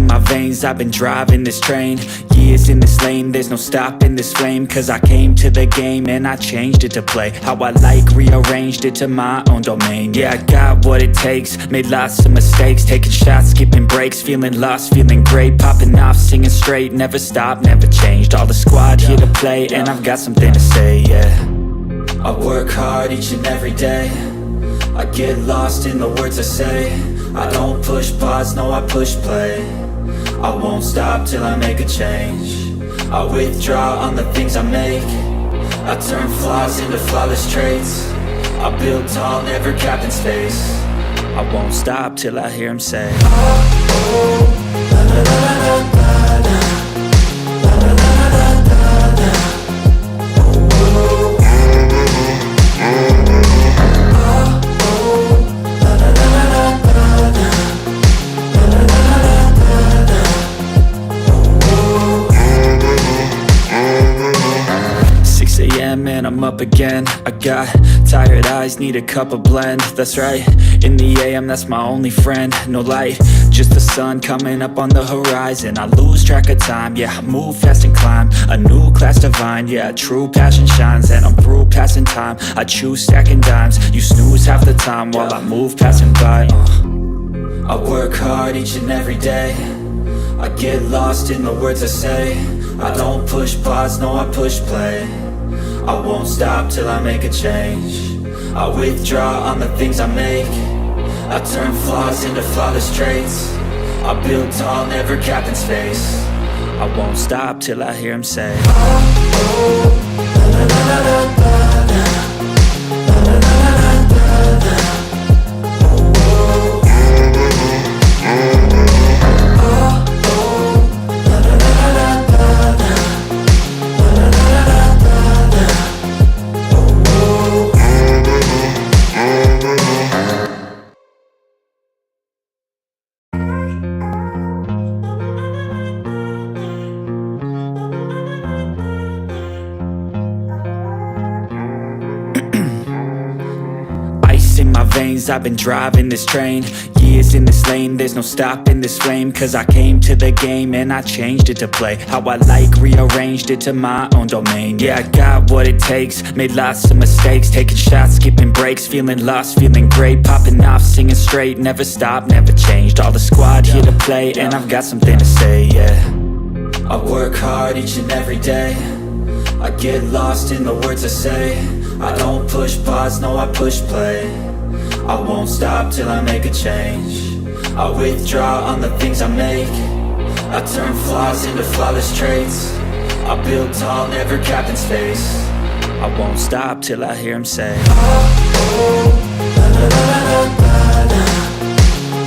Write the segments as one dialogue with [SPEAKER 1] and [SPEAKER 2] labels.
[SPEAKER 1] in my veins, I've been driving this train. Years in this lane, there's no stopping this flame. Cause I came to the game and I changed it to play how I like, rearranged it to my own domain. Yeah, I got what it takes, made lots of mistakes, taking shots, skipping breaks, feeling lost, feeling great, popping off, singing straight, never stopped, never changed. All the squad here to play, and I've got something to say, yeah. I work hard each and every day, I get lost in the words I say. I don't push pause, no, I push play. I won't stop till I make a change. I withdraw on the things I make. I turn flaws into flawless traits. I build tall, never capped in space. I won't stop till I hear him say, oh, oh, la la la la la la, la la la la la la, oh, oh, and I'm up again. I got tired eyes, need a cup of blend. That's right, in the AM, that's my only friend. No light, just the sun coming up on the horizon. I lose track of time, yeah, I move fast and climb a new class divine, yeah, true passion shines. And I'm through passing time, I choose stacking dimes. You snooze half the time while I move passing by. I work hard each and every day, I get lost in the words I say. I don't push pause, no, I push play. I won't stop till I make a change. I withdraw on the things I make. I turn flaws into flawless traits. I build tall, never capped in space. I won't stop till I hear him say, oh, oh, la la la la la la, la la la la la la, oh, oh, I've been driving this train, years in this lane, there's no stopping this flame. Cause I came to the game and I changed it to play how I like, rearranged it to my own domain. Yeah, I got what it takes, made lots of mistakes, taking shots, skipping breaks, feeling lost, feeling great, popping off, singing straight, never stopped, never changed. All the squad here to play, and I've got something to say, yeah. I work hard each and every day, I get lost in the words I say. I don't push pause, no, I push play. I won't stop till I make a change. I withdraw on the things I make. I turn flaws into flawless traits. I build tall, never capped in space. I won't stop till I hear him say, oh, oh, la la la la la la,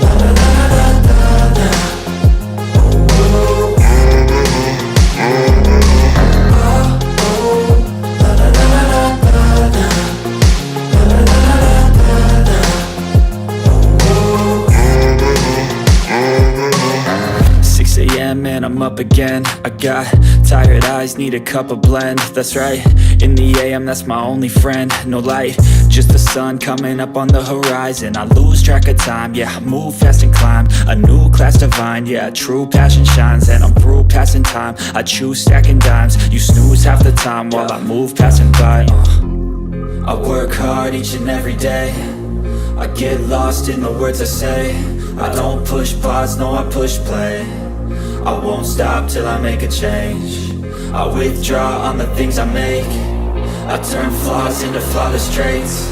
[SPEAKER 1] la la la la la la, oh, oh, and I'm up again. I got tired eyes, need a cup of blend. That's right, in the AM, that's my only friend. No light, just the sun coming up on the horizon. I lose track of time, yeah, I move fast and climb a new class divine, yeah, true passion shines. And I'm through passing time, I choose stacking dimes. You snooze half the time while I move passing by. I work hard each and every day, I get lost in the words I say. I don't push pause, no, I push play. I won't stop till I make a change. I withdraw on the things I make. I turn flaws into flawless traits.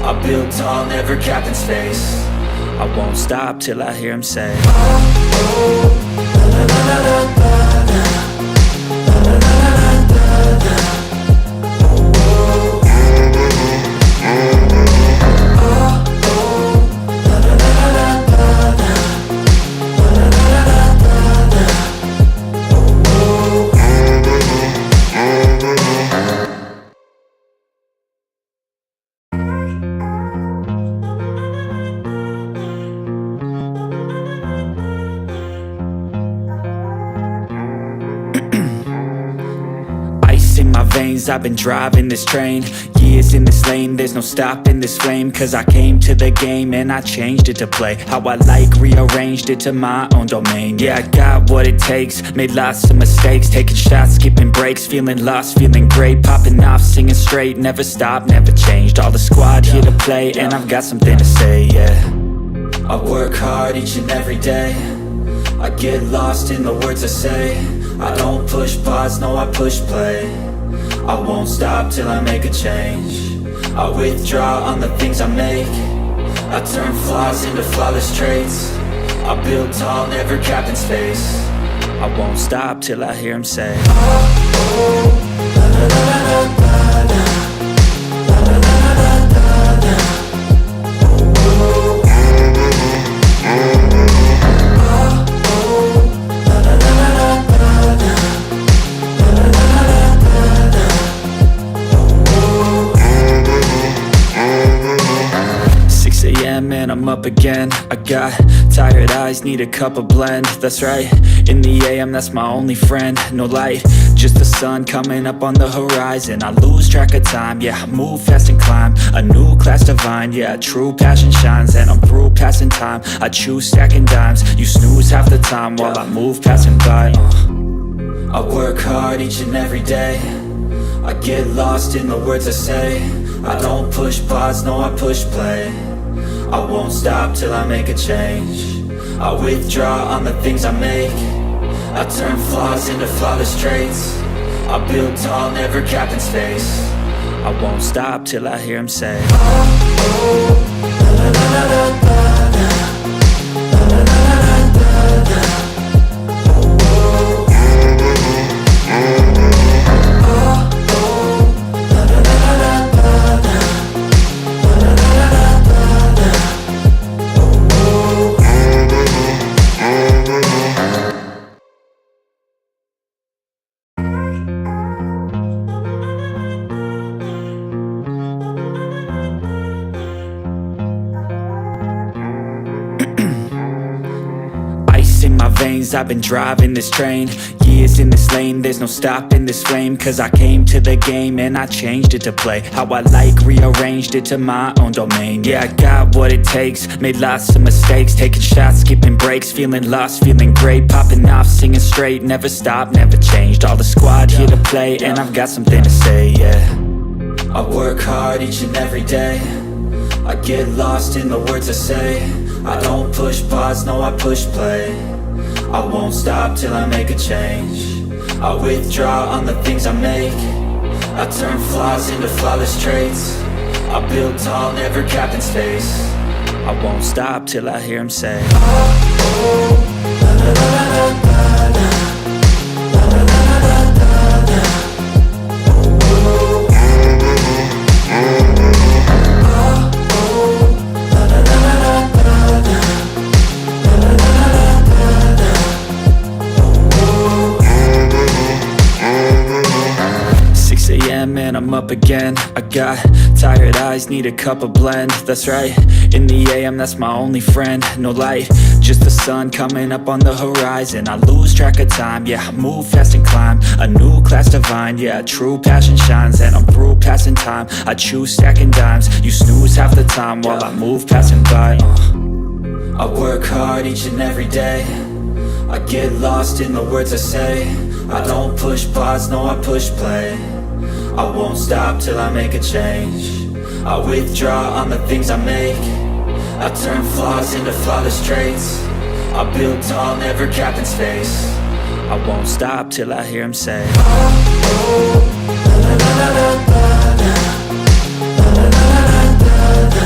[SPEAKER 1] I build tall, never capped in space. I won't stop till I hear him say, oh, oh, la la la la la la, la la la la la la, oh, oh, veins, I've been driving this train. Years in this lane, there's no stopping this flame. Cause I came to the game and I changed it to play how I like, rearranged it to my own domain. Yeah, I got what it takes, made lots of mistakes, taking shots, skipping breaks, feeling lost, feeling great, popping off, singing straight, never stopped, never changed. All the squad here to play and I've got something to say, yeah. I work hard each and every day, I get lost in the words I say. I don't push pause, no, I push play. I won't stop till I make a change. I withdraw on the things I make. I turn flaws into flawless traits. I build tall, never capped in space. I won't stop till I hear him say, oh, oh, la la la la la la, la la la la la la, oh, oh. And I'm up again. I got tired eyes, need a cup of blend. That's right, in the AM, that's my only friend. No light, just the sun coming up on the horizon. I lose track of time, yeah, I move fast and climb a new class divine, yeah, true passion shines. And I'm through passing time, I choose stacking dimes. You snooze half the time while I move passing by. I work hard each and every day, I get lost in the words I say. I don't push pause, no, I push play. I won't stop till I make a change. I withdraw on the things I make. I turn flaws into flawless traits. I build tall, never capped in space. I won't stop till I hear him say, oh, oh, la la la la la la, la la la la la la, oh, oh. I've been driving this train, years in this lane, there's no stopping this flame. Cause I came to the game and I changed it to play how I like, rearranged it to my own domain. Yeah, I got what it takes, made lots of mistakes, taking shots, skipping breaks, feeling lost, feeling great, popping off, singing straight, never stopped, never changed. All the squad here to play and I've got something to say, yeah. I work hard each and every day, I get lost in the words I say. I don't push pause, no, I push play. I won't stop till I make a change. I withdraw on the things I make. I turn flaws into flawless traits. I build tall, never capped in space. I won't stop till I hear him say, oh, oh, la la la la la la, la la la la la la, oh, oh. Man, I'm up again. I got tired eyes, need a cup of blend. That's right, in the AM, that's my only friend. No light, just the sun coming up on the horizon. I lose track of time, yeah, I move fast and climb a new class divine, yeah, true passion shines. And I'm through passing time, I choose stacking dimes. You snooze half the time while I move passing by. I work hard each and every day, I get lost in the words I say. I don't push pause, no, I push play. I won't stop till I make a change. I withdraw on the things I make. I turn flaws into flawless traits. I build tall, never capped in space. I won't stop till I hear him say, oh, oh, la la la la la la, la la la la la la.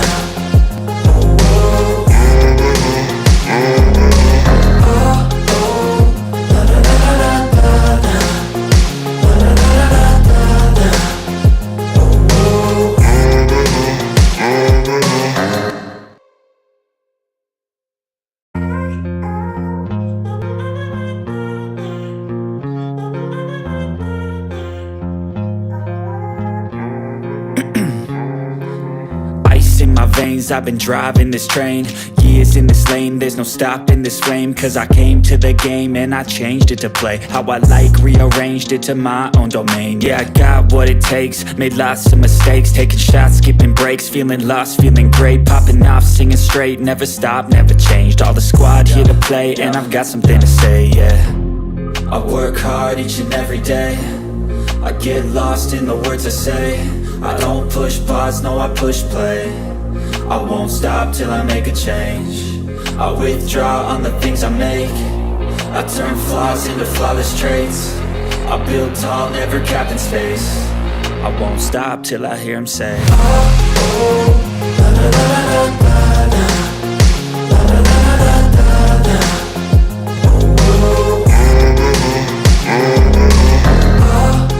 [SPEAKER 1] I've been driving this train, is in this lane, there's no stopping this flame. Cause I came to the game and I changed it to play how I like, rearranged it to my own domain. Yeah, I got what it takes, made lots of mistakes, taking shots, skipping breaks, feeling lost, feeling great, popping off, singing straight, never stopped, never changed. All the squad here to play, and I've got something to say, yeah. I work hard each and every day, I get lost in the words I say. I don't push pause, no, I push play. I won't stop till I make a change. I withdraw on the things I make. I turn flaws into flawless traits. I build tall, never capped in space. I won't stop till I hear him say, oh, la la la la la la, la la la la la la, oh, oh,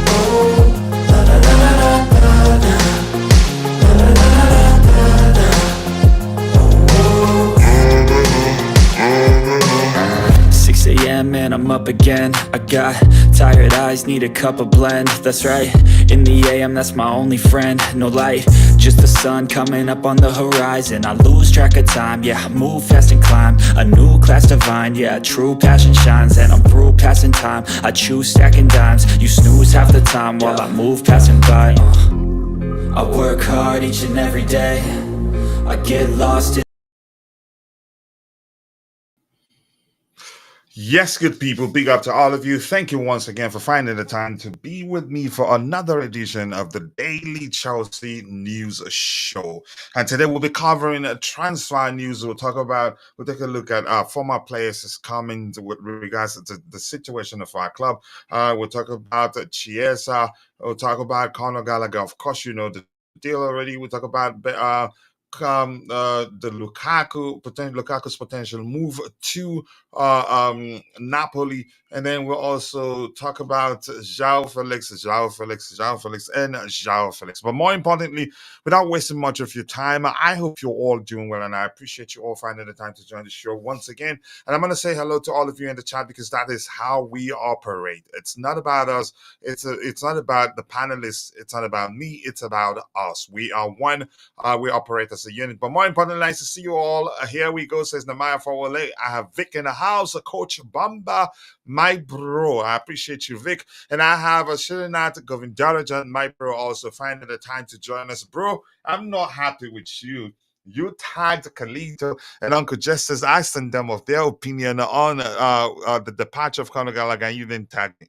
[SPEAKER 1] oh, la la la la la la, la la la la la la, oh, oh. 6 a.m. and I'm up again. I got tired eyes, need a cup of blend. That's right, in the AM, that's my only friend. No light, just the sun coming up on the horizon. I lose track of time, yeah, I move fast and climb a new class divine, yeah, true passion shines. And I'm through passing time, I choose stacking dimes. You snooze half the time while I move passing by. I work hard each and every day, I get lost in.
[SPEAKER 2] Yes, good people, big up to all of you. Thank you once again for finding the time to be with me for another edition of the Daily Chelsea News Show. And today we'll be covering transfer news. We'll take a look at former players coming with regards to the situation of our club. We'll talk about Chiesa. We'll talk about Conor Gallagher. Of course, you know the deal already. We'll talk about the Lukaku's potential move to Napoli, and then we'll also talk about Joao Felix, and Joao Felix. But more importantly, without wasting much of your time, I hope you're all doing well, and I appreciate you all finding the time to join the show once again. And I'm going to say hello to all of you in the chat because that is how we operate. It's not about us. It's not about the panelists. It's not about me. It's about us. We are one. We operate as a unit. But more importantly, nice to see you all. Here we go, says Namaya Fawale. I have Vic in the house, Coach Bamba, my bro. I appreciate you, Vic. And I have a Shirinat Govindarajan, my bro, also finding the time to join us. Bro, I'm not happy with you. You tagged Kalito and Uncle Justice, asking them of their opinion on the departure of Conor Gallagher, and you didn't tag me.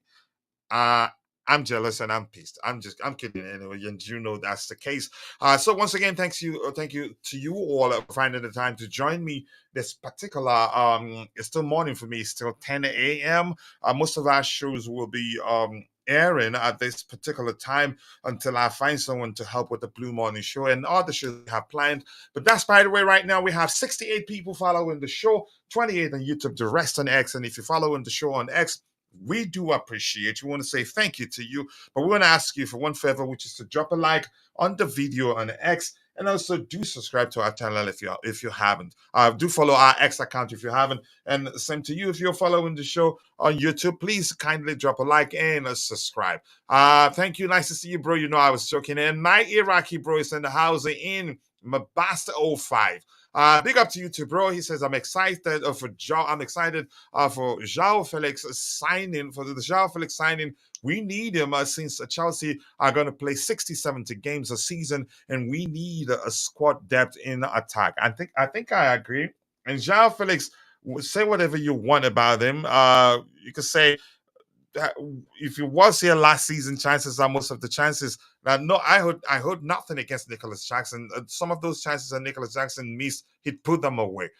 [SPEAKER 2] I'm jealous and I'm pissed. I'm kidding anyway, and you know that's the case. So once again, thank you to you all for finding the time to join me this particular. It's still morning for me. It's still 10 a.m. Most of our shows will be airing at this particular time until I find someone to help with the Blue Morning Show and all the shows we have planned. But that's by the way. Right now we have 68 people following the show, 28 on YouTube, the rest on X. And if you're following the show on X, we do appreciate you. We want to say thank you to you, but we want to ask you for one favor, which is to drop a like on the video on X, and also do subscribe to our channel if you haven't. Do follow our X account if you haven't, and same to you if you're following the show on YouTube. Please kindly drop a like and a subscribe. Thank you. Nice to see you, bro. You know I was joking. And my Iraqi bro is in the house in Mabasta 05. Big up to you too, bro. He says, I'm excited for Joao. I'm excited for Joao Felix signing. For the Joao Felix signing, we need him since Chelsea are going to play 60, 70 games a season, and we need a squad depth in attack. I think I agree. And Joao Felix, say whatever you want about him. You could say if he was here last season, chances are most of the chances. Now, no, I heard nothing against Nicholas Jackson. Some of those chances that Nicholas Jackson missed, he'd put them away.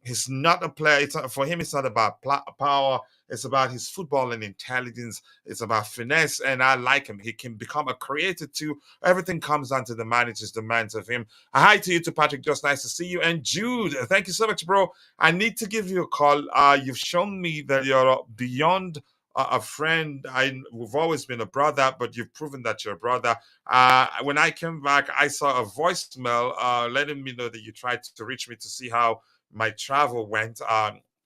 [SPEAKER 2] He's not a player. For him, it's not about power. It's about his football and intelligence. It's about finesse, and I like him. He can become a creator too. Everything comes down to the manager's demands of him. Hi to you, to Patrick. Just nice to see you. And Jude, thank you so much, bro. I need to give you a call. You've shown me that you're beyond a friend. We've always been a brother, but you've proven that you're a brother. When I came back, I saw a voicemail letting me know that you tried to reach me to see how my travel went.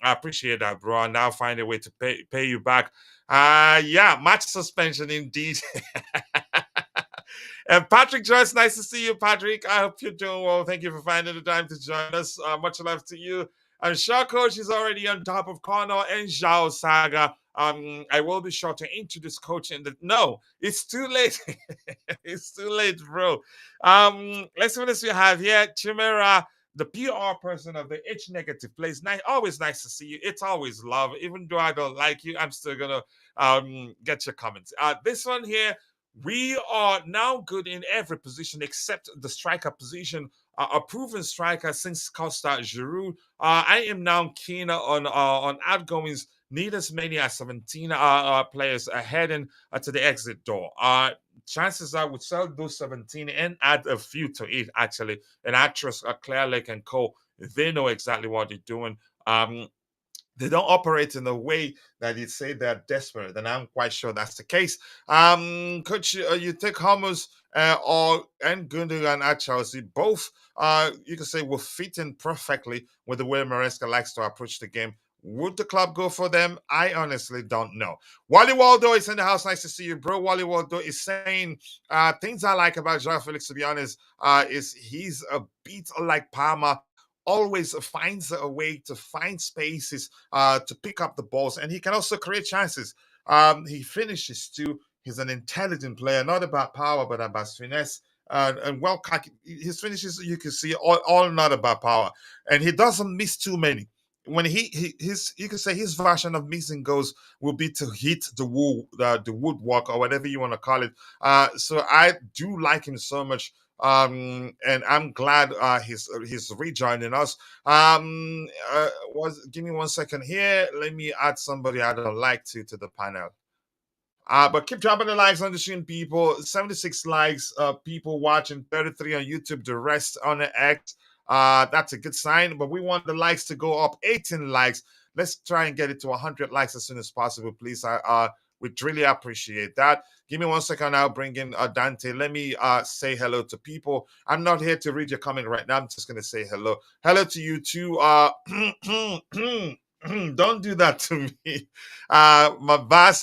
[SPEAKER 2] I appreciate that, bro. I now find a way to pay you back. Yeah, match suspension indeed. And Patrick Joyce, nice to see you, Patrick. I hope you're doing well. Thank you for finding the time to join us. Much love to you. And Shaw Coach is already on top of Conor and Joao Saga. I will be sure to introduce Coach in the. No, it's too late. It's too late, bro. Let's see what else we have here. Chimera, the PR person of the H Negative Place. Nice, always nice to see you. It's always love. Even though I don't like you, I'm still gonna get your comments. This one here, we are now good in every position except the striker position. A proven striker since Costa Giroud. I am now keen on outgoings. Need as many as 17 players heading to the exit door. Chances are we sell those 17 and add a few to it, actually. And I trust Clear Lake and Co. They know exactly what they're doing. They don't operate in a way that you'd say they're desperate, and I'm quite sure that's the case. Coach, you take Hummels or and Gundogan at Chelsea, both you can say will fit in perfectly with the way Maresca likes to approach the game. Would the club go for them? I honestly don't know. Wally Waldo is in the house. Nice to see you, bro. Wally Waldo is saying things I like about Joao Felix, to be honest, is he's a bit like Palmer, always finds a way to find spaces to pick up the balls, and he can also create chances. He finishes too. He's an intelligent player, not about power, but about finesse. And well, his finishes you can see all not about power, and he doesn't miss too many. When his you can say his version of missing goals will be to hit the woodwork or whatever you want to call it. So I do like him so much. And I'm glad he's rejoining us. Give me 1 second here. Let me add somebody I don't like to the panel. But keep dropping the likes on the stream, people. 76 likes, people watching, 33 on YouTube, the rest on the X. That's a good sign, but we want the likes to go up. 18 likes. Let's try and get it to 100 likes as soon as possible, please. We'd really appreciate that. Give me 1 second. I'll bring in Dante. Let me say hello to people. I'm not here to read your comment right now. I'm just going to say hello. Hello to you too. Don't do that to me. My boss,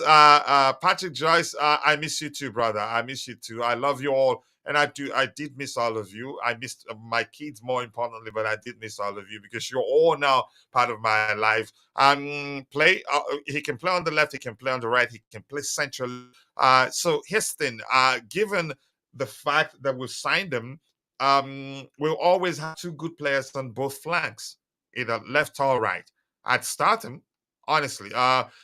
[SPEAKER 2] Patrick Joyce, I miss you too, brother. I miss you too. I love you all. And I did miss all of you. I missed my kids more importantly, but I did miss all of you because you're all now part of my life. He can play on the left, he can play on the right, he can play centrally. So here's the thing. Given the fact that we've signed him, we'll always have two good players on both flanks, either left or right. I'd start him, honestly.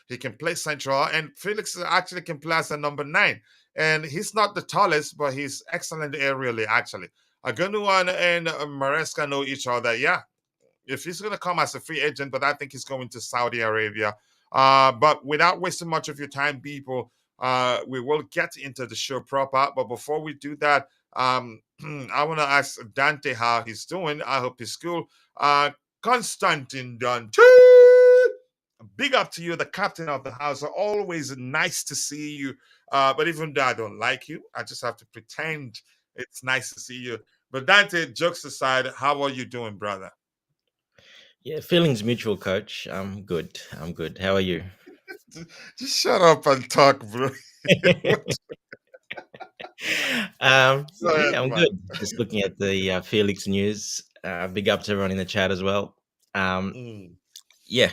[SPEAKER 2] He can play central, and Felix actually can play as a number 9. And he's not the tallest, but he's excellent aerially, actually. Agunuan and Maresca know each other. Yeah, if he's going to come as a free agent, but I think he's going to Saudi Arabia. But without wasting much of your time, people, we will get into the show proper. But before we do that, I want to ask Dante how he's doing. I hope he's cool. Constantine Dante, big up to you, the captain of the house. Always nice to see you. But even though I don't like you, I just have to pretend it's nice to see you. But Dante, jokes aside, how are you doing, brother?
[SPEAKER 3] Yeah, feelings mutual, coach. I'm good. I'm good. How are you?
[SPEAKER 2] Just shut up and talk, bro. Go ahead,
[SPEAKER 3] Yeah, I'm
[SPEAKER 2] man.
[SPEAKER 3] good. Just looking at the Felix news. Big up to everyone in the chat as well.
[SPEAKER 2] Mm.
[SPEAKER 3] Yeah,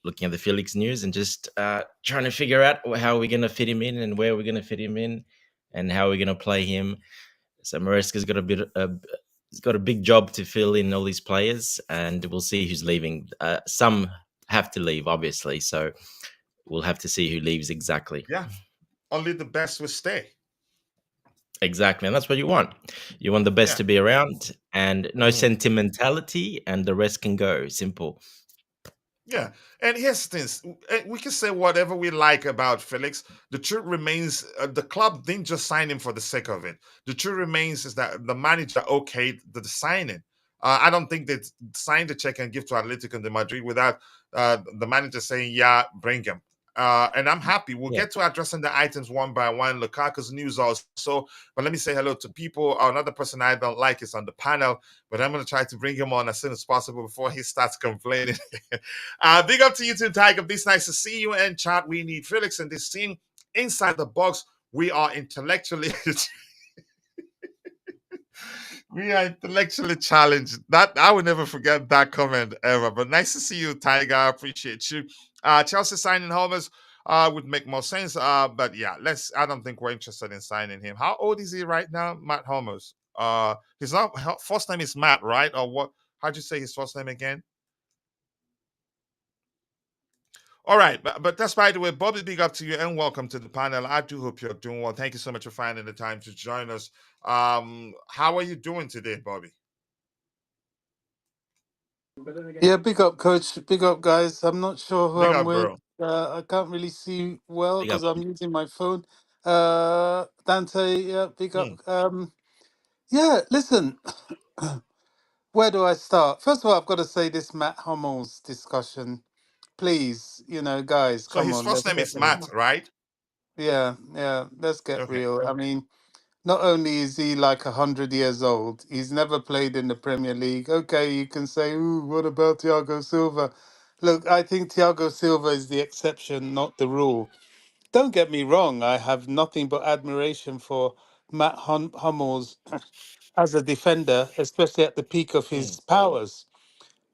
[SPEAKER 3] looking at the Felix news and just trying to figure out how we're going to fit him in and where we're going to fit him in and how we're going to play him. So Maresca's got he's got a big job to fill in all these players, and we'll see who's leaving. Some have to leave, obviously, so we'll have to see who leaves exactly.
[SPEAKER 2] Yeah, only the best will stay.
[SPEAKER 3] Exactly, and that's what you want. You want the best
[SPEAKER 2] Yeah.
[SPEAKER 3] to be around, and no sentimentality, and the rest can go. Simple.
[SPEAKER 2] Yeah, and here's the thing: we can say whatever we like about Felix. The truth remains, the club didn't just sign him for the sake of it. The truth remains is that the manager okayed the signing. I don't think they signed the check and give to Atletico de Madrid without the manager saying, "Yeah, bring him." And I'm happy. We'll
[SPEAKER 3] Yeah.
[SPEAKER 2] get to addressing the items one by one. Lukaku's news also. But let me say hello to people. Another person I don't like is on the panel, but I'm going to try to bring him on as soon as possible before he starts complaining. Big up to you too, Tiger. It's nice to see you and chat. We need Felix and this team inside the box. We are intellectually We are intellectually challenged. That I will never forget that comment ever. But nice to see you, Tiger. I appreciate you. Chelsea signing Holmes would make more sense. But yeah, let's. I don't think we're interested in signing him. How old is he right now, Matt Holmes? His not first name is Matt, right? Or what? How'd you say his first name again? All right, but that's by the way, Bobby. Big up to you and welcome to the panel. I do hope you're doing well. Thank you so much for finding the time to join us. How are you doing today, Bobby?
[SPEAKER 4] Yeah, big up, coach. Big up, guys. I'm not sure who
[SPEAKER 2] Big
[SPEAKER 4] I'm
[SPEAKER 2] up,
[SPEAKER 4] with.
[SPEAKER 2] bro.
[SPEAKER 4] I can't really see well
[SPEAKER 3] Big up,
[SPEAKER 4] because I'm
[SPEAKER 3] Bobby.
[SPEAKER 4] using my phone. Dante, yeah, big up.
[SPEAKER 2] Hmm.
[SPEAKER 4] Yeah, listen, where do I start? First of all, I've got to say this Matt Hummel's discussion. Please, guys,
[SPEAKER 2] So
[SPEAKER 4] come
[SPEAKER 2] his
[SPEAKER 4] on,
[SPEAKER 2] first
[SPEAKER 4] let's
[SPEAKER 2] name
[SPEAKER 4] get
[SPEAKER 2] is
[SPEAKER 4] real.
[SPEAKER 2] Matt, right?
[SPEAKER 4] Yeah, let's get
[SPEAKER 2] Okay.
[SPEAKER 4] real. I mean, not only is he like 100 years old, he's never played in the Premier League. Okay, you can say, "Ooh, what about Thiago Silva?" Look, I think Thiago Silva is the exception, not the rule. Don't get me wrong; I have nothing but admiration for Matt Hummels as a defender, especially at the peak of
[SPEAKER 2] Hmm.
[SPEAKER 4] his powers.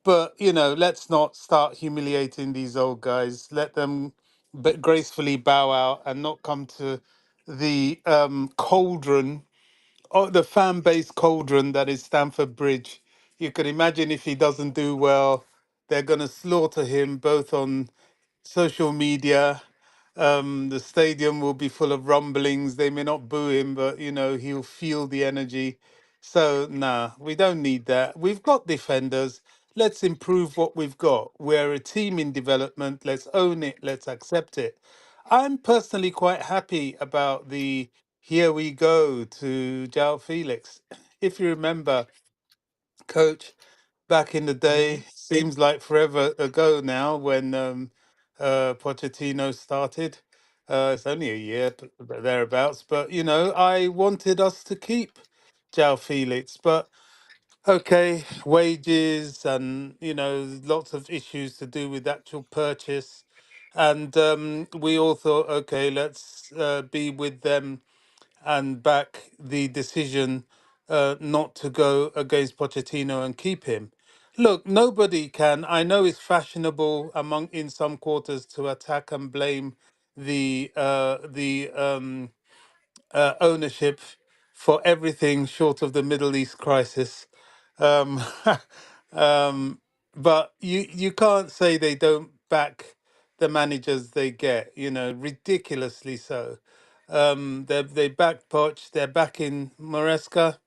[SPEAKER 4] But let's not start humiliating these old guys. Let them gracefully bow out and not come to the cauldron, or the fan base cauldron that is Stamford Bridge. You can imagine if he doesn't do well, they're going to slaughter him both on social media. The stadium will be full of rumblings. They may not boo him, but he'll feel the energy. So nah, we don't need that. We've got defenders. Let's improve what we've got. We're a team in development. Let's own it. Let's accept it. I'm personally quite happy about the here we go to Joao Felix. If you remember, coach, back in the
[SPEAKER 2] Mm-hmm.
[SPEAKER 4] day, seems like forever ago now when Pochettino started. It's only a year thereabouts, but I wanted us to keep Joao Felix, but okay, wages and lots of issues to do with actual purchase, and we all thought, okay, let's be with them and back the decision not to go against Pochettino and keep him. Look, nobody can. I know it's fashionable among in some quarters to attack and blame the ownership for everything short of the Middle East crisis. Um, um, but you can't say they don't back the managers they get. Ridiculously so. They back Poch. They're backing Maresca.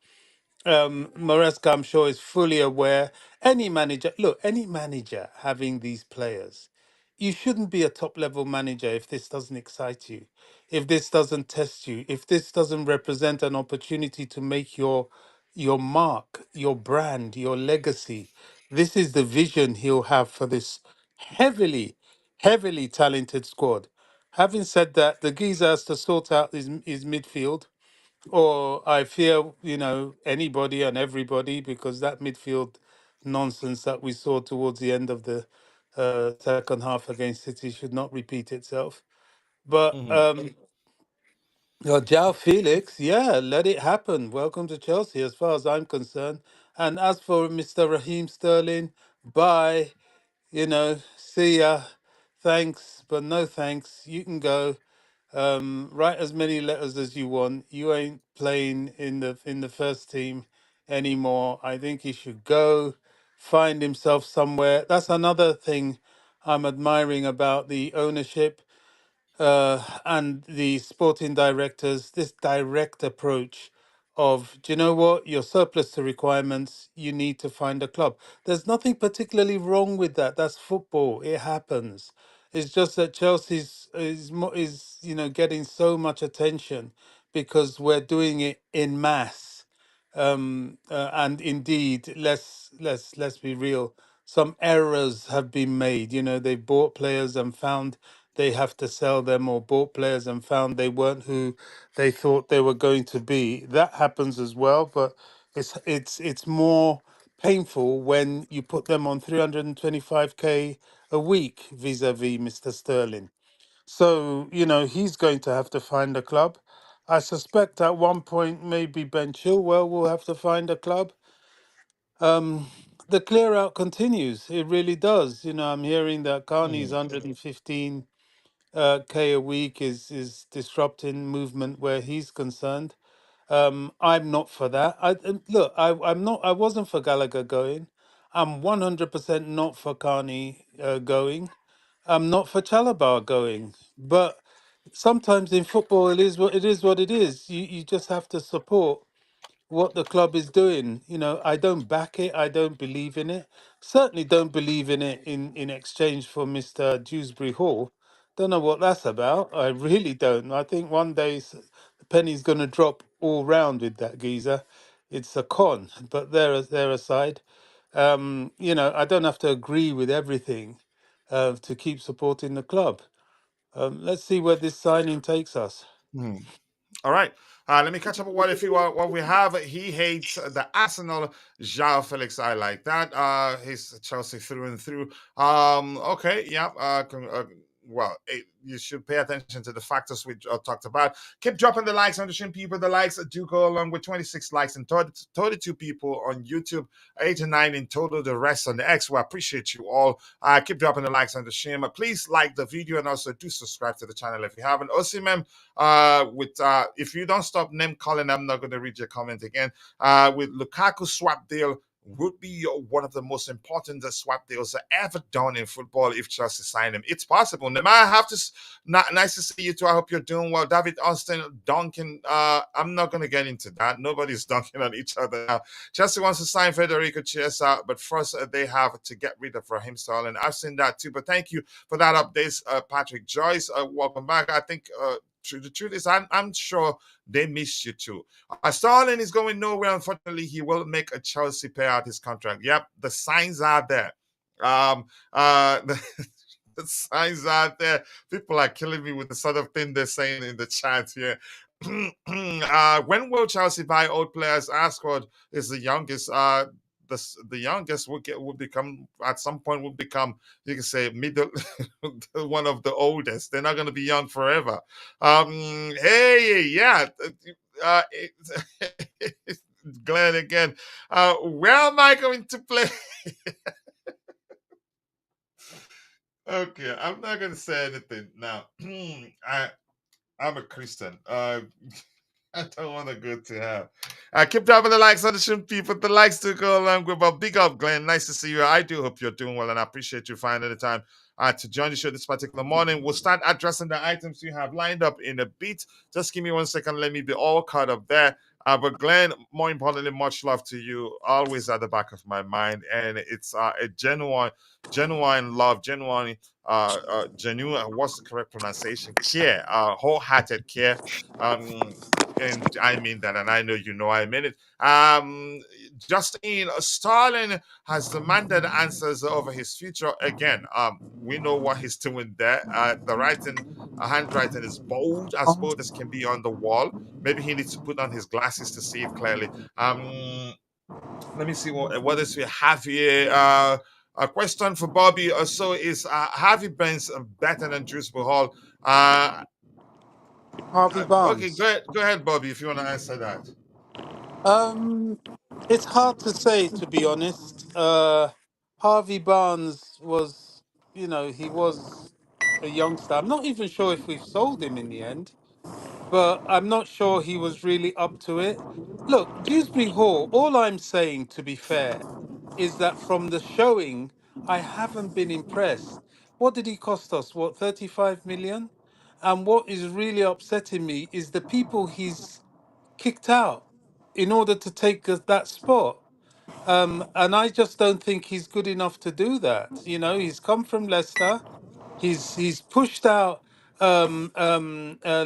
[SPEAKER 4] Maresca, I'm sure, is fully aware. Any manager having these players, you shouldn't be a top level manager if this doesn't excite you, if this doesn't test you, if this doesn't represent an opportunity to make your mark, your brand, your legacy. This is the vision he'll have for this heavily, heavily talented squad. Having said that, the geezer has to sort out his midfield, or I fear, anybody and everybody, because that midfield nonsense that we saw towards the end of the second half against City should not repeat itself. But
[SPEAKER 2] Mm-hmm.
[SPEAKER 4] Joao Felix, yeah, let it happen. Welcome to Chelsea, as far as I'm concerned. And as for Mr. Raheem Sterling, bye. See ya. Thanks, but no thanks. You can go. Write as many letters as you want. You ain't playing in the first team anymore. I think he should go, find himself somewhere. That's another thing I'm admiring about the ownership and the sporting directors, this direct approach of, do you know what, you're surplus to requirements, you need to find a club. There's nothing particularly wrong with that. That's football. It happens. It's just that Chelsea's is getting so much attention because we're doing it in mass. And indeed, let's be real. Some errors have been made. They've bought players and found they have to sell them, or bought players and found they weren't who they thought they were going to be. That happens as well, but it's more painful when you put them on 325k a week vis-a-vis Mr. Sterling. So, he's going to have to find a club. I suspect at one point maybe Ben Chilwell will have to find a club. Um, the clear out continues. It really does. You know, I'm hearing that Carney's
[SPEAKER 2] Mm,
[SPEAKER 4] 115 K a week is disrupting movement where he's concerned. I'm not for that. Look, I'm not. I wasn't for Gallagher going. I'm 100% not for Carney going. I'm not for Chalabar going. But sometimes in football, it is what it is. What it is. You just have to support what the club is doing. You know, I don't back it. I don't believe in it. Certainly don't believe in it in exchange for Mr. Dewsbury Hall. Don't know what that's about. I really don't. I think one day the penny's going to drop all round with that geezer. It's a con, but there aside. You know, I don't have to agree with everything to keep supporting the club. Let's see where this signing takes us.
[SPEAKER 2] mm. All right. Let me catch up with what if you what we have. He hates the Arsenal. Joao Felix, I like that. He's Chelsea through and through. Okay, yeah. Well, you should pay attention to the factors we talked about. Keep dropping the likes on the stream, people. The likes do go along with 26 likes and 32 people on YouTube, 89 in total. The rest on the X. We appreciate you all. Keep dropping the likes on the stream. Please like the video and also do subscribe to the channel if you haven't. Osimhen, if you don't stop name calling, I'm not going to read your comment again. With Lukaku swap deal would be one of the most important swap deals ever done in football if Chelsea sign him. It's possible. Nemanja, I have to nice to see you too. I hope you're doing well. David Austin, Duncan, I'm not going to get into that. Nobody's dunking on each other now. Chelsea wants to sign Federico Chiesa, but first they have to get rid of Raheem Sterling. I've seen that too, but thank you for that update, Patrick Joyce. Welcome back. I think the truth is, I'm sure they missed you too. Sterling is going nowhere. Unfortunately, he will make a Chelsea pay out his contract. Yep, the signs are there. The signs are there. People are killing me with the sort of thing they're saying in the chat here. When will Chelsea buy old players? Our squad is the youngest. The youngest will become at some point will become, you can say, middle one of the oldest. They're not going to be young forever. Hey, yeah. Uh, Glenn again. Where am I going to play? Okay, I'm not going to say anything now. I'm a Christian. I don't want to go to hell. Keep dropping the likes on the stream, people. The likes to go along with. But big up, Glenn. Nice to see you. I do hope you're doing well, and I appreciate you finding the time to join the show this particular morning. We'll start addressing the items you have lined up in a bit. Just give me 1 second. Let me be all caught up there. But Glenn, more importantly, much love to you. Always at the back of my mind, and it's a genuine love, genuine. What's the correct pronunciation? Care, wholehearted care. And I mean that, and I know you know I mean it. Justine Starlin has demanded answers over his future again. We know what he's doing there. The handwriting is bold as can be on the wall. Maybe he needs to put on his glasses to see it clearly. Let me see what else we have here. A question for Bobby. So is Harvey Benz better than Juice Hall?
[SPEAKER 4] Harvey
[SPEAKER 2] Okay,
[SPEAKER 4] Barnes.
[SPEAKER 2] go ahead, Bobby, if you want to answer that.
[SPEAKER 4] Um, it's hard to say, to be honest. Harvey Barnes was, you know, he was a youngster. I'm not even sure if we've sold him in the end, but I'm not sure he was really up to it. Look, Dewsbury Hall, all I'm saying, to be fair, is that from the showing, I haven't been impressed. What did he cost us? What, 35 million? And what is really upsetting me is the people he's kicked out in order to take that spot. And I just don't think he's good enough to do that. You know, he's come from Leicester. He's pushed out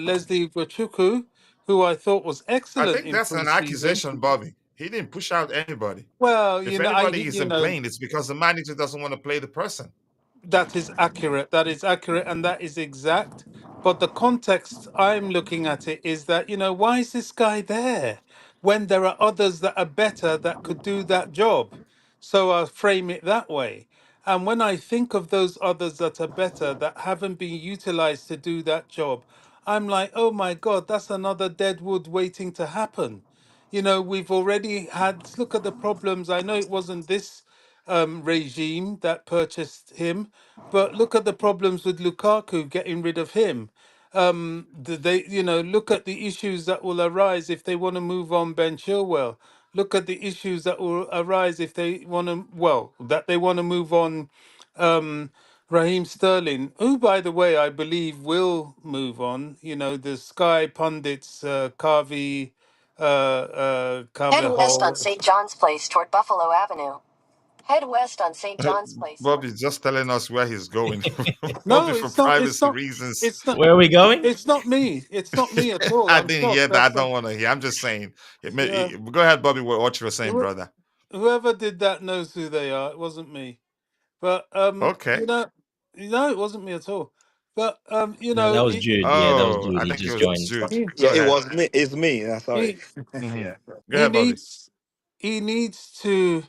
[SPEAKER 4] Leslie Wachuku, who I thought was
[SPEAKER 2] I
[SPEAKER 4] excellent
[SPEAKER 2] think
[SPEAKER 4] in
[SPEAKER 2] that's an
[SPEAKER 4] pre-season.
[SPEAKER 2] accusation, Bobby. He didn't push out anybody.
[SPEAKER 4] Well,
[SPEAKER 2] If
[SPEAKER 4] you know,
[SPEAKER 2] anybody
[SPEAKER 4] you
[SPEAKER 2] isn't
[SPEAKER 4] know,
[SPEAKER 2] playing, it's because the manager doesn't want to play the person.
[SPEAKER 4] that is accurate. That is accurate, and that is exact. But the context I'm looking at it is that, you know, why is this guy there when there are others that are better that could do that job? So I'll frame it that way. And when I think of those others that are better that haven't been utilized to do that job, I'm like, oh my God, that's another deadwood waiting to happen. You know, we've already had, look at the problems. I know it wasn't this regime that purchased him, but look at the problems with Lukaku getting rid of him. They, you know, look at the issues that will arise if they want to move on Ben Chilwell. Look at the issues that will arise if they want to, well, that they want to move on Raheem Sterling, who, by the way, I believe will move on. You know, the Sky pundits,
[SPEAKER 5] Head west on
[SPEAKER 4] Carvajal.
[SPEAKER 5] St. John's Place toward Buffalo Avenue. Head west on St. John's Place.
[SPEAKER 2] Bobby's just telling us where he's going. Bobby,
[SPEAKER 4] No,
[SPEAKER 2] for
[SPEAKER 4] it's not. It's
[SPEAKER 2] privacy
[SPEAKER 4] not.
[SPEAKER 2] reasons.
[SPEAKER 4] It's not.
[SPEAKER 3] Where are we going?
[SPEAKER 4] It's not me. It's not me at all.
[SPEAKER 2] I
[SPEAKER 4] I'm
[SPEAKER 2] didn't hear
[SPEAKER 4] shocked.
[SPEAKER 2] that. I
[SPEAKER 4] That's
[SPEAKER 2] don't want to hear. I'm just saying.
[SPEAKER 4] yeah.
[SPEAKER 2] Go ahead, Bobby. What you were saying,
[SPEAKER 4] Who-
[SPEAKER 2] brother.
[SPEAKER 4] Whoever did that knows who they are. It wasn't me. But
[SPEAKER 2] Okay.
[SPEAKER 4] it wasn't me at all. But
[SPEAKER 3] No, that was Jude. Yeah, that was
[SPEAKER 2] Oh,
[SPEAKER 3] Jude.
[SPEAKER 2] I
[SPEAKER 3] He
[SPEAKER 2] think it
[SPEAKER 3] just
[SPEAKER 2] was
[SPEAKER 3] joined.
[SPEAKER 2] Jude.
[SPEAKER 4] he,
[SPEAKER 2] Go
[SPEAKER 6] Yeah, it
[SPEAKER 2] ahead.
[SPEAKER 6] was me. It's me. Sorry.
[SPEAKER 4] he,
[SPEAKER 2] Hmm.
[SPEAKER 6] Yeah.
[SPEAKER 2] Go
[SPEAKER 4] he
[SPEAKER 2] ahead, Bobby.
[SPEAKER 4] needs to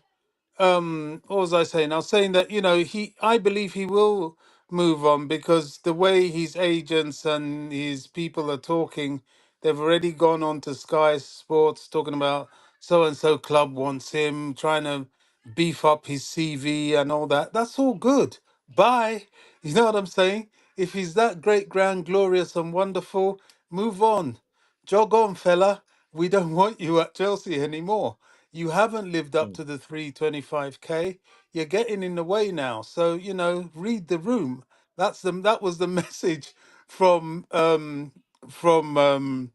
[SPEAKER 4] what was I saying? I was saying that, you know, I believe he will move on because the way his agents and his people are talking, they've already gone on to Sky Sports talking about so and so club wants him, trying to beef up his CV and all that. That's all good. Bye. You know what I'm saying? If he's that great, grand, glorious, and wonderful, move on. Jog on, fella. We don't want you at Chelsea anymore. You haven't lived up to the 325k. You're getting in the way now. So, you know, read the room. That was the message from from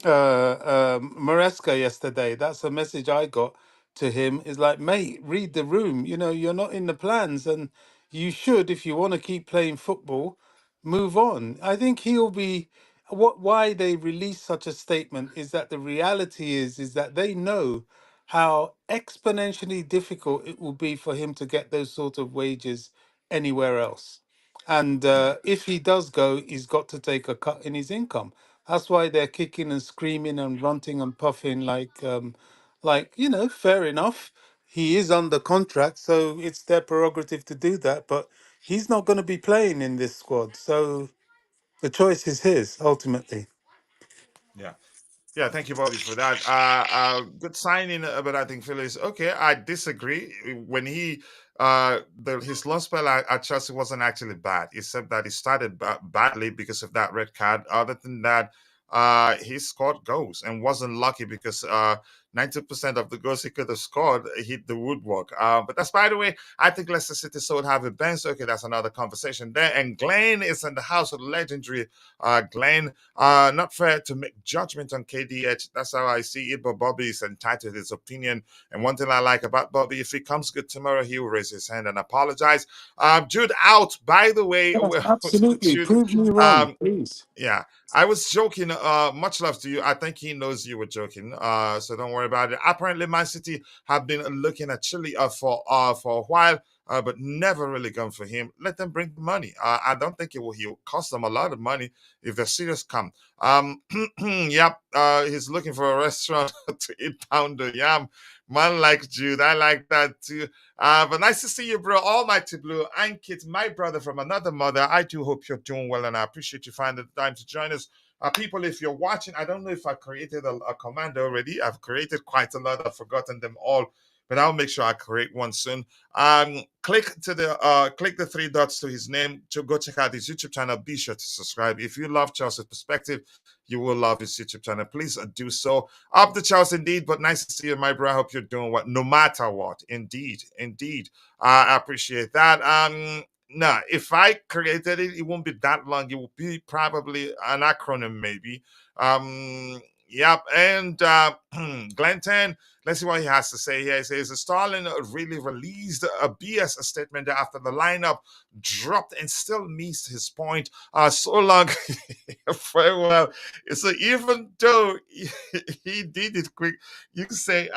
[SPEAKER 4] Maresca yesterday. That's the message I got to him. Is like, mate, read the room. You know, you're not in the plans, and you should, if you want to keep playing football, move on. I think he'll be. Why they release such a statement is that the reality is that they know how exponentially difficult it will be for him to get those sort of wages anywhere else. And if he does go, he's got to take a cut in his income. That's why they're kicking and screaming and runting and puffing like, you know, fair enough. He is under contract, so it's their prerogative to do that. But he's not going to be playing in this squad, so the choice is his ultimately.
[SPEAKER 2] Yeah. Yeah, thank you, Bobby, for that. Good signing, but I think Phillies. Okay, I disagree. When his long spell at Chelsea wasn't actually bad, except that he started badly because of that red card. Other than that, he scored goals and wasn't lucky because 90% of the goals he could have scored hit the woodwork. But that's, by the way, I think Leicester City sold Harvey Benz. Okay, that's another conversation there. And Glenn is in the house of the legendary Glenn. Not fair to make judgment on KDH. That's how I see it. But Bobby is entitled to his opinion. And one thing I like about Bobby, if he comes good tomorrow, he will raise his hand and apologize. Jude out. By the way,
[SPEAKER 4] Yes, absolutely.
[SPEAKER 2] Jude.
[SPEAKER 4] Prove me wrong,
[SPEAKER 2] Um,
[SPEAKER 4] please.
[SPEAKER 2] yeah, I was joking. Much love to you. I think he knows you were joking. So don't worry about it. Apparently, Man City have been looking at Chile for a while, but never really gone for him. Let them bring the money. I don't think he'll cost them a lot of money if they're serious. Come. Yep. He's looking for a restaurant to eat pounder yam. Man like Jude. I like that too. But nice to see you, bro. Almighty Blue. Ankit, my brother from another mother. I do hope you're doing well, and I appreciate you finding the time to join us. People, if you're watching, I don't know if I created a command already. I've created quite a lot. I've forgotten them all, but I'll make sure I create one soon. Click the three dots to his name to go check out his YouTube channel. Be sure to subscribe. If you love Chelsea's perspective, you will love his YouTube channel. Please do so. Up the Chelsea indeed, but nice to see you, my bro. I hope you're doing what, no matter what. Indeed, indeed. I appreciate that. No, if I created it, it won't be that long. It will be probably an acronym, maybe. Yep. And Glenton, let's see what he has to say here. He says Stalin really released a BS statement after the lineup dropped and still missed his point. So long, farewell. So even though he did it quick, you can say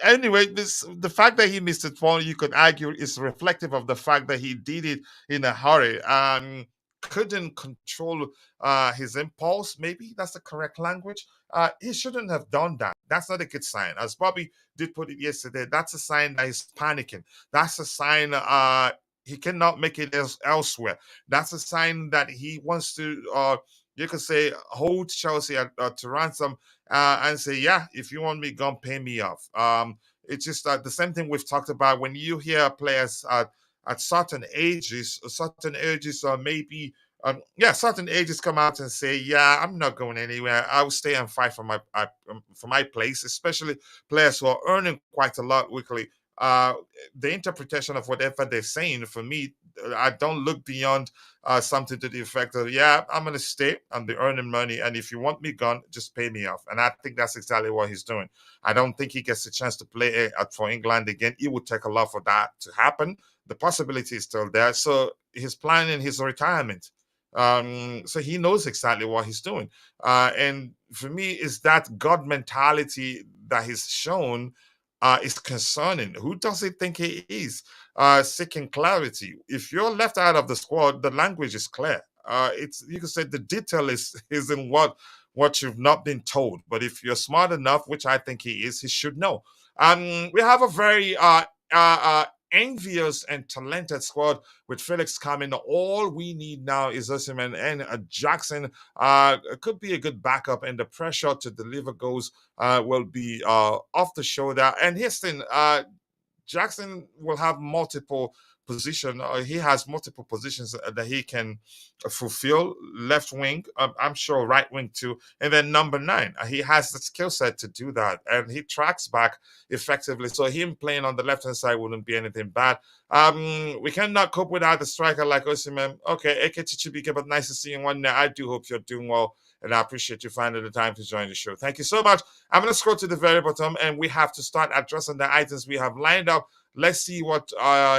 [SPEAKER 2] anyway, the fact that he missed it one, you could argue, is reflective of the fact that he did it in a hurry and couldn't control his impulse. Maybe that's the correct language. He shouldn't have done that. That's not a good sign. As Bobby did put it yesterday, that's a sign that he's panicking. That's a sign he cannot make it elsewhere. That's a sign that he wants to, you could say, hold Chelsea to ransom, and say, yeah, if you want me gone, pay me off. It's just the same thing we've talked about when you hear players at certain ages, or maybe certain ages come out and say, "Yeah, I'm not going anywhere. I'll stay and fight for my place." Especially players who are earning quite a lot weekly. Uh, the interpretation of whatever they're saying, for me, I don't look beyond something to the effect of, "Yeah, I'm going to stay. I'm be earning money, and if you want me gone, just pay me off." And I think that's exactly what he's doing. I don't think he gets a chance to play for England again. It would take a lot for that to happen. The possibility is still there. So he's planning his retirement. So he knows exactly what he's doing. And for me, is that God mentality that he's shown is concerning. Who does he think he is? Seeking clarity. If you're left out of the squad, the language is clear. It's, you can say, the detail is in what you've not been told. But if you're smart enough, which I think he is, he should know. We have a very envious and talented squad with Felix coming. All we need now is Osimhen and Jackson. Could be a good backup, and the pressure to deliver goals will be off the shoulder. And Houston, Jackson will have multiple position. He has multiple positions that he can fulfill. Left wing, I'm sure right wing too, and then number 9. He has the skill set to do that, and he tracks back effectively. So him playing on the left hand side wouldn't be anything bad. We cannot cope without a striker like Osimhen. Okay, Eke Chichibike, but nice to see you one day. I do hope you're doing well, and I appreciate you finding the time to join the show. Thank you so much. I'm going to scroll to the very bottom, and we have to start addressing the items we have lined up. Let's see what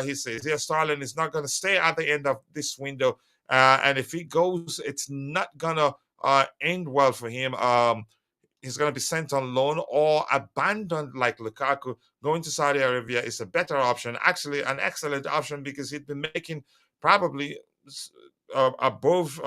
[SPEAKER 2] he says. Here, Sterling is not going to stay at the end of this window. And if he goes, it's not going to end well for him. He's going to be sent on loan or abandoned like Lukaku. Going to Saudi Arabia is a better option. Actually, an excellent option, because he'd been making probably above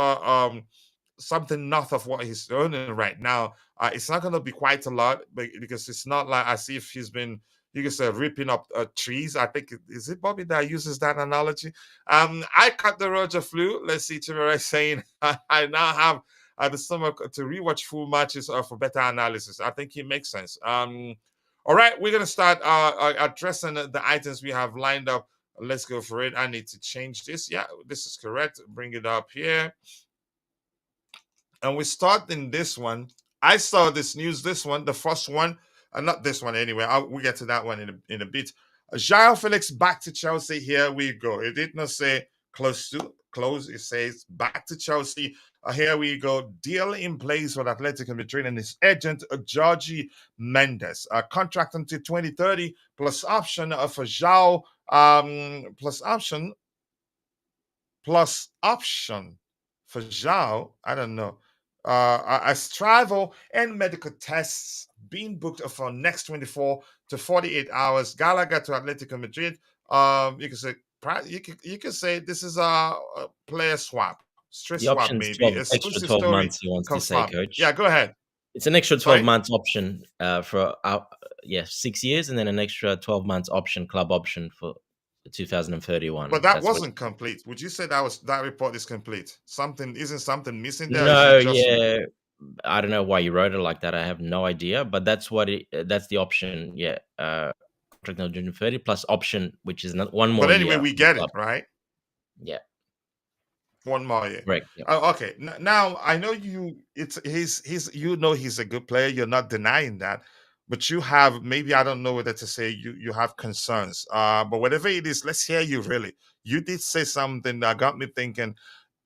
[SPEAKER 2] something north of what he's earning right now. It's not going to be quite a lot, because it's not like as if he's been, you can say, ripping up trees. I think, is it Bobby that uses that analogy? I caught the Roger flu. Let's see, Chimere saying, I now have the stomach to rewatch full matches for better analysis. I think it makes sense. All right, we're going to start addressing the items we have lined up. Let's go for it. I need to change this. Yeah, this is correct. Bring it up here. And we start in this one. I saw this news, this one, the first one, not this one anyway. We'll get to that one in a bit. Joao Felix back to Chelsea. Here we go. It did not say close. It says back to Chelsea. Here we go. Deal in place with Atletico Madrid and his agent, Jorge Mendes. Contract until 2030 plus option for Joao. Plus option for Joao. I don't know. As travel and medical tests being booked for next 24 to 48 hours. Gallagher to Atletico Madrid. You could say this is a player swap, straight
[SPEAKER 3] The
[SPEAKER 2] swap,
[SPEAKER 3] option's
[SPEAKER 2] maybe
[SPEAKER 3] 12, extra
[SPEAKER 2] exclusive
[SPEAKER 3] 12
[SPEAKER 2] story
[SPEAKER 3] months, he wants to say,
[SPEAKER 2] confirmed.
[SPEAKER 3] Coach.
[SPEAKER 2] Yeah, go ahead.
[SPEAKER 3] It's an extra 12
[SPEAKER 2] Sorry?
[SPEAKER 3] months option for 6 years, and then an extra 12 months option, club option for 2031.
[SPEAKER 2] But that wasn't complete. Would you say that report is complete? Isn't something missing there?
[SPEAKER 3] No,
[SPEAKER 2] Is it just
[SPEAKER 3] yeah. I don't know why you wrote it like that. I have no idea, but that's that's the option. Yeah. Contract until June 30 plus option, which is one more
[SPEAKER 2] But anyway,
[SPEAKER 3] year.
[SPEAKER 2] we get it, right?
[SPEAKER 3] Yeah.
[SPEAKER 2] One more year.
[SPEAKER 3] Correct. Yeah.
[SPEAKER 2] Okay. Now I know you. He's you know he's a good player. You're not denying that, but you have, maybe, I don't know whether to say, you have concerns. But whatever it is, let's hear you. Really, you did say something that got me thinking.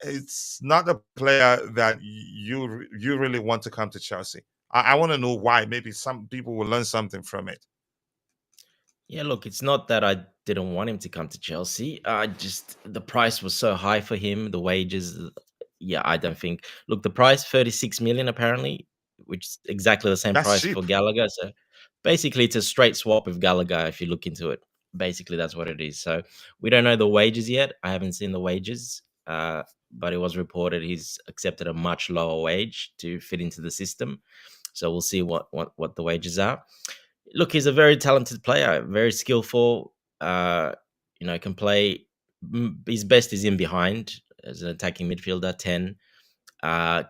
[SPEAKER 2] It's not a player that you really want to come to Chelsea. I want to know why. Maybe some people will learn something from it.
[SPEAKER 3] Yeah, look, it's not that I didn't want him to come to Chelsea. The price was so high for him, the wages. Yeah, I don't think. Look, the price 36 million apparently, which is exactly the same
[SPEAKER 2] That's
[SPEAKER 3] price
[SPEAKER 2] cheap.
[SPEAKER 3] for Gallagher. So basically, it's a straight swap with Gallagher if you look into it. Basically, that's what it is. So we don't know the wages yet. I haven't seen the wages, but it was reported he's accepted a much lower wage to fit into the system. So we'll see what the wages are. Look, he's a very talented player, very skillful. Can play his best is in behind as an attacking midfielder, 10.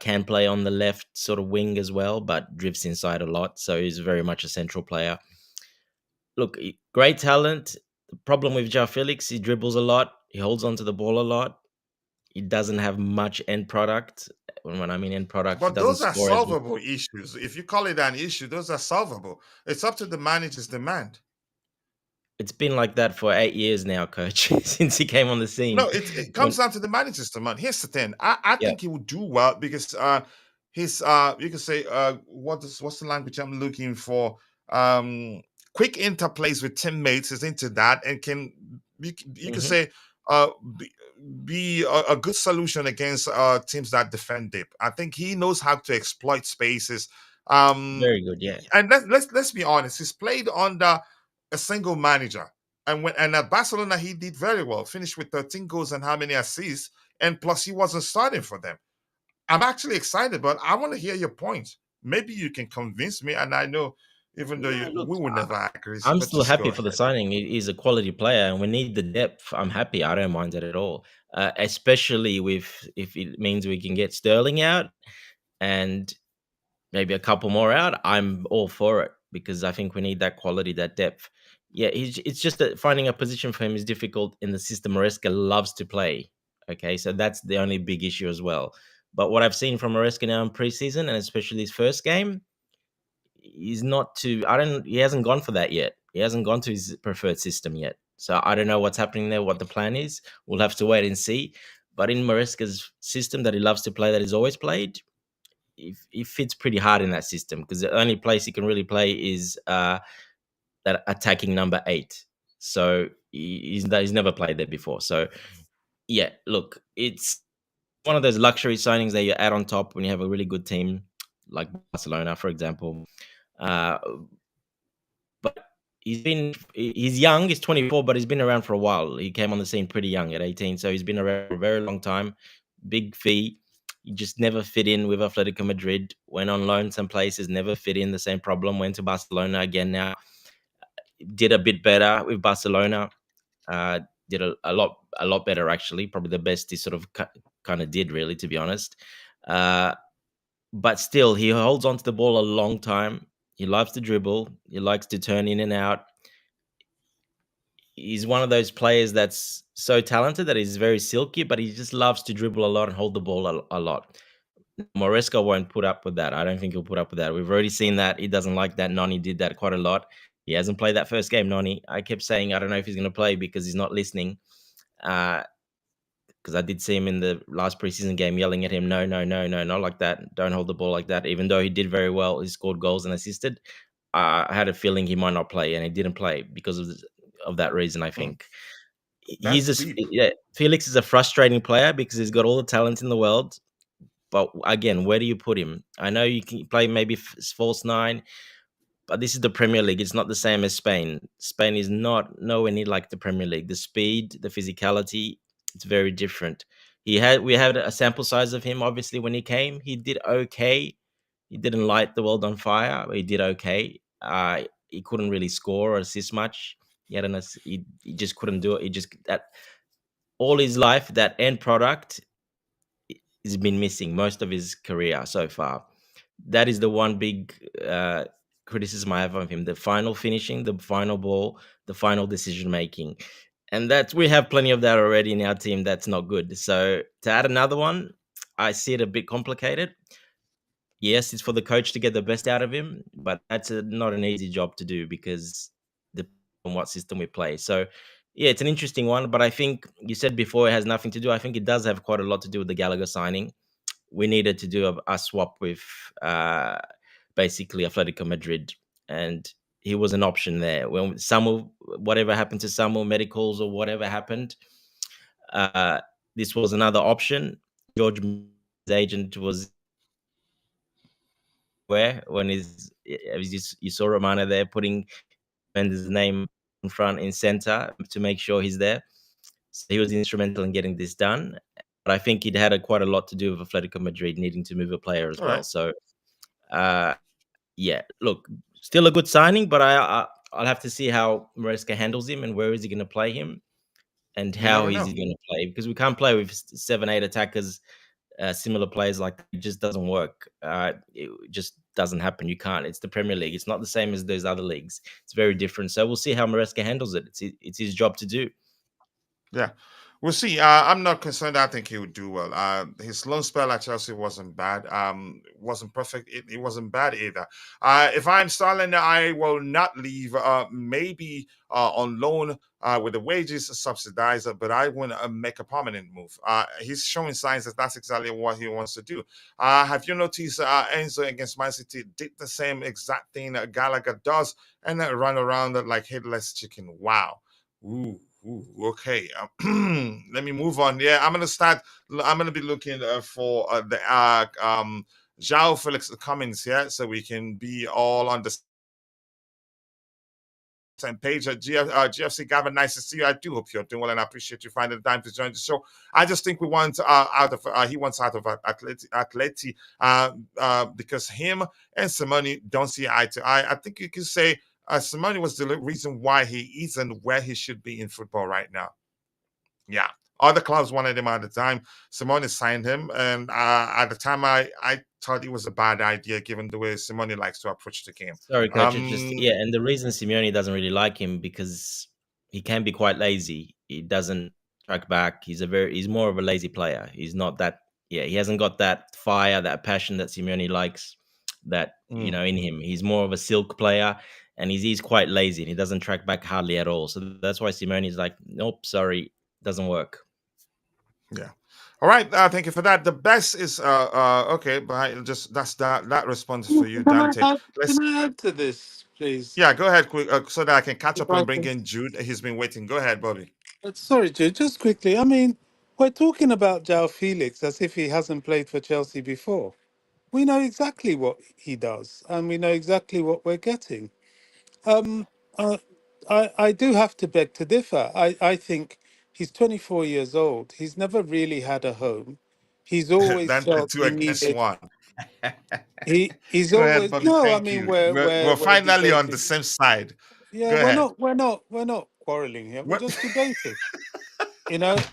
[SPEAKER 3] Can play on the left sort of wing as well, but drifts inside a lot. So he's very much a central player. Look, great talent. The problem with Joao Felix, he dribbles a lot. He holds onto the ball a lot. He doesn't have much end product. When I mean end product, he
[SPEAKER 2] But
[SPEAKER 3] doesn't
[SPEAKER 2] those are
[SPEAKER 3] score as well.
[SPEAKER 2] solvable issues. If you call it an issue, those are solvable. It's up to the manager's demand.
[SPEAKER 3] It's been like that for 8 years now, coach, since he came on the
[SPEAKER 2] No,
[SPEAKER 3] scene.
[SPEAKER 2] it comes
[SPEAKER 3] When
[SPEAKER 2] down to the manager's demand. Here's the thing. I
[SPEAKER 3] yeah,
[SPEAKER 2] think he would do well because his you can say what's the language I'm looking for? Um Quick interplays with teammates is into that and can you can
[SPEAKER 3] mhm,
[SPEAKER 2] say uh be, be a good solution against teams that defend deep. I think he knows how to exploit spaces. Um
[SPEAKER 3] very good. Yeah,
[SPEAKER 2] and let's be honest, he's played under a single manager. And at Barcelona, he did very well. Finished with 13 goals and how many assists? And plus, he wasn't starting for them. I'm actually excited, but I want to hear your points. Maybe you can convince me. And I know, even though
[SPEAKER 3] no, look,
[SPEAKER 2] we will never agree,
[SPEAKER 3] I'm
[SPEAKER 2] but
[SPEAKER 3] still
[SPEAKER 2] just go
[SPEAKER 3] happy for the
[SPEAKER 2] ahead.
[SPEAKER 3] signing. He's a quality player, and we need the depth. I'm happy. I don't mind it at all, especially with if it means we can get Sterling out and maybe a couple more out. I'm all for it because I think we need that quality, that depth. Yeah, it's just that finding a position for him is difficult in the system Maresca loves to play. Okay, so that's the only big issue as well. But what I've seen from Maresca now in preseason, and especially his first game, he's not too. I don't. He hasn't gone for that yet. He hasn't gone to his preferred system yet. So I don't know what's happening there. What the plan is, we'll have to wait and see. But in Maresca's system that he loves to play, that he's always played, he fits pretty hard in that system because the only place he can really play is that attacking number 8. So he's never played there before. So yeah, look, it's one of those luxury signings that you add on top when you have a really good team like Barcelona, for example. Uh, but he's young, he's 24, but he's been around for a while. He came on the scene pretty young at 18, so he's been around for a very long time. Big fee. He just never fit in with Atletico Madrid. Went on loan some places, never fit in. The same problem. Went to Barcelona again now. Did a bit better with Barcelona. Uh, did a lot better actually. Probably the best he sort of kind of did really, to be honest. Uh, but still, he holds onto the ball a long time. He loves to dribble. He likes to turn in and out. He's one of those players that's so talented that he's very silky, but he just loves to dribble a lot and hold the ball a lot. Moresco won't put up with that. I don't think he'll put up with that. We've already seen that. He doesn't like that. Noni did that quite a lot. He hasn't played that first game, Noni. I kept saying, I don't know if he's going to play because he's not listening. Because I did see him in the last preseason game yelling at him, no, no, no, no, not like that. Don't hold the ball like that. Even though he did very well, he scored goals and assisted. I had a feeling he might not play, and he didn't play because of that reason, I
[SPEAKER 2] Hmm,
[SPEAKER 3] think.
[SPEAKER 2] that's deep.
[SPEAKER 3] Yeah, Felix is a frustrating player because he's got all the talent in the world. But again, where do you put him? I know you can play maybe false nine, but this is the Premier League. It's not the same as Spain. Spain is not nowhere near like the Premier League. The speed, the physicality, it's very different. We had a sample size of him. Obviously, when he came, he did okay. He didn't light the world on fire, but he did okay. He couldn't really score or assist much. He just couldn't do it. He just that all his life that end product he's been missing most of his career so far. That is the one big criticism I have of him: the final finishing, the final ball, the final decision making, and that we have plenty of that already in our team. That's not good. So to add another one, I see it a bit complicated. Yes, it's for the coach to get the best out of him, but that's not an easy job to do because depending on what system we play. So, yeah, it's an interesting one. But I think you said before it has nothing to do. I think it does have quite a lot to do with the Gallagher signing. We needed to do a swap with uh, basically Atletico Madrid, and he was an option there. When Samuel, whatever happened to Samuel, medicals or whatever happened, uh, this was another option. George, his agent, was where when you saw Romano there putting his name in front in center to make sure he's there. So he was instrumental in getting this done. But I think it had quite a lot to do with Atletico Madrid needing to move a player as
[SPEAKER 2] All
[SPEAKER 3] well.
[SPEAKER 2] right.
[SPEAKER 3] So uh, yeah, look, still a good signing, but I'll have to see how Maresca handles him and where is he going to play him. and
[SPEAKER 2] You
[SPEAKER 3] how
[SPEAKER 2] never
[SPEAKER 3] is
[SPEAKER 2] know.
[SPEAKER 3] he going to play? Because we can't play with 7, 8 attackers, similar players like it just doesn't work. It just doesn't happen. You can't. It's the Premier League. It's not the same as those other leagues. It's very different. So we'll see how Maresca handles it. It's his job to do.
[SPEAKER 2] Yeah, we'll see. I'm not concerned. I think he would do well. His loan spell at Chelsea wasn't bad. Wasn't perfect. It wasn't bad either. If I'm Starling, I will not leave. Maybe on loan with the wages subsidized, but I want to make a permanent move. He's showing signs that that's exactly what he wants to do. Have you noticed Enzo against Man City did the same exact thing that Gallagher does and then run around like headless chicken? Wow. Okay. Let me move on. Yeah, I'm gonna start. I'm gonna be looking for the Joao Felix comments here, so we can be all on the same page. GFC Gavin, nice to see you. I do hope you're doing well, and I appreciate you finding the time to join the show. I just think we want out of he wants out of Atleti because him and Simone don't see eye to eye. I think you can say Simone was the reason why he isn't where he should be in football right now. Yeah. Other clubs wanted him at the time. Simone signed him, and at the time, I thought it was a bad idea given the way Simone likes to approach the game.
[SPEAKER 3] Sorry, coach. It's just yeah, and the reason Simeone doesn't really like him because he can be quite lazy. He doesn't track back. He's more of a lazy player. He's not that. Yeah, he hasn't got that fire, that passion that Simeone likes. That in him. He's more of a silk player, and he's quite lazy. And he doesn't track back hardly at all. So that's why Simeone is like, nope, sorry, doesn't work.
[SPEAKER 2] Yeah. All right. Thank you for that. The best is okay, but just that's that response for you,
[SPEAKER 4] Can I
[SPEAKER 2] Dante.
[SPEAKER 4] add,
[SPEAKER 2] Let's
[SPEAKER 4] can I add to this, please?
[SPEAKER 2] yeah, go ahead quick so that I can catch
[SPEAKER 4] If
[SPEAKER 2] up
[SPEAKER 4] I
[SPEAKER 2] and bring
[SPEAKER 4] can.
[SPEAKER 2] in Jude. He's been waiting. Go ahead, Bobby.
[SPEAKER 4] Sorry, Joe, just quickly. I mean, we're talking about Joao Felix as if he hasn't played for Chelsea before. We know exactly what he does, and we know exactly what we're getting. Um, uh, I do have to beg to differ. I think he's 24 years old. He's never really had a home. He's always
[SPEAKER 2] Dante,
[SPEAKER 4] felt
[SPEAKER 2] two
[SPEAKER 4] he
[SPEAKER 2] against
[SPEAKER 4] needed.
[SPEAKER 2] one.
[SPEAKER 4] He's
[SPEAKER 2] Go ahead,
[SPEAKER 4] always
[SPEAKER 2] Bobby.
[SPEAKER 4] no. I
[SPEAKER 2] Thank
[SPEAKER 4] mean,
[SPEAKER 2] you.
[SPEAKER 4] we're we're
[SPEAKER 2] We're
[SPEAKER 4] we're
[SPEAKER 2] finally on the
[SPEAKER 4] debating.
[SPEAKER 2] same side.
[SPEAKER 4] Yeah,
[SPEAKER 2] Go ahead.
[SPEAKER 4] we're not quarreling here. We're
[SPEAKER 2] What?
[SPEAKER 4] just debating. You know,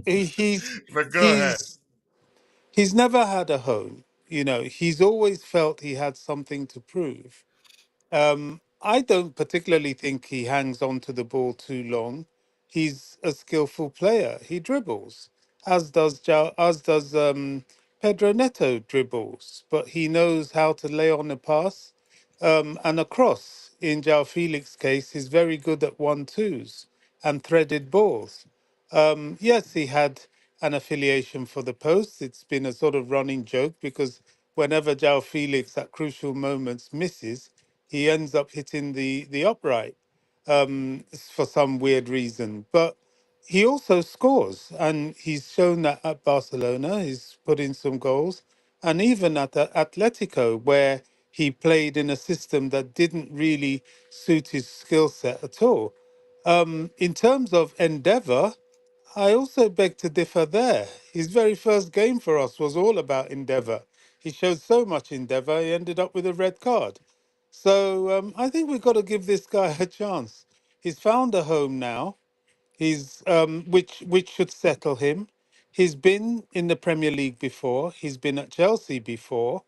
[SPEAKER 4] he's
[SPEAKER 2] But go ahead.
[SPEAKER 4] he's he's never had a home. He's always felt he had something to prove. I don't particularly think he hangs on to the ball too long. He's a skillful player. He dribbles, as does Pedro Neto dribbles, but he knows how to lay on a pass and a cross. In Joao Felix's case, he's very good at 1-2s and threaded balls. Yes, he had an affiliation for the post. It's been a sort of running joke because whenever Joao Felix at crucial moments misses, he ends up hitting the upright for some weird reason. But he also scores, and he's shown that at Barcelona. He's put in some goals, and even at Atletico, where he played in a system that didn't really suit his skill set at all. In terms of endeavour, I also beg to differ there. His very first game for us was all about endeavour. He showed so much endeavour, he ended up with a red card. So I think we've got to give this guy a chance. He's found a home now. He's which should settle him. He's been in the Premier League before. He's been at Chelsea before.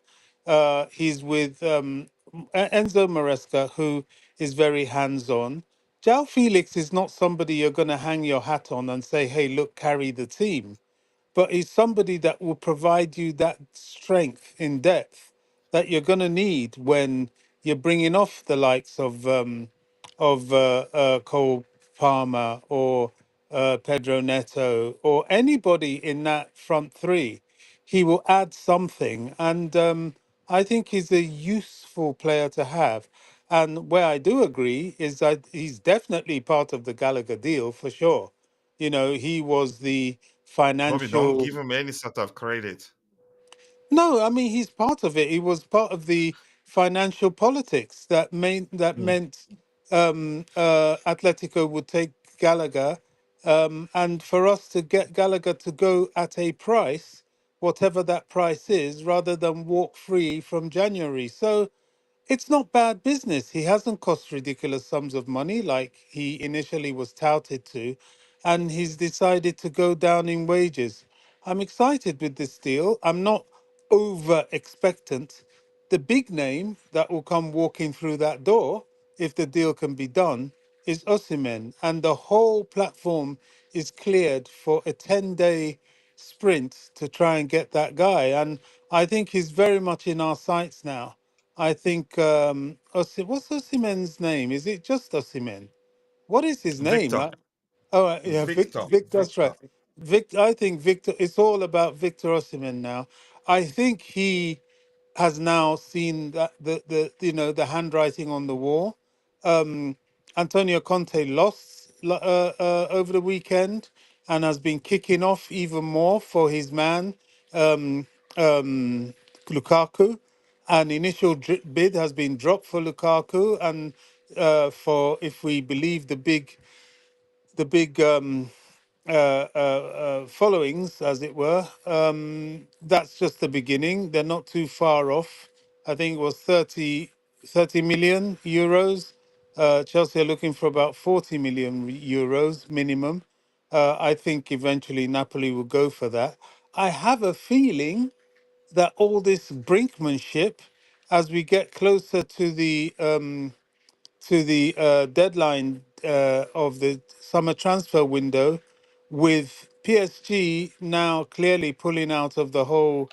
[SPEAKER 4] He's with Enzo Maresca, who is very hands-on. Jao Felix is not somebody you're going to hang your hat on and say, "Hey, look, carry the team." But he's somebody that will provide you that strength in depth that you're going to need when you're bringing off the likes of Cole Palmer or Pedro Neto or anybody in that front three. He will add something, and I think he's a useful player to have. And where I do agree is that he's definitely part of the Gallagher deal for sure. He was the
[SPEAKER 2] Bobby, don't
[SPEAKER 4] financial.
[SPEAKER 2] give him any sort of credit.
[SPEAKER 4] No, I mean he's part of it. He was part of the financial politics that
[SPEAKER 2] Mm.
[SPEAKER 4] meant Atletico would take Gallagher, and for us to get Gallagher to go at a price, whatever that price is, rather than walk free from January. So it's not bad business. He hasn't cost ridiculous sums of money like he initially was touted to. and he's decided to go down in wages. I'm excited with this deal. I'm not over expectant. The big name that will come walking through that door, if the deal can be done, is Osimhen, and the whole platform is cleared for a 10-day sprint to try and get that guy. And I think he's very much in our sights now. I think what's Osimhen's name? Is it just Osimhen? What is his name?
[SPEAKER 2] Victor.
[SPEAKER 4] Oh, yeah,
[SPEAKER 2] Victor.
[SPEAKER 4] Vic. That's
[SPEAKER 2] Victor.
[SPEAKER 4] right. Vic. I think Victor. It's all about Victor Osimhen now. I think he has now seen that the the handwriting on the wall. Antonio Conte lost over the weekend and has been kicking off even more for his man um, um, Lukaku. An initial bid has been dropped for Lukaku, and for, if we believe the big followings, as it were. That's just the beginning. They're not too far off. I think it was 30 million euros. Chelsea are looking for about 40 million euros minimum. I think eventually Napoli will go for that. I have a feeling that all this brinkmanship, as we get closer to the deadline of the summer transfer window, with PSG now clearly pulling out of the whole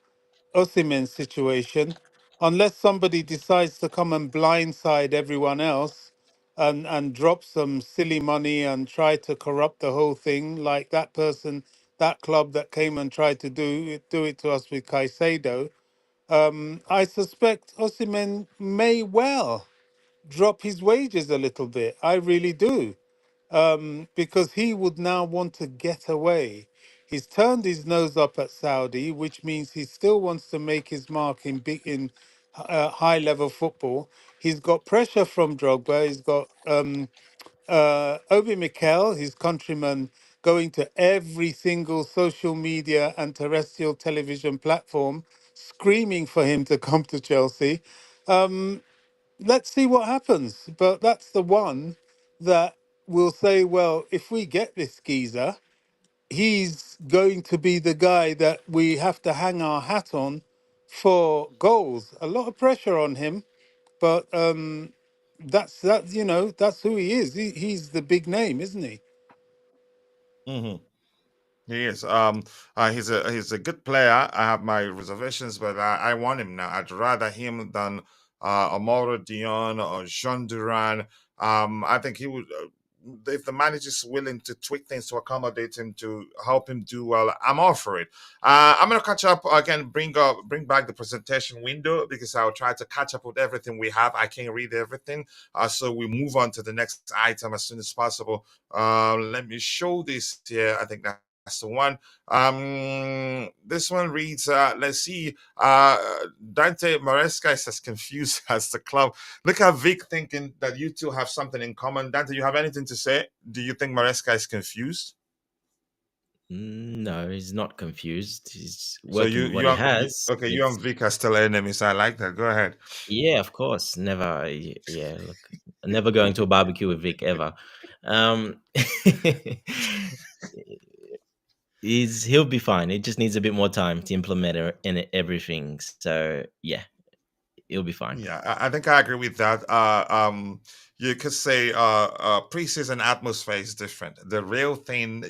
[SPEAKER 4] Osimhen situation, unless somebody decides to come and blindside everyone else and drop some silly money and try to corrupt the whole thing, like that person, that club that came and tried to do it to us with Caicedo. I suspect Osimhen may well drop his wages a little bit. I really do, because he would now want to get away. He's turned his nose up at Saudi, which means he still wants to make his mark in high level football. He's got pressure from Drogba. He's got Obi Mikel, his countryman, going to every single social media and terrestrial television platform, screaming for him to come to Chelsea. Let's see what happens. But that's the one that will say, well, if we get this geezer, he's going to be the guy that we have to hang our hat on for goals. A lot of pressure on him, but that's who he is. He's the big name, isn't he?
[SPEAKER 2] Mhm. He is. He's a good player. I have my reservations, but I want him now. I'd rather him than Amoro Dion or Jean Duran. I think he would. If the manager is willing to tweak things to accommodate him to help him do well, I'm all for it. I'm gonna catch up again. Bring back the presentation window because I'll try to catch up with everything we have. I can't read everything, so we move on to the next item as soon as possible. Let me show this here. I think that's the one. This one reads, let's see, Dante Maresca is as confused as the club. Look at Vic thinking that you two have something in common. Dante, you have anything to say? Do you think Maresca is confused?
[SPEAKER 3] No, he's not confused. He's
[SPEAKER 2] So
[SPEAKER 3] working with what he has.
[SPEAKER 2] okay, you and
[SPEAKER 3] It's
[SPEAKER 2] Vic are still enemies. I like that. Go ahead.
[SPEAKER 3] Yeah, of course. Never. Yeah, look, never going to a barbecue with Vic ever. Um, he'll be fine. It just needs a bit more time to implement in everything. So yeah, he'll be fine.
[SPEAKER 2] Yeah, I think I agree with that. You could say preseason atmosphere is different. The real thing,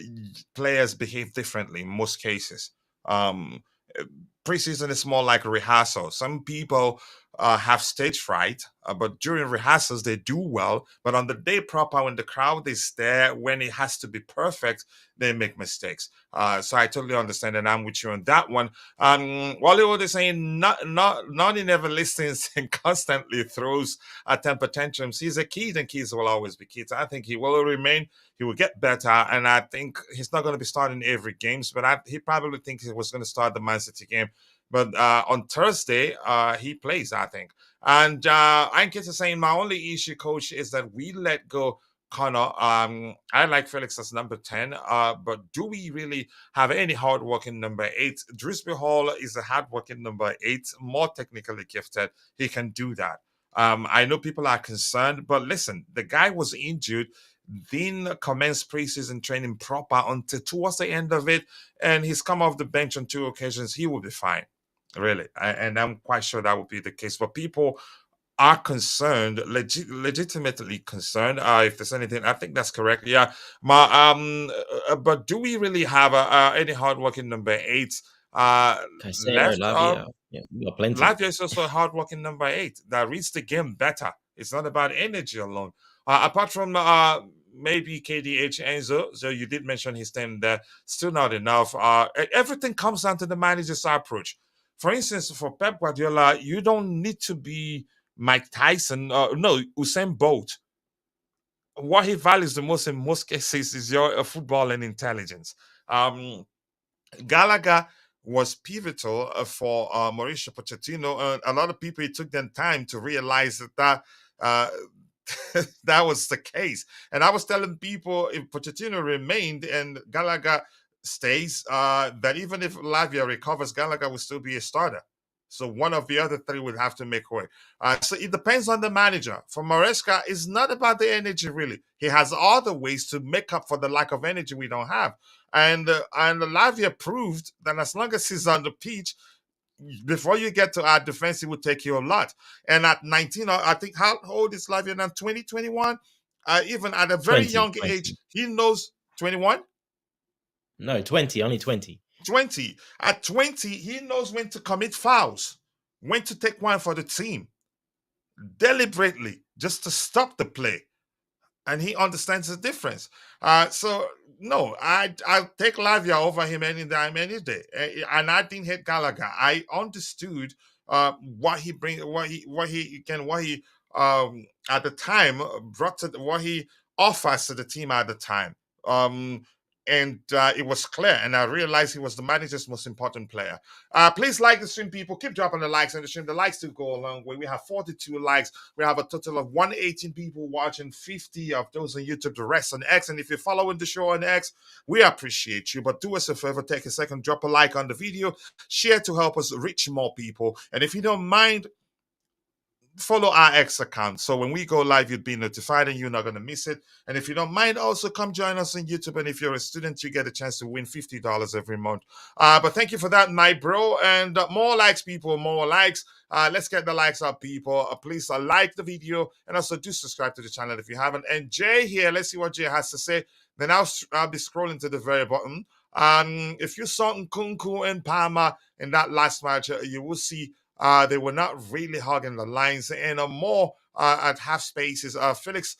[SPEAKER 2] players behave differently in most cases. Um, uh, Preseason is more like rehearsal. Some people have stage fright, but during rehearsals they do well. But on the day proper, when the crowd is there, when it has to be perfect, they make mistakes. So I totally understand, and I'm with you on that one. Hollywood is saying not he never listens and constantly throws temper tantrums. He's a kid, and kids will always be kids. I think he will remain. He will get better, and I think he's not going to be starting every games, but he probably thinks he was going to start the Man City game. But on Thursday, he plays, I think. And I'm just saying my only issue, coach, is that we let go Connor. I like Felix as number 10, but do we really have any hardworking number 8? Drisby Hall is a hardworking number 8, more technically gifted. He can do that. I know people are concerned, but listen, the guy was injured. didn't commence preseason training proper until towards the end of it, and he's come off the bench on 2 occasions. He will be fine, really, and I'm quite sure that would be the case. But people are concerned, legitimately concerned. If there's anything, I think that's correct. Yeah, but do we really have any hardworking number 8
[SPEAKER 3] Caicedo,
[SPEAKER 2] left?
[SPEAKER 3] Lavia, yeah, we got plenty.
[SPEAKER 2] Latvia is also a hardworking number 8 that reads the game better. It's not about energy alone. Apart from maybe KDH Enzo, so you did mention his name there, still not enough. Everything comes down to the manager's approach. For instance, for Pep Guardiola, you don't need to be Mike Tyson, no, Usain Bolt. What he values the most in most cases is your football and intelligence. Gallagher was pivotal for Mauricio Pochettino. A lot of people, it took them time to realize that uh, that was the case. And I was telling people, if Pochettino remained and Gallagher stays, that even if Lavia recovers, Gallagher will still be a starter. So one of the other 3 would have to make way. So it depends on the manager. For Maresca, it's not about the energy, really. He has other ways to make up for the lack of energy we don't have. And Lavia proved that as long as he's on the pitch, before you get to our defense, it will take you a lot. And at 19, I think, how old is Lavia now? 20, 21? Even at a very
[SPEAKER 3] 20,
[SPEAKER 2] young
[SPEAKER 3] 20.
[SPEAKER 2] age, he knows 21?
[SPEAKER 3] No, 20, only 20.
[SPEAKER 2] 20. At 20, he knows when to commit fouls, when to take one for the team, deliberately, just to stop the play. And he understands the difference. So no, I'll take Lavia over him any time, any day. And I didn't hate Gallagher. I understood what he bring, what he at the time brought to what he offers to the team at the time. And it was clear, and I realized he was the manager's most important player. Please like the stream, people. Keep dropping the likes on the stream. The likes do go a long way. We have 42 likes. We have a total of 118 people watching, 50 of those on YouTube, the rest on X. And if you're following the show on X, we appreciate you. But do us a favor, take a second, drop a like on the video, share to help us reach more people. And if you don't mind, follow our X account. So when we go live, you'd be notified and you're not going to miss it. And if you don't mind, also come join us on YouTube. And if you're a student, you get a chance to win $50 every month. But thank you for that, my bro. And more likes, people, more likes. Let's get the likes up, people. Please like the video and also do subscribe to the channel if you haven't. And Jay here, let's see what Jay has to say. Then I'll be scrolling to the very bottom. If you saw Nkunku and Palmer in that last match, you will see they were not really hogging the lines and more at half spaces. Felix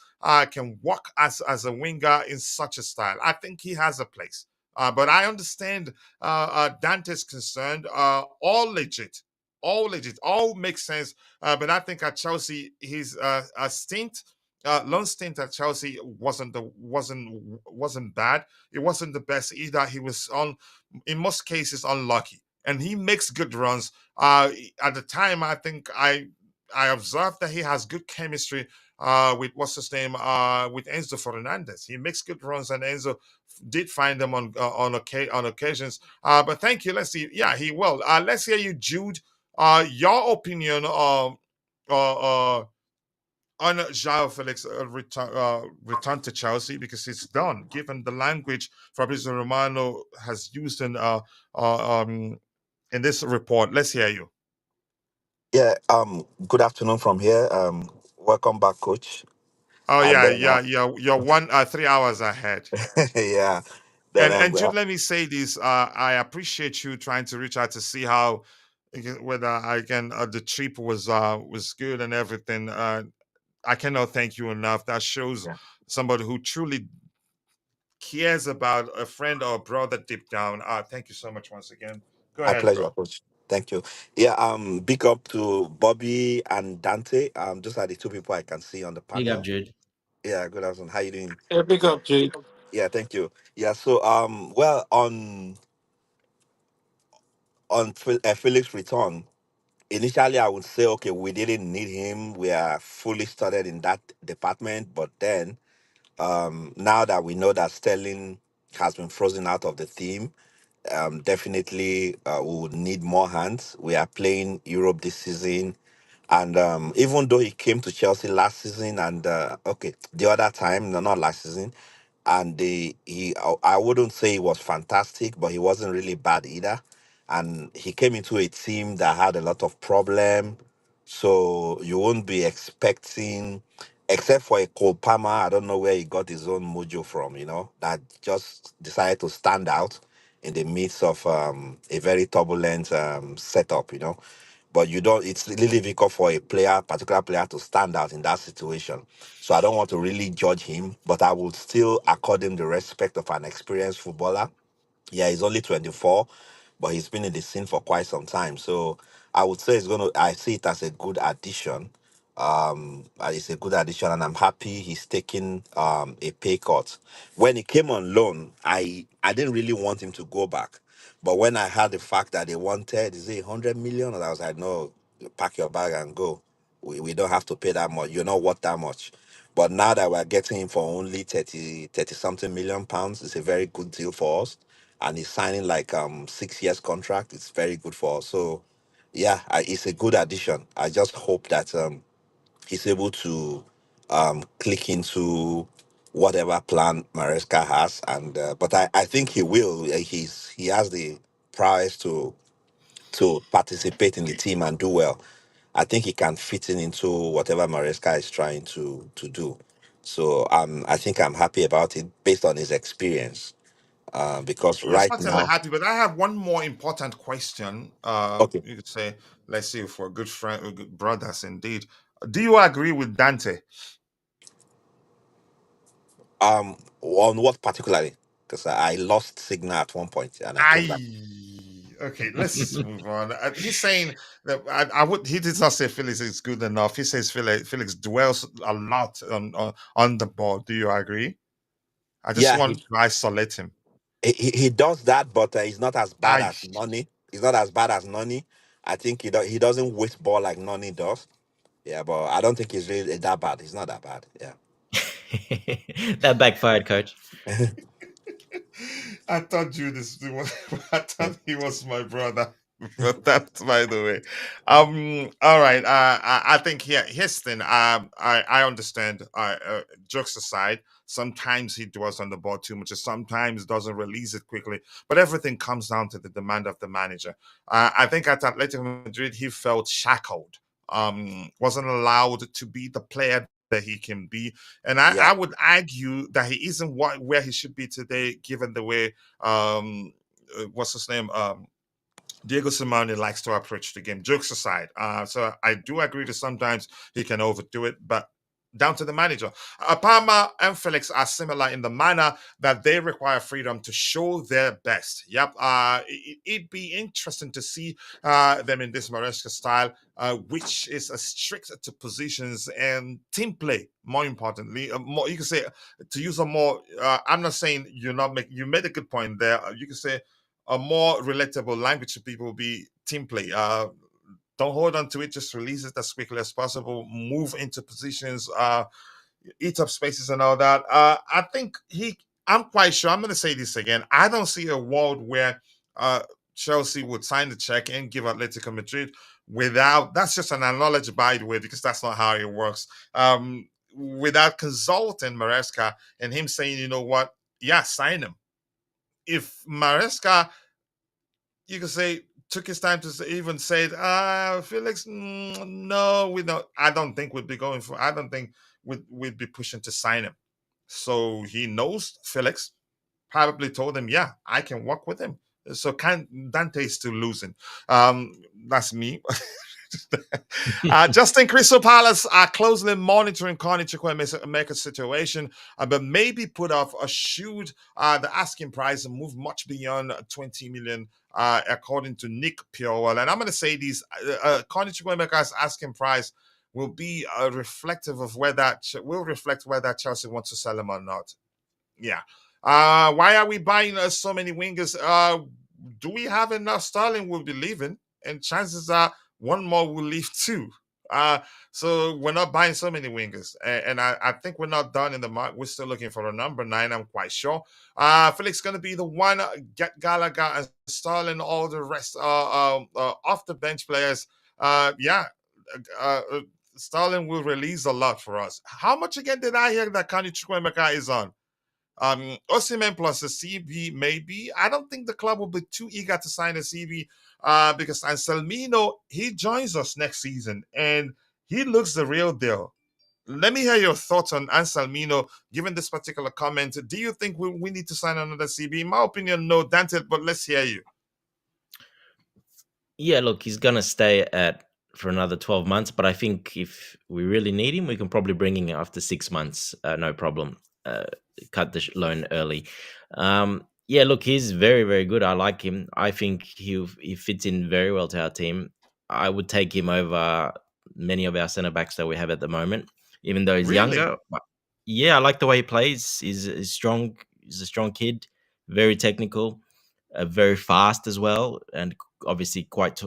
[SPEAKER 2] can work as a winger in such a style. I think he has a place. But I understand Dante's concerned. All legit. All legit. All makes sense. But I think at Chelsea, his a stint. Long stint at Chelsea wasn't bad. It wasn't the best either. He was in most cases unlucky, and he makes good runs. At the time, I think I observed that he has good chemistry with what's his name with Enzo Fernandez. He makes good runs, and Enzo did find them on occasions. But thank you. Let's see. Yeah, he will. Let's hear you, Jude. Your opinion on Joao Felix return to Chelsea, because it's done. Given the language Fabrizio Romano has used in this report, let's hear you.
[SPEAKER 6] Yeah, good afternoon from here. Welcome back, coach.
[SPEAKER 2] Oh
[SPEAKER 6] And
[SPEAKER 2] yeah,
[SPEAKER 6] then,
[SPEAKER 2] you're 3 hours ahead.
[SPEAKER 6] yeah, then
[SPEAKER 2] And Jude, let me say this: I appreciate you trying to reach out to see how whether I can the trip was good and everything. I cannot thank you enough. That shows
[SPEAKER 6] yeah,
[SPEAKER 2] somebody who truly cares about a friend or a brother deep down. Thank you so much once again. Go
[SPEAKER 6] my
[SPEAKER 2] ahead,
[SPEAKER 6] pleasure,
[SPEAKER 2] bro.
[SPEAKER 6] coach. Thank you. Yeah, big up to Bobby and Dante. Those are the two people I can see on the
[SPEAKER 3] Big up,
[SPEAKER 6] panel.
[SPEAKER 3] Jude.
[SPEAKER 6] Yeah, good afternoon. How you doing?
[SPEAKER 4] Yeah, big up, G.
[SPEAKER 6] Yeah, thank you. Yeah, so well, on Felix return, initially I would say, okay, we didn't need him. We are fully started in that department, but then now that we know that Sterling has been frozen out of the team, definitely we would need more hands. We are playing Europe this season. And even though he came to Chelsea last season and okay, the other time, no, not last season, and I wouldn't say he was fantastic, but he wasn't really bad either. And he came into a team that had a lot of problem, so you won't be expecting, except for a Cole Palmer. I don't know where he got his own mojo from. That just decided to stand out in the midst of a very turbulent setup. But you don't. It's really difficult for particular player, to stand out in that situation. So I don't want to really judge him, but I would still accord him the respect of an experienced footballer. Yeah, he's only 24, but he's been in the scene for quite some time. So I would say I see it as a good addition. It's a good addition, and I'm happy he's taking a pay cut. When he came on loan, I didn't really want him to go back, but when I heard the fact that they wanted, is it 100 million, and I was like, no, pack your bag and go. We don't have to pay that much. You're not worth that much. But now that we're getting him for only 30 something million pounds, it's a very good deal for us. And he's signing like 6 years contract. It's very good for us. So yeah, it's a good addition. I just hope that he's able to click into whatever plan Maresca has. And but I think he will. He has the prowess to participate in the team and do well. I think he can fit in into whatever Maresca is trying to do. So I think I'm happy about it based on his experience. Because
[SPEAKER 2] You're
[SPEAKER 6] right
[SPEAKER 2] certainly
[SPEAKER 6] now,
[SPEAKER 2] happy, but I have one more important question.
[SPEAKER 6] okay.
[SPEAKER 2] You could say, let's see, for good friend, good brothers indeed. Do you agree with Dante?
[SPEAKER 6] On what particularly? Because I lost signal at one point and I came back.
[SPEAKER 2] Okay, let's move on. He's saying that I would. He did not say Felix is good enough. He says Felix dwells a lot on the ball. Do you agree? I just
[SPEAKER 6] Yeah,
[SPEAKER 2] want to isolate him.
[SPEAKER 6] he does that, but he's not as bad
[SPEAKER 2] I
[SPEAKER 6] as Noni. He's not as bad as Noni. I think he doesn't waste ball like Noni does. Yeah, but I don't think he's really that bad. He's not that bad. Yeah.
[SPEAKER 3] That backfired, coach.
[SPEAKER 2] I thought Judas. I thought he was my brother. But that's by the way. All right. I think here, here's the thing. I understand. Jokes aside, sometimes he dwells on the ball too much, and sometimes doesn't release it quickly. But everything comes down to the demand of the manager. I think at Atletico Madrid, he felt shackled. Wasn't allowed to be the player that he can be, and I
[SPEAKER 6] Yeah.
[SPEAKER 2] would argue that he isn't where he should be today, given the way what's his name, Diego Simeone likes to approach the game. Jokes aside, so I do agree that sometimes he can overdo it, but down to the manager. Palmer and Felix are similar in the manner that they require freedom to show their best. Yep. It'd be interesting to see them in this Maresca style, which is strict to positions and team play. More importantly, more you can say to use a more. I'm not saying you're not make. You made a good point there. You can say a more relatable language to people will be team play. Don't hold on to it, just release it as quickly as possible, move into positions, eat up spaces and all that. I think I'm quite sure, I'm going to say this again. I don't see a world where uh, Chelsea would sign the check and give Atletico Madrid without, that's just an analogy, by the way, because that's not how it works. Without consulting Maresca and him saying, you know what, yeah, sign him. If Maresca, you could say, took his time to even say, Felix, no, we don't. I don't think we'd be going for. I don't think we'd be pushing to sign him. So he knows Felix. Probably told him, yeah, I can work with him. So can Dante is still losing. That's me. Justin Crystal Palace are closely monitoring Conor Chukwuemeka's situation, but maybe put off a shoot the asking price and move much beyond 20 million, according to Nick Purewell. And I'm going to say these: Conor Chukwuemeka's asking price will be reflective of whether will reflect whether Chelsea wants to sell him or not. Yeah. Why are we buying so many wingers? Do we have enough? Sterling will be leaving, and chances are one more will leave too. Uh, so we're not buying so many wingers, and I think we're not done in the market. We're still looking for a number 9. I'm quite sure. Felix going to be the one. Get Gallagher and Sterling, all the rest off the bench players. Yeah, Sterling will release a lot for us. How much again did I hear that Kanye Chukwuemeka is on? Osimhen plus a CB, maybe. I don't think the club will be too eager to sign a CB because Anselmino, he joins us next season and he looks the real deal. Let me hear your thoughts on Anselmino, given this particular comment. Do you think we need to sign another CB? In my opinion, no, Dante, but let's hear you.
[SPEAKER 3] Yeah, look, he's gonna stay at for another 12 months, but I think if we really need him, we can probably bring him after 6 months, no problem. Cut the loan early. Yeah, look, he's very, very good. I like him. I think he fits in very well to our team. I would take him over many of our centre backs that we have at the moment, even though he's
[SPEAKER 2] Really?
[SPEAKER 3] younger. But yeah, I like the way he plays. He's strong. He's a strong kid, very technical, very fast as well, and obviously quite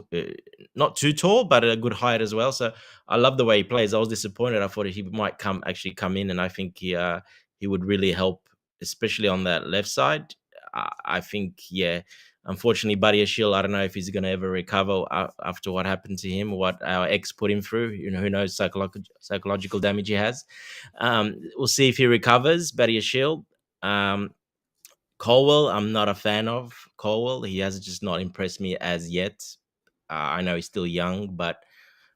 [SPEAKER 3] not too tall, but a good height as well. So I love the way he plays. I was disappointed. I thought he might come in, and I think he would really help, especially on that left side. I think, yeah. Unfortunately, Buddy Ashil, I don't know if he's going to ever recover after what happened to him, what our ex put him through. You know, who knows psychological damage he has. We'll see if he recovers, Buddy Ashil. Colwell, I'm not a fan of Colwell. He has just not impressed me as yet. I know he's still young, but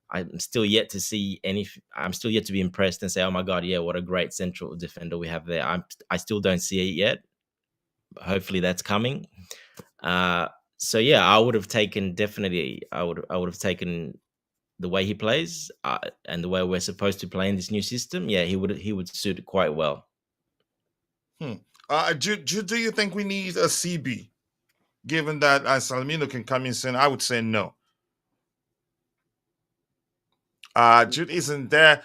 [SPEAKER 3] I'm still yet to see any. I'm still yet to be impressed and say, "Oh my god, yeah, what a great central defender we have there." I still don't see it yet. Hopefully, that's coming. So yeah, I would have taken definitely. I would have taken the way he plays and the way we're supposed to play in this new system. Yeah, he would suit it quite well.
[SPEAKER 2] Do you think we need a CB? Given that Salmino can come in soon, I would say no. Jude isn't there.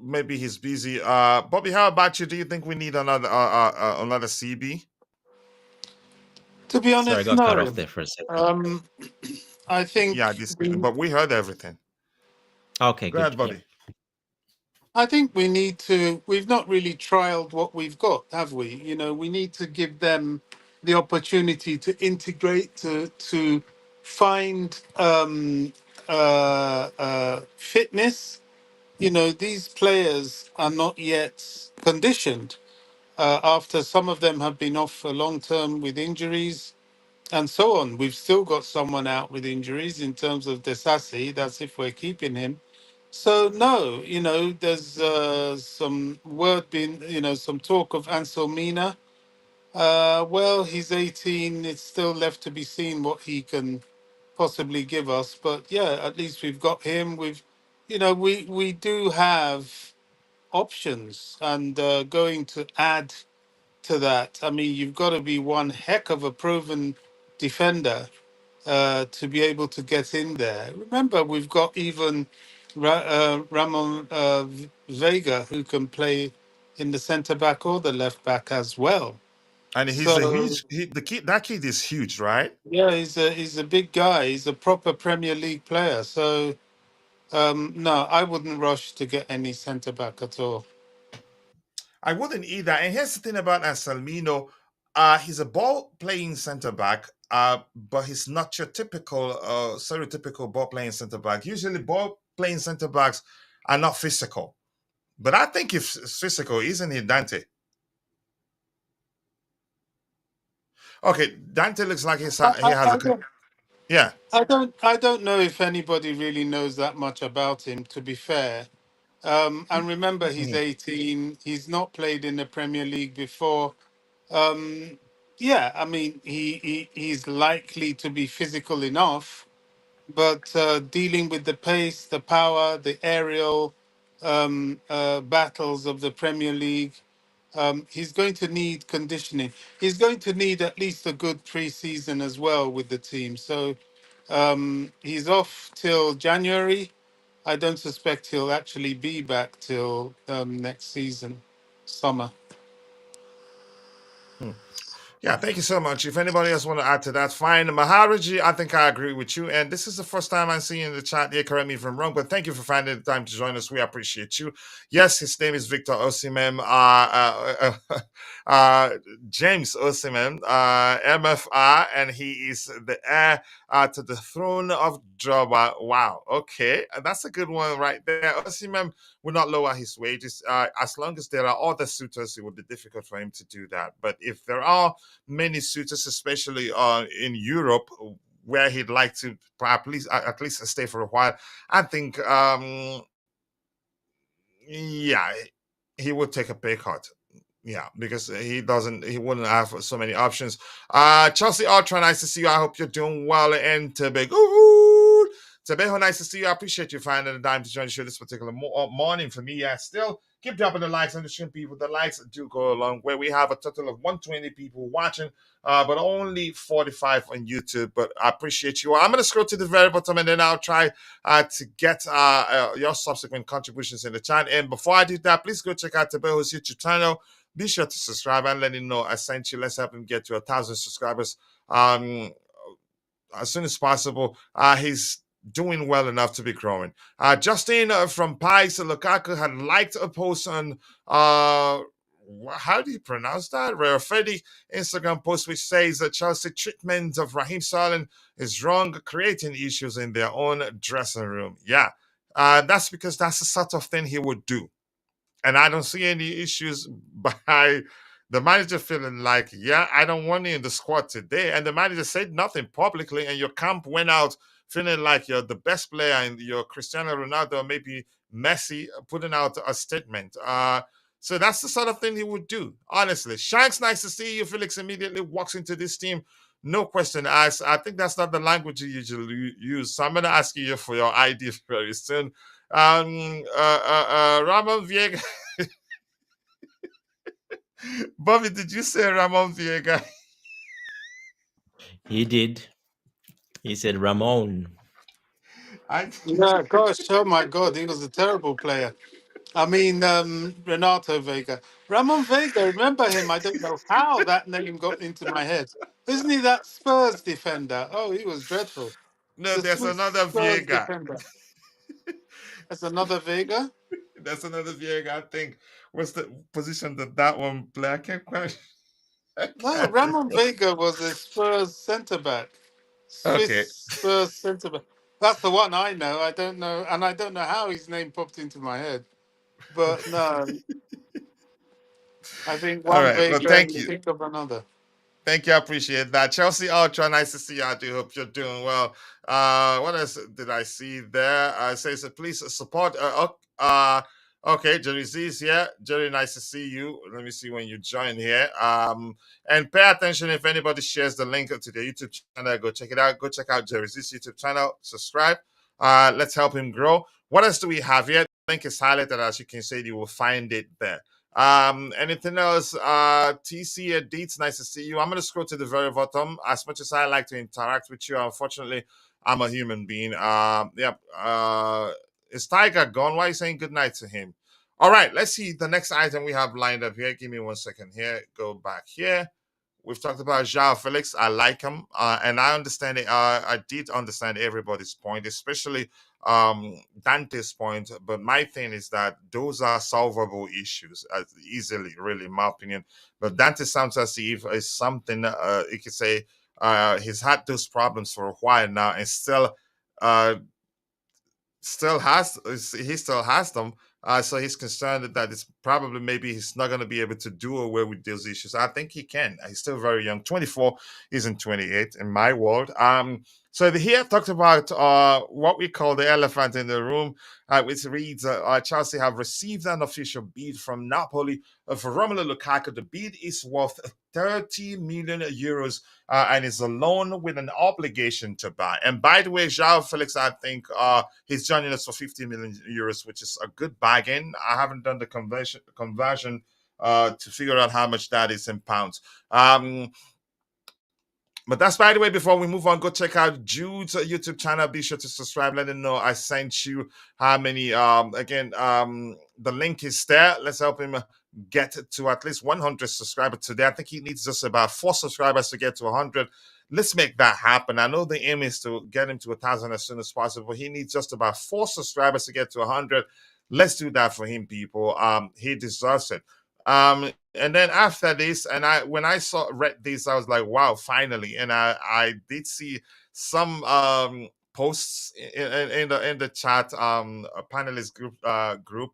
[SPEAKER 2] Maybe he's busy. Bobby, how about you? Do you think we need another CB?
[SPEAKER 4] To be
[SPEAKER 3] Sorry, I
[SPEAKER 4] honest,
[SPEAKER 3] got cut off
[SPEAKER 4] no.
[SPEAKER 3] there for a second.
[SPEAKER 4] Um, I
[SPEAKER 2] Yeah,
[SPEAKER 4] think
[SPEAKER 2] but we heard everything.
[SPEAKER 3] Okay,
[SPEAKER 2] Go
[SPEAKER 3] good.
[SPEAKER 2] ahead,
[SPEAKER 3] Yeah.
[SPEAKER 2] Bobby.
[SPEAKER 4] I think we need to. We've not really trialed what we've got, have we? You know, we need to give them the opportunity to integrate, to find fitness. You know, these players are not yet conditioned. After some of them have been off for long term with injuries and so on. We've still got someone out with injuries in terms of Desassi. That's if we're keeping him. So no, you know, there's some word being, you know, some talk of Ansel Mina. Well, he's 18. It's still left to be seen what he can possibly give us. But yeah, at least we've got him. You know, we do have options, and going to add to that. I mean, you've got to be one heck of a proven defender to be able to get in there. Remember, we've got even Ramon Vega who can play in the centre back or the left back as well.
[SPEAKER 2] And he's a
[SPEAKER 4] So
[SPEAKER 2] huge. The kid, that kid is huge, right?
[SPEAKER 4] yeah, he's a big guy. He's a proper Premier League player. So no, I wouldn't rush to get any centre back at all.
[SPEAKER 2] I wouldn't either. And here's the thing about Anselmino. He's a ball playing center back, but he's not your typical, stereotypical ball playing center back. Usually, ball playing center backs are not physical. But I think if it's physical, isn't he, Dante? Okay, Dante looks like he has a. Yeah.
[SPEAKER 4] I don't know if anybody really knows that much about him, to be fair. And remember, he's
[SPEAKER 2] Mhm.
[SPEAKER 4] 18. He's not played in the Premier League before. Yeah, I mean, he's likely to be physical enough, but dealing with the pace, the power, the aerial battles of the Premier League, he's going to need conditioning. He's going to need at least a good pre-season as well with the team. So he's off till January. I don't suspect he'll actually be back till next season, summer.
[SPEAKER 2] Hmm. Yeah, thank you so much. If anybody else want to add to that, fine. Maharaji, I think I agree with you. And this is the first time I'm seeing in the chat here. Correct me if I'm wrong, but thank you for finding the time to join us. We appreciate you. Yes, his name is Victor Osimhen, James Osimhen, MFR, and he is the heir to the throne of Joba. Wow. Okay, that's a good one right there. Osimhen will not lower his wages. As long as there are other suitors, it would be difficult for him to do that. But if there are many suitors, especially in Europe, where he'd like to at least stay for a while, I think, yeah, he would take a pay cut. Yeah, because he wouldn't have so many options. Chelsea Ultra, nice to see you. I hope you're doing well. And Tobago, nice to see you. I appreciate you finding the time to join the show this particular morning for me. Yeah, still keep dropping the likes on the stream, people. The likes do go along where we have a total of 120 people watching, but only 45 on YouTube. But I appreciate you. I'm going to scroll to the very bottom and then I'll try to get your subsequent contributions in the chat. And before I do that, please go check out Tobago's YouTube channel. Be sure to subscribe and let him know I sent you. Let's help him get to 1,000 subscribers as soon as possible. He's doing well enough to be growing. Justin from Pies Lukaku had liked a post on how do you pronounce that? Rarefedi Instagram post which says that Chelsea treatment of Raheem Sterling is wrong, creating issues in their own dressing room. Yeah, that's because that's the sort of thing he would do. And I don't see any issues by the manager feeling like, yeah, I don't want you in the squad today. And the manager said nothing publicly, and your camp went out feeling like you're the best player and you're Cristiano Ronaldo, maybe Messi, putting out a statement. So that's the sort of thing he would do, honestly. Shanks, nice to see you. Felix immediately walks into this team. No question asked. I think that's not the language you usually use. So I'm going to ask you for your ID very soon. Ramon Viega. Bobby, did you say Ramon Viega?
[SPEAKER 3] He did. He said Ramon.
[SPEAKER 4] Yeah, gosh, oh my God, he was a terrible player. I mean, Renato Vega. Ramon Vega, remember him? I don't know how that name got into my head. Isn't he that Spurs defender? Oh, he was dreadful.
[SPEAKER 2] No,
[SPEAKER 4] The
[SPEAKER 2] there's
[SPEAKER 4] Swiss
[SPEAKER 2] another
[SPEAKER 4] Spurs
[SPEAKER 2] Viega.
[SPEAKER 4] defender. That's another Vega?
[SPEAKER 2] That's another Viega, I think. What's the position that one play? I can't quite.
[SPEAKER 4] No, Ramon Vega was a Spurs centre back.
[SPEAKER 2] Okay.
[SPEAKER 4] Swiss Spurs centre back. That's the one I know. I don't know, and I don't know how his name popped into my head. But no, I think
[SPEAKER 2] All
[SPEAKER 4] one
[SPEAKER 2] right. Well,
[SPEAKER 4] Vega and
[SPEAKER 2] thank
[SPEAKER 4] you
[SPEAKER 2] you.
[SPEAKER 4] think of another.
[SPEAKER 2] Thank you. I appreciate that. Chelsea Ultra, nice to see you. I do hope you're doing well. What else did I see there? It says, please support. Okay, Jerry Z's here. Jerry, nice to see you. Let me see when you join here. And pay attention if anybody shares the link to the YouTube channel. Go check it out. Go check out Jerry Z's YouTube channel. Subscribe. Let's help him grow. What else do we have here? The link is highlighted, as you can see. You will find it there. Anything else? TC Edits, nice to see you. I'm gonna scroll to the very bottom. As much as I like to interact with you, unfortunately, I'm a human being. Yep. Is Tiger gone? Why are you saying good night to him? All right, let's see the next item we have lined up here. Give me 1 second here. Go back here. We've talked about Joao Felix. I like him, and I understand it. I did understand everybody's point, especially Dante's point. But my thing is that those are solvable issues easily, really, in my opinion. But Dante sounds as if is something you could say he's had those problems for a while now, and uh, he still has them. So he's concerned that it's probably maybe he's not going to be able to do away with those issues. I think he can. He's still very young. 24, he's in 28 in my world. So here talked about what we call the elephant in the room, which reads, Chelsea have received an official bid from Napoli for Romelu Lukaku. The bid is worth 30 million euros and is a loan with an obligation to buy. And by the way, Joao Felix, I think he's joining us for 50 million euros, which is a good bargain. I haven't done the conversion to figure out how much that is in pounds. But that's, by the way, before we move on, go check out Jude's YouTube channel. Be sure to subscribe. Let him know I sent you how many. The link is there. Let's help him get to at least 100 subscribers today. I think he needs just about 4 subscribers to get to 100. Let's make that happen. I know the aim is to get him to 1,000 as soon as possible. He needs just about 4 subscribers to get to 100. Let's do that for him, people. He deserves it. And then after this, and when I read this, I was like, wow, finally. And I did see some posts in the chat, a panelist group.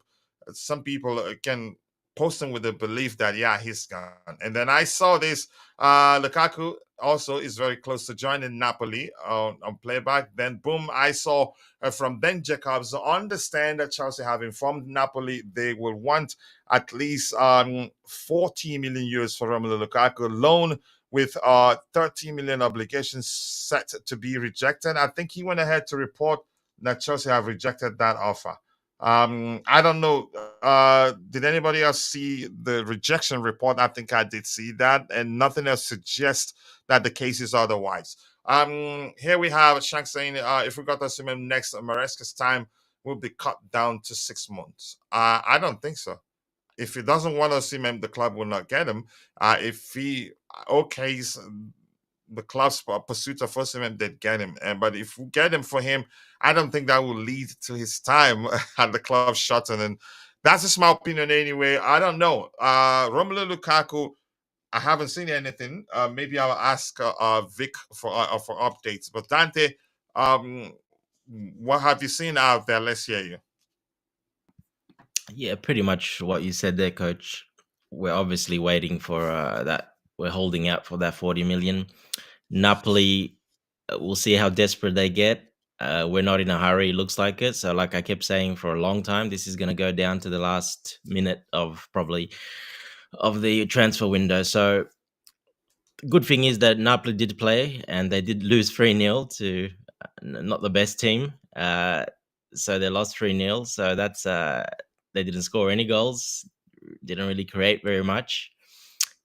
[SPEAKER 2] Some people can posting with the belief that he's gone. And then I saw this Lukaku also is very close to joining Napoli on playback. Then boom, I saw from Ben Jacobs, understand that Chelsea have informed Napoli they will want at least 40 million euros for Romelu Lukaku loan with 30 million obligations set to be rejected. I think he went ahead to report that Chelsea have rejected that offer. I don't know. Did anybody else see the rejection report? I think I did see that, and nothing else suggests that the case is otherwise. Here we have Shank saying, if we got Osimhen next, Maresca's time will be cut down to 6 months. I don't think so. If he doesn't want Osimhen, the club will not get him. If he okays the club's pursuit of Osimhen, they'd get him. But if we get him for him, I don't think that will lead to his time at the club shorten. And that's just my opinion anyway. I don't know. Romelu Lukaku, I haven't seen anything. Maybe I'll ask Vic for updates. But Dante, what have you seen out there? Let's hear you.
[SPEAKER 3] Yeah, pretty much what you said there, Coach. We're obviously waiting for that. We're holding out for that 40 million. Napoli, we'll see how desperate they get. We're not in a hurry, it looks like it. So like I kept saying for a long time, this is going to go down to the last minute of the transfer window. So good thing is that Napoli did play and they did lose 3-0 to not the best team. So they lost 3-0. So that's they didn't score any goals, didn't really create very much.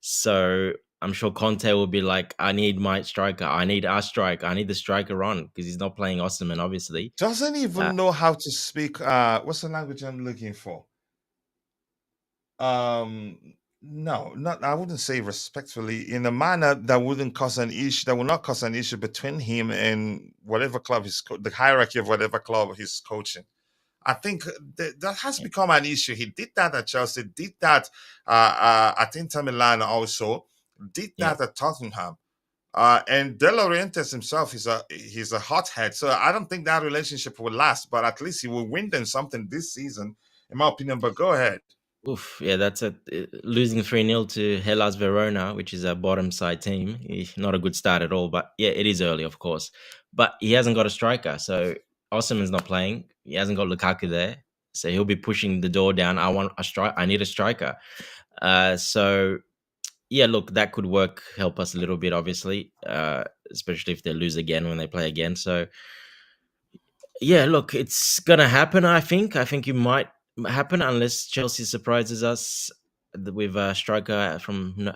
[SPEAKER 3] So I'm sure Conte will be like, I need my striker. I need our striker. I need the striker on because he's not playing Osimhen, obviously.
[SPEAKER 2] Doesn't even know how to speak. What's the language I'm looking for? No, not. I wouldn't say respectfully, in a manner that wouldn't cause an issue. That will not cause an issue between him and whatever club the hierarchy of whatever club he's coaching. I think that has become an issue. He did that at Chelsea, did that at Inter Milan also, did that at Tottenham. And De Laurentiis himself he's a hothead. So I don't think that relationship will last, but at least he will win them something this season, in my opinion. But go ahead.
[SPEAKER 3] Oof, yeah, that's losing 3-0 to Hellas Verona, which is a bottom side team. Not a good start at all, but yeah, it is early, of course. But he hasn't got a striker, so Osimhen's not playing. He hasn't got Lukaku there, so he'll be pushing the door down. I need a striker. So yeah, look, that could help us a little bit, obviously, especially if they lose again when they play again. So yeah, look, it's gonna happen. I think it might happen unless Chelsea surprises us with a striker from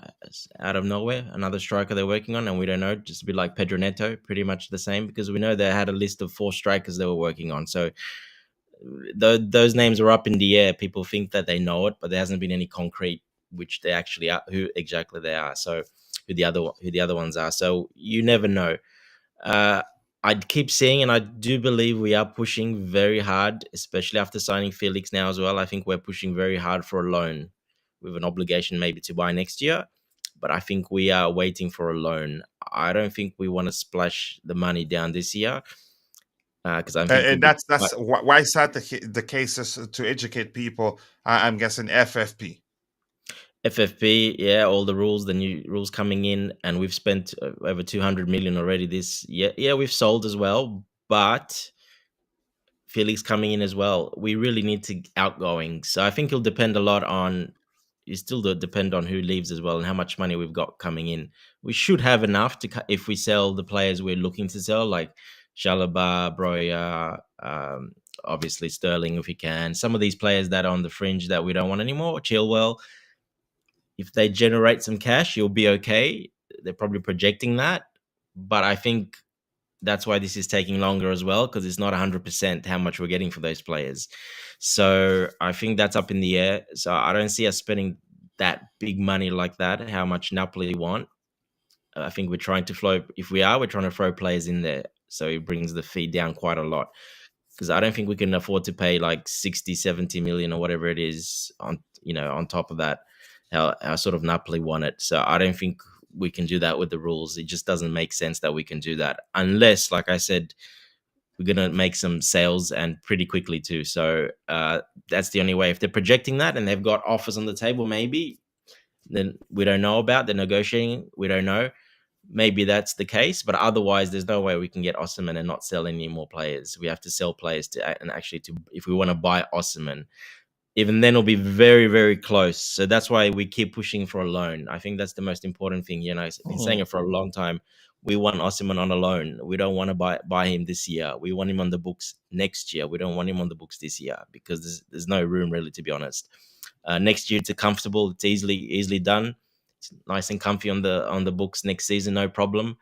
[SPEAKER 3] out of nowhere, another striker they're working on, and we don't know. Just a bit like Pedro Neto, pretty much the same, because we know they had a list of 4 strikers they were working on. So those names are up in the air. People think that they know it, but there hasn't been any concrete which they actually are, who exactly they are. So who the other ones are. So you never know. I keep saying, and I do believe we are pushing very hard, especially after signing Felix now as well. I think we're pushing very hard for a loan with an obligation maybe to buy next year. But I think we are waiting for a loan. I don't think we want to splash the money down this year. Because
[SPEAKER 2] and that's why is that the case is to educate people. I'm guessing
[SPEAKER 3] FFP, yeah, all the rules, the new rules coming in, and we've spent over 200 million already this year. Yeah, we've sold as well, but Felix coming in as well. We really need to outgoing. So I think it'll depend a lot on. You still depend on who leaves as well and how much money we've got coming in. We should have enough to if we sell the players we're looking to sell, like Chalobah, Broya, obviously Sterling if we can. Some of these players that are on the fringe that we don't want anymore, Chilwell. If they generate some cash, you'll be okay. They're probably projecting that. But I think that's why this is taking longer as well, because it's not 100% how much we're getting for those players. So I think that's up in the air. So I don't see us spending that big money like that, how much Napoli want. I think we're trying to flow. If we are, we're trying to throw players in there, so it brings the fee down quite a lot. Because I don't think we can afford to pay like 60, 70 million or whatever it is on, on top of that, how sort of Napoli want it. So I don't think we can do that with the rules. It just doesn't make sense that we can do that unless, like I said, we're gonna make some sales and pretty quickly too. So that's the only way. If they're projecting that and they've got offers on the table, maybe then we don't know about. They're negotiating. We don't know. Maybe that's the case, but otherwise, there's no way we can get Osimhen and not sell any more players. We have to sell players and actually if we want to buy Osimhen, even then it'll be very, very close. So that's why we keep pushing for a loan. I think that's the most important thing. I've been saying it for a long time. We want Osimhen on a loan. We don't want to buy him this year. We want him on the books next year. We don't want him on the books this year because there's no room really, to be honest. Next year it's comfortable. It's easily done. It's nice and comfy on the books next season, no problem.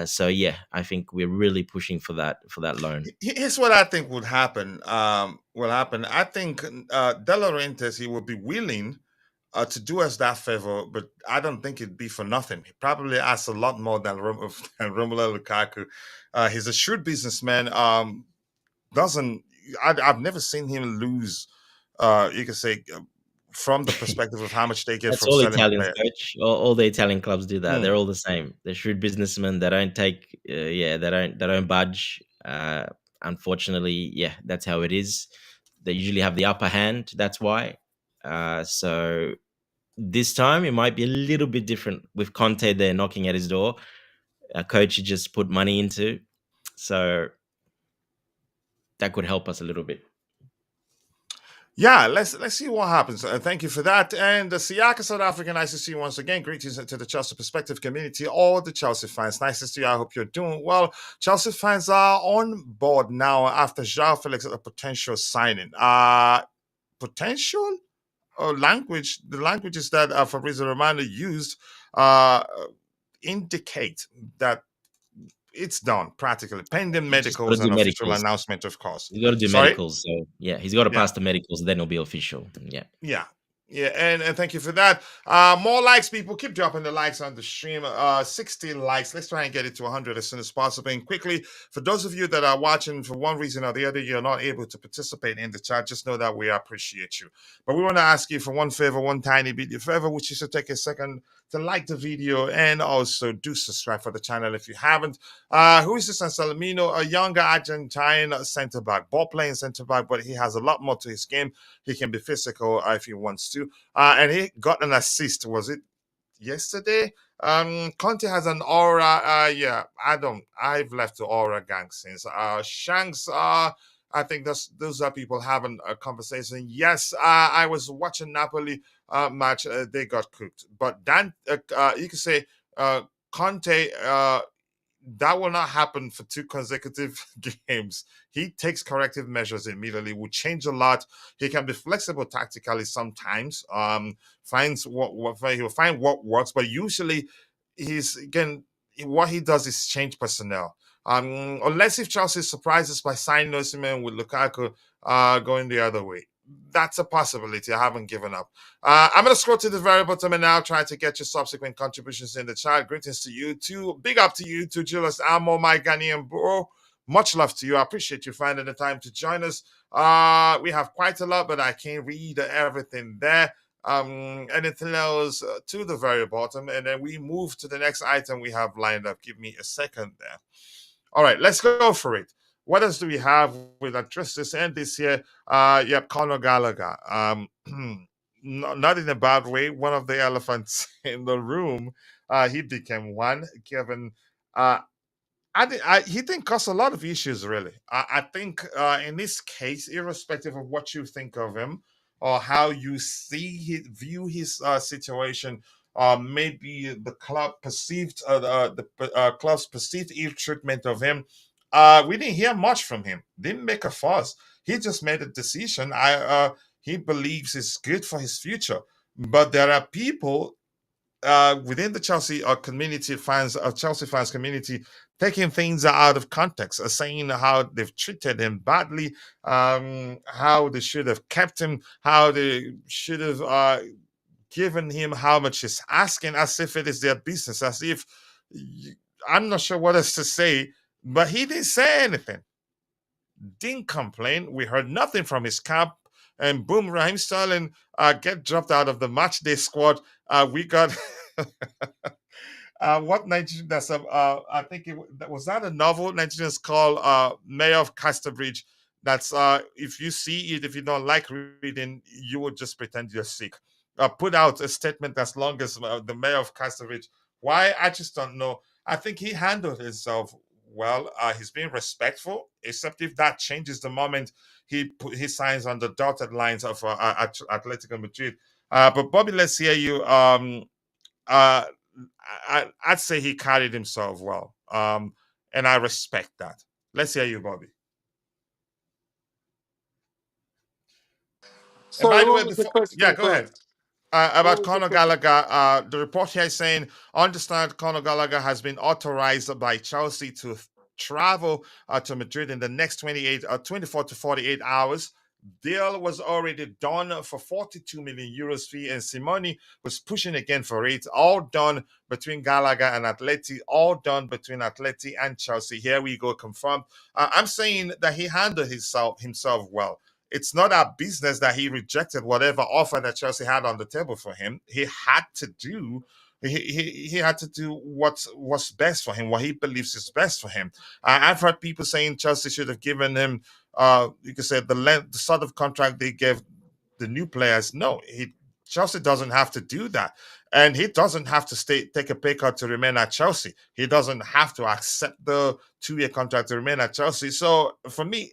[SPEAKER 3] So yeah, I think we're really pushing for that loan.
[SPEAKER 2] Here's what I think would happen. I think De Laurentiis, he would be willing to do us that favor, but I don't think it'd be for nothing. He probably asks a lot more than Romelu Lukaku. He's a shrewd businessman. I've never seen him lose. You could say from the perspective of how much they get
[SPEAKER 3] That's
[SPEAKER 2] from
[SPEAKER 3] all
[SPEAKER 2] selling
[SPEAKER 3] Italians,
[SPEAKER 2] players.
[SPEAKER 3] coach. All the Italian clubs do that. They're all the same. They're shrewd businessmen. They don't take. They don't budge. Unfortunately, yeah, that's how it is. They usually have the upper hand. That's why. So this time it might be a little bit different with Conte there knocking at his door. A coach he just put money into, so that could help us a little bit.
[SPEAKER 2] Yeah, let's see what happens. Thank you for that. And the Siaka South African, nice to see you once again. Greetings to the Chelsea Perspective community, all the Chelsea fans. Nice to see you. I hope you're doing well. Chelsea fans are on board now after Joao Felix a potential signing. Potential language. The languages that Fabrizio Romano used indicate that it's done practically, pending medicals and official announcement, of course.
[SPEAKER 3] He's got to do medicals, so yeah, he's got to pass the medicals, then it'll be official.
[SPEAKER 2] Yeah, and thank you for that. More likes, people. Keep dropping the likes on the stream. 60 likes. Let's try and get it to 100 as soon as possible. And quickly, for those of you that are watching for one reason or the other, you're not able to participate in the chat, just know that we appreciate you. But we want to ask you for one favor, one tiny bit of favor, which is to take a second to like the video and also do subscribe for the channel if you haven't. Who is this? Salamino, a younger Argentine center back, ball playing center back, but he has a lot more to his game. He can be physical if he wants to. And he got an assist. Was it yesterday? Conte has an aura. I've left the aura gang since. Shanks. I think those are people having a conversation. Yes, I was watching Napoli match. They got cooked. But then you could say Conte. That will not happen for 2 consecutive games. He takes corrective measures immediately, will change a lot. He can be flexible tactically sometimes. He'll find what works, but usually what he does is change personnel. Unless if Chelsea surprises by signing Osimhen with Lukaku going the other way. That's a possibility. I haven't given up. I'm going to scroll to the very bottom and now try to get your subsequent contributions in the chat. Greetings to you too. Big up to you too, Julius Amo, my Ghanaian bro. Much love to you. I appreciate you finding the time to join us. We have quite a lot, but I can't read everything there. Anything else to the very bottom, and then we move to the next item we have lined up. Give me a second there. All right, let's go for it. What else do we have? We'll address this and this here. Conor Gallagher. Not in a bad way. One of the elephants in the room. He became one. Kevin. He didn't cause a lot of issues, really. I think in this case, irrespective of what you think of him or how you view his situation, maybe the club perceived the club's perceived ill treatment of him. We didn't hear much from him. Didn't make a fuss. He just made a decision. He believes it's good for his future. But there are people within the Chelsea Chelsea fans community, taking things out of context, saying how they've treated him badly, how they should have kept him, how they should have giving him how much he's asking, as if it is their business, as if I'm not sure what else to say, but he didn't say anything, didn't complain. We heard nothing from his camp, and boom, Raheem Sterling get dropped out of the match day squad. We got what Nigerian? That's I think that was that a novel Nigerians call Mayor of Casterbridge. That's if you see it, if you don't like reading, you would just pretend you're sick. Put out a statement as long as the Mayor of Casterbridge. Why? I just don't know. I think he handled himself well. He's being respectful, except if that changes the moment he signs on the dotted lines of Atletico Madrid. But Bobby, let's hear you. Uh, I'd say he carried himself well, and I respect that. Let's hear you, Bobby. And by
[SPEAKER 4] Sorry,
[SPEAKER 2] the way,
[SPEAKER 4] what was the
[SPEAKER 2] before yeah,
[SPEAKER 4] question?
[SPEAKER 2] go
[SPEAKER 4] Go
[SPEAKER 2] ahead.
[SPEAKER 4] on. What
[SPEAKER 2] About
[SPEAKER 4] was the
[SPEAKER 2] Conor
[SPEAKER 4] question?
[SPEAKER 2] Gallagher, the report here is saying, understand Conor Gallagher has been authorized by Chelsea to travel to Madrid in the next 24 to 48 hours. Deal was already done for 42 million euros fee, and Simoni was pushing again for it. All done between Gallagher and Atleti, all done between Atleti and Chelsea. Here we go, confirmed. I'm saying that he handled himself well. It's not our business that he rejected whatever offer that Chelsea had on the table for him. He had to do what's best for him, what he believes is best for him. I've heard people saying Chelsea should have given him, you could say the sort of contract they gave the new players. No, Chelsea doesn't have to do that, and he doesn't have to take a pay cut to remain at Chelsea. He doesn't have to accept the 2-year contract to remain at Chelsea. So for me,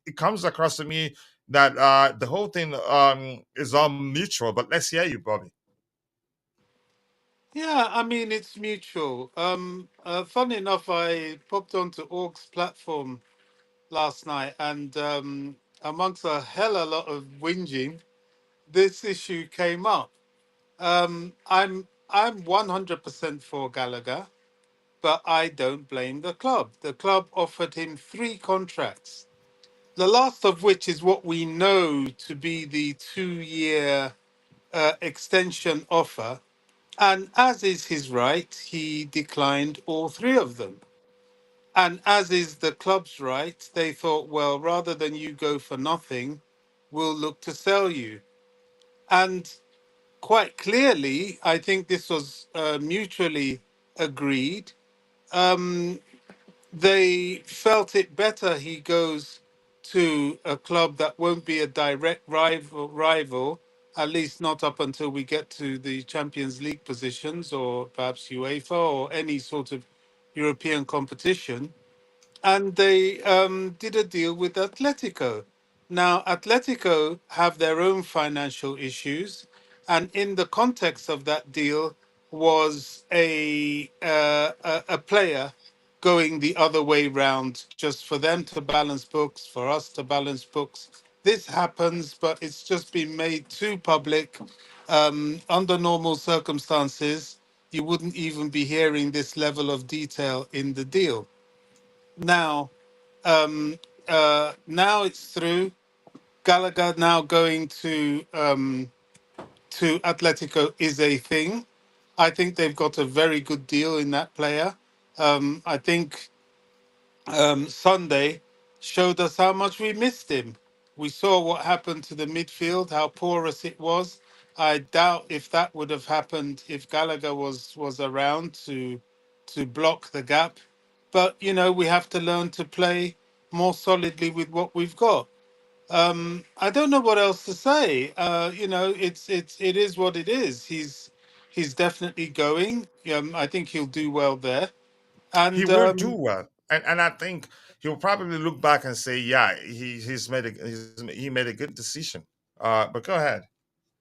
[SPEAKER 2] it comes across to me that the whole thing is all mutual. But let's hear you, Bobby.
[SPEAKER 4] Yeah, I mean it's mutual. Funny enough, I popped onto Org's platform last night, and amongst a hell of a lot of whinging, this issue came up. I'm 100% for Gallagher, but I don't blame the club. The club offered him 3 contracts, the last of which is what we know to be the 2-year extension offer. And as is his right, he declined all 3 of them. And as is the club's right, they thought, well, rather than you go for nothing, we'll look to sell you. And quite clearly, I think this was mutually agreed. Um, they felt it better he goes to a club that won't be a direct rival, at least not up until we get to the Champions League positions or perhaps UEFA or any sort of European competition, and they did a deal with Atletico. Now, Atletico have their own financial issues, and in the context of that deal was a player going the other way round, just for them to balance books, for us to balance books. This happens, but it's just been made too public. Under normal circumstances, you wouldn't even be hearing this level of detail in the deal. Now, now it's through. Gallagher now going to Atletico is a thing. I think they've got a very good deal in that player. I think Sunday showed us how much we missed him. We saw what happened to the midfield, how porous it was. I doubt if that would have happened if Gallagher was around to block the gap. But you know, we have to learn to play more solidly with what we've got. I don't know what else to say. You know, it is what it is. He's definitely going. I think he'll do well there.
[SPEAKER 2] He
[SPEAKER 4] And
[SPEAKER 2] will do well, and I think he'll probably look back and say, yeah, he made a good decision. But go ahead.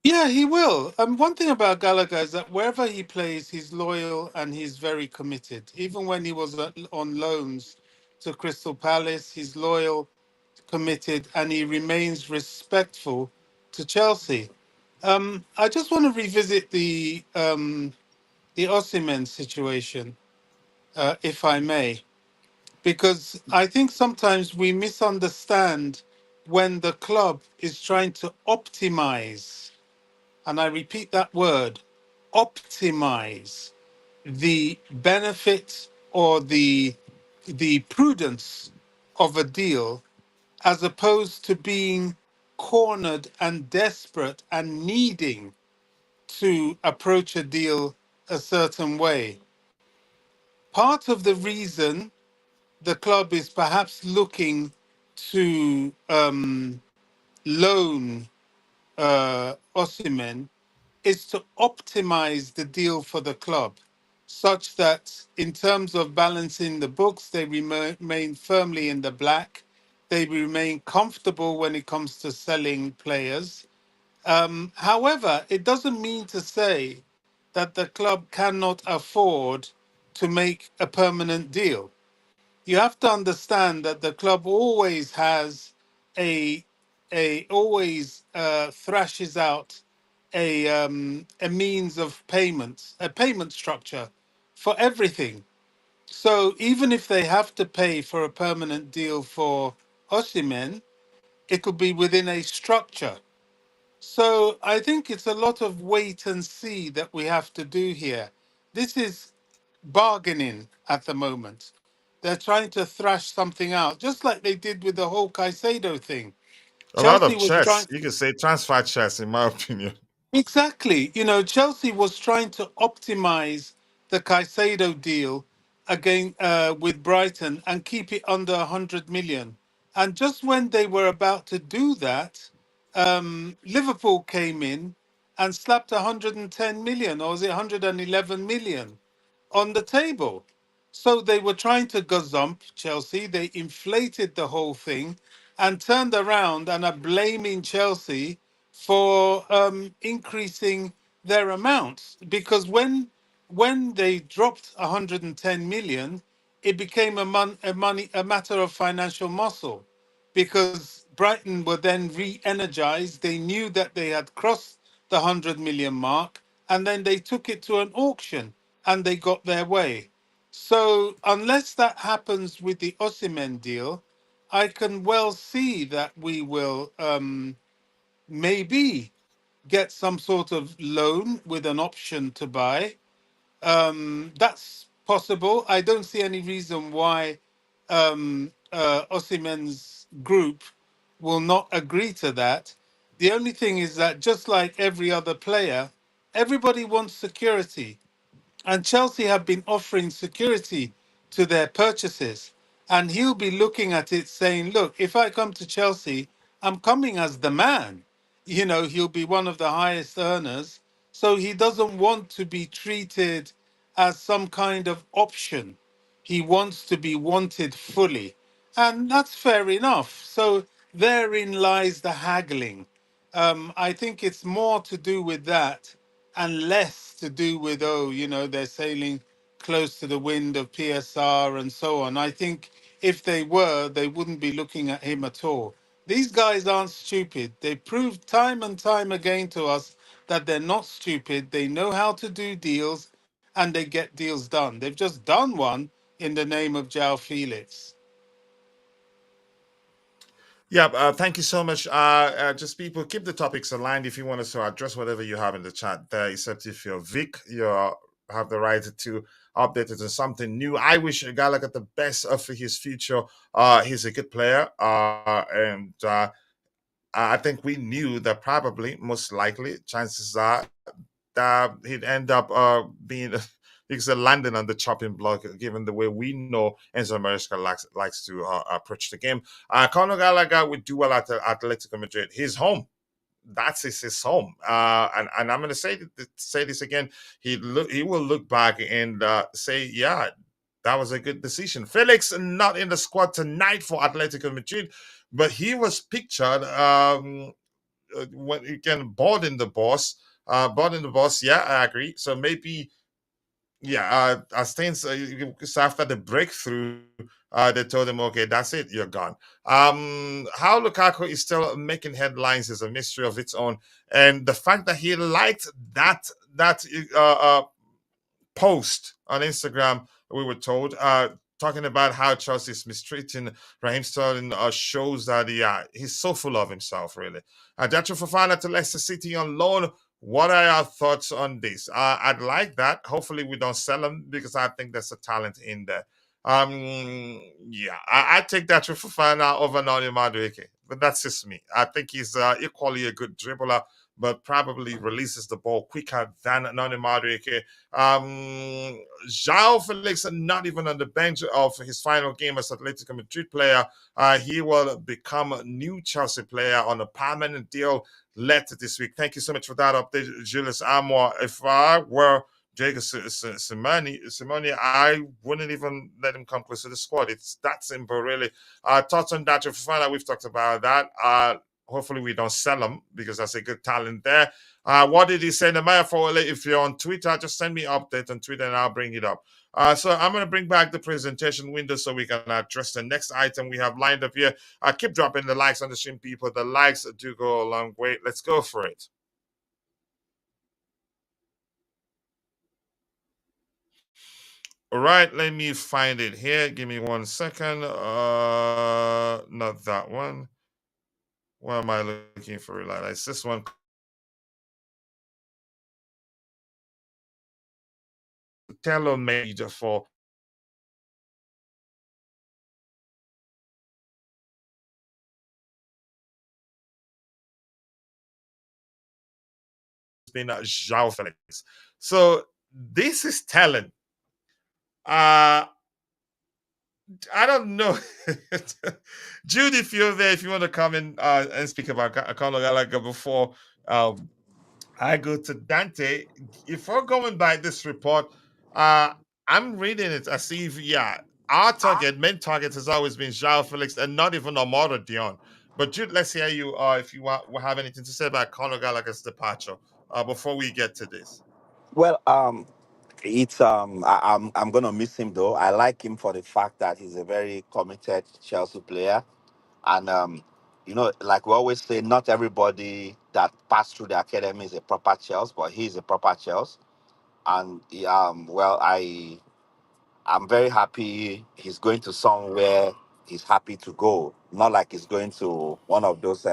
[SPEAKER 4] yeah, he will. One thing about Gallagher is that wherever he plays, he's loyal and he's very committed. Even when he was on loans to Crystal Palace, he's loyal, committed, and he remains respectful to Chelsea. I just want to revisit the Osimhen situation, if I may, because I think sometimes we misunderstand when the club is trying to optimize. and I repeat that word, optimize the benefit or the prudence of a deal, as opposed to being cornered and desperate and needing to approach a deal a certain way. Part of the reason the club is perhaps looking to loan Osimhen is to optimize the deal for the club, such that in terms of balancing the books, they remain firmly in the black. They remain comfortable when it comes to selling players. However, it doesn't mean to say that the club cannot afford to make a permanent deal. You have to understand that the club always has a always thrashes out a means of payments, a payment structure for everything. So even if they have to pay for a permanent deal for Osimhen, it could be within a structure. So I think it's a lot of wait and see that we have to do here. This is bargaining at the moment. They're trying to thrash something out, just like they did with the whole Caicedo thing.
[SPEAKER 2] A lot
[SPEAKER 4] Chelsea
[SPEAKER 2] of
[SPEAKER 4] was
[SPEAKER 2] chess.
[SPEAKER 4] trying.
[SPEAKER 2] You could say transfer chess, in my opinion.
[SPEAKER 4] Exactly. You know, Chelsea was trying to optimize the Caicedo deal again with Brighton and keep it under 100 million. And just when they were about to do that, Liverpool came in and slapped 110 million, or was it 111 million, on the table. So they were trying to gazump Chelsea. They inflated the whole thing and turned around and are blaming Chelsea for increasing their amounts, because when they dropped 110 million, it became a matter of financial muscle, because Brighton were then re-energized. They knew that they had crossed the 100 million mark, and then they took it to an auction and they got their way. So unless that happens with the Osimhen deal, I can well see that we will maybe get some sort of loan with an option to buy. That's possible. I don't see any reason why Osimhen's group will not agree to that. The only thing is that, just like every other player, everybody wants security. And Chelsea have been offering security to their purchases. And he'll be looking at it saying, look, if I come to Chelsea, I'm coming as the man. You know, he'll be one of the highest earners. So he doesn't want to be treated as some kind of option. He wants to be wanted fully. And that's fair enough. So therein lies the haggling. I think it's more to do with that and less to do with, oh, you know, they're sailing close to the wind of PSR and so on. I think if they were, they wouldn't be looking at him at all. These guys aren't stupid. They proved time and time again to us that they're not stupid. They know how to do deals and they get deals done. They've just done one in the name of Joao Felix.
[SPEAKER 2] Yeah, thank you so much. Just people, keep the topics aligned if you want us to address whatever you have in the chat there, except if you're Vic, you have the right to update it on something new. I wish Gallagher the best for his future. He's a good player, and I think we knew that probably, most likely, chances are that he'd end up being because landing on the chopping block, given the way we know Enzo Maresca likes to approach the game. Conor Gallagher would do well at Atletico Madrid. His home. That's his home. And I'm going to say this again. He will look back and say, yeah, that was a good decision. Felix not in the squad tonight for Atletico Madrid, but he was pictured when you can board in the boss. Yeah, I agree. So maybe, yeah, as things after the breakthrough, they told him, okay, that's it, you're gone. How Lukaku is still making headlines is a mystery of its own, and the fact that he liked that post on Instagram, we were told, talking about how Chelsea is mistreating Raheem Sterling, shows that he's so full of himself, really. Jatro Fofana to Leicester City on loan. What are your thoughts on this? I'd like that. Hopefully, we don't sell him because I think there's a talent in there. Yeah, I take that with Fofana over Nani Madueke, but that's just me. I think he's equally a good dribbler, but probably releases the ball quicker than Nani Madueke. Joao Felix, not even on the bench of his final game as Atletico Madrid player, he will become a new Chelsea player on a permanent deal later this week. Thank you so much for that update, Julius Amor. If I were Jacob Simone, I wouldn't even let him come close to the squad. It's that simple, really. Thoughts on that, Fofana, we've talked about that. Hopefully we don't sell him because that's a good talent there. What did he say? Namaya Fowler, if you're on Twitter, just send me an update on Twitter and I'll bring it up. So I'm going to bring back the presentation window so we can address the next item we have lined up here. Keep dropping the likes on the stream, people. The likes do go a long way. Let's go for it. All right, let me find it here. Give me 1 second. Not that one. Where am I looking for? It's this one. Tailor-made for been Joao Felix. So this is telling. I don't know. Jude, if you're there, if you want to come in and speak about Conor Gallagher before I go to Dante. If we're going by this report, I'm reading it as if, yeah, our main target has always been Joao Felix and not even Amara Dion. But Jude, let's hear you if you have anything to say about Conor Gallagher's departure before we get to this.
[SPEAKER 6] Well, it's I'm gonna miss him though. I like him for the fact that he's a very committed Chelsea player, and like we always say, not everybody that passed through the academy is a proper Chelsea, but he's a proper Chelsea, and well, I'm very happy he's going to somewhere he's happy to go. Not like he's going to one of those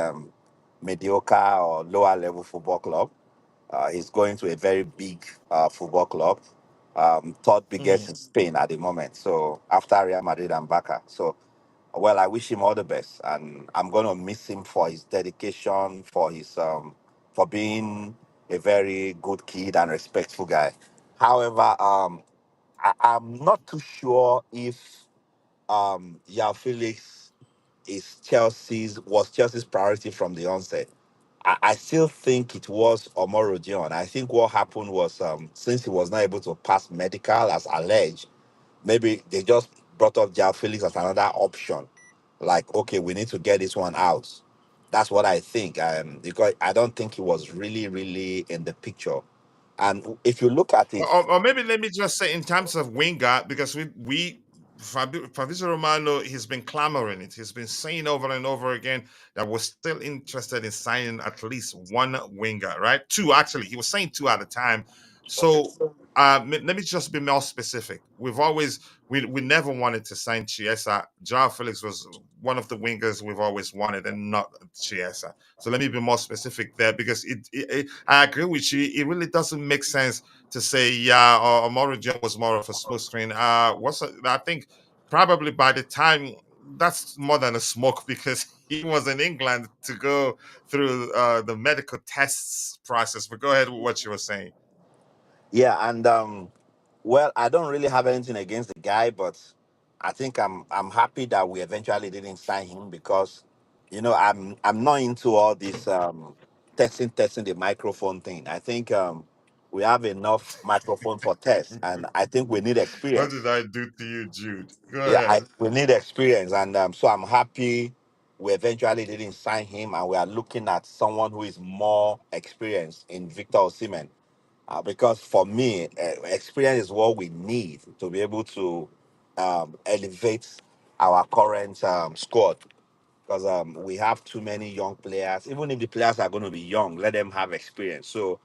[SPEAKER 6] mediocre or lower level football club. He's going to a very big football club, third biggest in Spain at the moment. So after Real Madrid and Barca. So, well, I wish him all the best, and I'm going to miss him for his dedication, for being a very good kid and respectful guy. However, I'm not too sure if Yao Felix was Chelsea's priority from the onset. I still think it was Omoro Dion. I think what happened was since he was not able to pass medical as alleged, maybe they just brought up Jao Felix as another option. Like, okay, we need to get this one out. That's what I think. Because I don't think he was really, really in the picture. And if you look at it,
[SPEAKER 2] Or maybe let me just say in terms of winger, because Fabrizio Romano, he's been clamoring it. He's been saying over and over again that we're still interested in signing at least one winger, right? Two, actually. He was saying two at a time. So let me just be more specific. We never wanted to sign Chiesa. Joao Felix was one of the wingers we've always wanted, and not Chiesa. So let me be more specific there, because I agree with you. It really doesn't make sense to say, yeah, or Mauro was more of a smoke screen. I think probably by the time that's more than a smoke, because he was in England to go through the medical tests process. But go ahead with what you were saying.
[SPEAKER 6] yeah, and well, I don't really have anything against the guy, but I think I'm happy that we eventually didn't sign him because, I'm not into all this testing the microphone thing. I think we have enough microphone for tests, and I think we need
[SPEAKER 2] What did
[SPEAKER 6] experience.
[SPEAKER 2] I do to you, Jude? Go
[SPEAKER 6] Yeah,
[SPEAKER 2] ahead.
[SPEAKER 6] we need experience, and so I'm happy we eventually didn't sign him, and we are looking at someone who is more experienced in Victor Osimhen. Because for me, experience is what we need to be able to elevate our current squad. Because we have too many young players. Even if the players are going to be young, let them have experience. So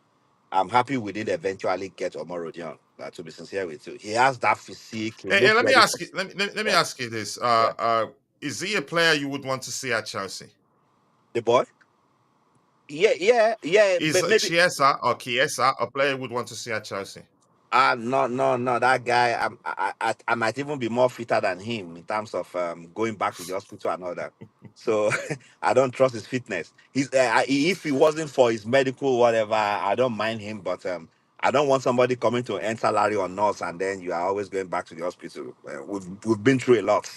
[SPEAKER 6] I'm happy we did eventually get Omar Rodion. To be sincere with you, he has that physique. He
[SPEAKER 2] And
[SPEAKER 6] looks
[SPEAKER 2] let me
[SPEAKER 6] ready for.
[SPEAKER 2] ask you. Let me
[SPEAKER 6] Yeah.
[SPEAKER 2] ask you this.
[SPEAKER 6] Yeah.
[SPEAKER 2] Is he a player you would want to see at Chelsea?
[SPEAKER 6] The boy. Yeah.
[SPEAKER 2] Is
[SPEAKER 6] But maybe
[SPEAKER 2] Chiesa a player you would want to see at Chelsea?
[SPEAKER 6] no. That guy, I might even be more fitter than him in terms of going back to the hospital and all that. So I don't trust his fitness. If he wasn't for his medical whatever, I don't mind him. But I don't want somebody coming to earn salary on us and then you are always going back to the hospital. We've been through a lot,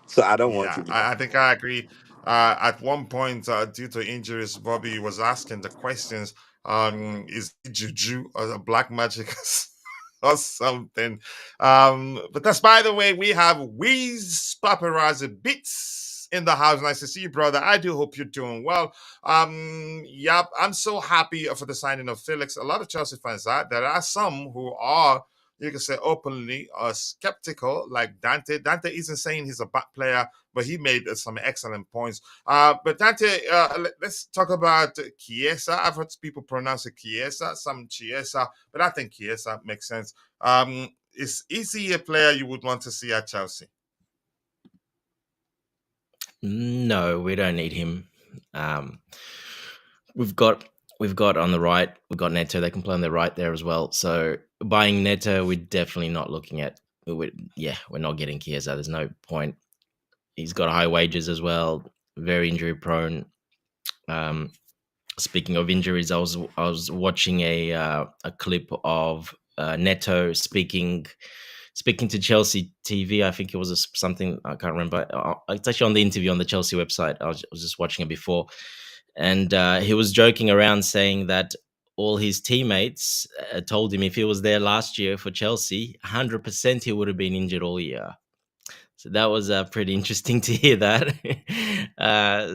[SPEAKER 6] so I don't want
[SPEAKER 2] Yeah,
[SPEAKER 6] to.
[SPEAKER 2] I think I agree. At one point, due to injuries, Bobby was asking the questions: is it juju or black magic or something? But that's by the way, we have Wiz Paparazzi Bits in the house. Nice to see you, brother. I do hope you're doing well. Yep, I'm so happy for the signing of Felix. A lot of Chelsea fans are. There are some who are, you can say, openly skeptical, like Dante. Dante isn't saying he's a bad player, but he made some excellent points. But Dante, let's talk about Chiesa. I've heard people pronounce it Chiesa, some Chiesa, but I think Chiesa makes sense. Is he a player you would want to see at Chelsea?
[SPEAKER 3] No, we don't need him. Um, we've got we've got on the right. We've got Neto. They can play on the right there as well. So buying Neto, we're definitely not looking at. We're not getting Chiesa. There's no point. He's got high wages as well. Very injury prone. Um, Speaking of injuries, I was watching a clip of Neto speaking to Chelsea TV. I think it was something I can't remember. It's actually on the interview on the Chelsea website. I was just watching it before, and he was joking around saying that all his teammates told him if he was there last year for Chelsea, 100% he would have been injured all year. So that was pretty interesting to hear that.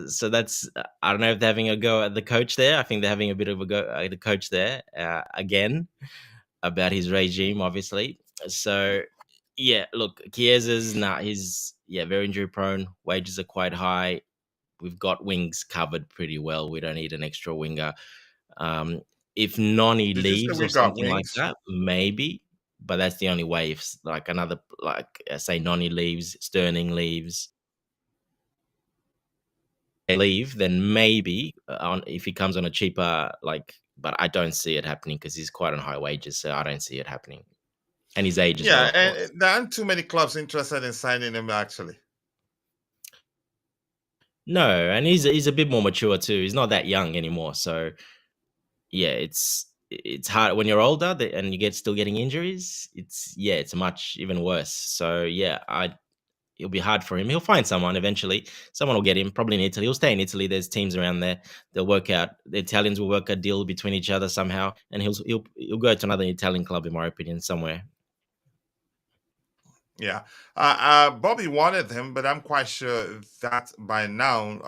[SPEAKER 3] So that's I don't know if they're having a go at the coach there. I think they're having a bit of a go at the coach there again about his regime, obviously. So yeah, look, Chiesa's he's very injury prone. Wages are quite high. We've got wings covered pretty well. We don't need an extra winger. Um, if Noni
[SPEAKER 2] Did you say
[SPEAKER 3] leaves
[SPEAKER 2] we
[SPEAKER 3] or
[SPEAKER 2] got
[SPEAKER 3] something like
[SPEAKER 2] wings?
[SPEAKER 3] that, maybe. But that's the only way. If say Noni leaves, Sterling leaves, they leave, then maybe on if he comes on a cheaper But I don't see it happening because he's quite on high wages, so I don't see it happening. And his age as well,
[SPEAKER 2] Yeah,
[SPEAKER 3] of course.
[SPEAKER 2] and there aren't too many clubs interested in signing him actually.
[SPEAKER 3] No, and he's a bit more mature too. He's not that young anymore, so yeah, it's hard when you're older and you still getting injuries. It's much even worse. So yeah, it'll be hard for him. He'll find someone eventually. Someone will get him. Probably in Italy. He'll stay in Italy. There's teams around there. They'll work out. The Italians will work a deal between each other somehow, and he'll go to another Italian club, in my opinion, somewhere.
[SPEAKER 2] Yeah. Bobby wanted him, but I'm quite sure that by now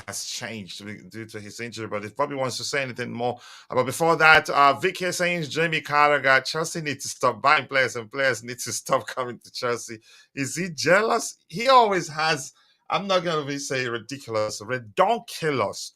[SPEAKER 2] has changed due to his injury. But if Bobby wants to say anything more, but before that, Vic is saying Jamie Carragher, Chelsea need to stop buying players and players need to stop coming to Chelsea. Is he jealous? He always has, I'm not going to say ridiculous, redonkulous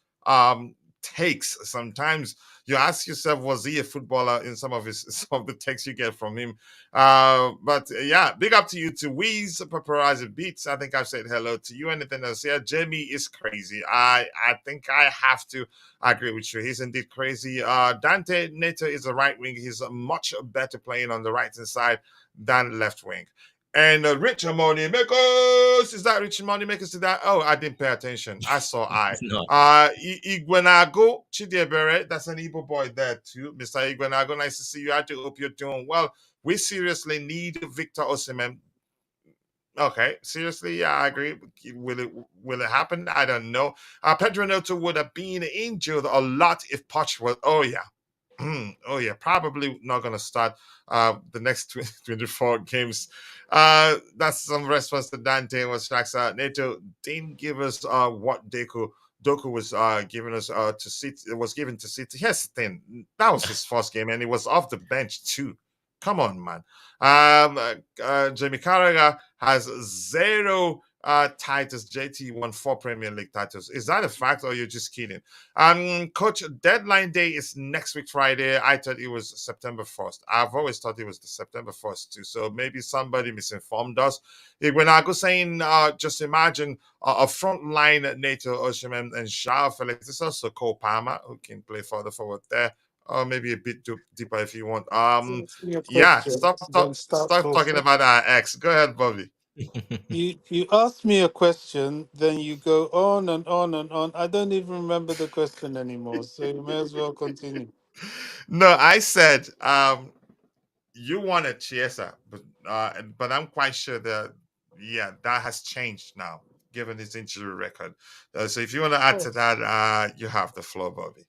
[SPEAKER 2] takes sometimes. You ask yourself, was he a footballer in some of the texts you get from him? But yeah, big up to you to Weez Paparazzi Beats. I think I've said hello to you. Anything else? Yeah, Jamie is crazy. I think I have to agree with you. He's indeed crazy. Dante Neto is a right wing. He's much better playing on the right hand side than left wing. And Rich Money Makers, is that Rich Money Makers? Did that? Oh, I didn't pay attention. I saw I.
[SPEAKER 3] It's not.
[SPEAKER 2] Igwenago Chidiebere, that's an Igbo boy there too. Mr. Igwenago, nice to see you. I do hope you're doing well. We seriously need Victor Osimhen. Okay, seriously, yeah, I agree. Will it happen? I don't know. Pedro Neto would have been injured a lot if Poch was. Oh yeah, oh yeah, probably not going to start the next 24 games. That's some response to Dante was Neto didn't give us what Doku was giving us to City. It was given to City. Here's the thing, that was his first game, and he was off the bench too. Come on, man. Jamie Carragher has zero titles. JT won 4 Premier League titles. Is that a fact or you're just kidding? Coach, deadline day is next week Friday. I thought it was September 1st. I've always thought it was the September 1st too. So maybe somebody misinformed us. When I go saying, just imagine a front line at NATO, Osimhen and Joao Felix. There's also Cole Palmer who can play further forward there. Or maybe a bit deeper if you want.
[SPEAKER 4] Answer your
[SPEAKER 2] Yeah,
[SPEAKER 4] question, then start
[SPEAKER 2] stop talking
[SPEAKER 4] talking.
[SPEAKER 2] about our ex. Go ahead, Bobby.
[SPEAKER 4] You ask me a question, then you go on and on and on. I don't even remember the question anymore, so you may as well continue.
[SPEAKER 2] No, I said you wanted Chiesa, but I'm quite sure that that has changed now given his injury record. So if you want to
[SPEAKER 4] Of
[SPEAKER 2] add to
[SPEAKER 4] course.
[SPEAKER 2] that, you have the floor, Bobby.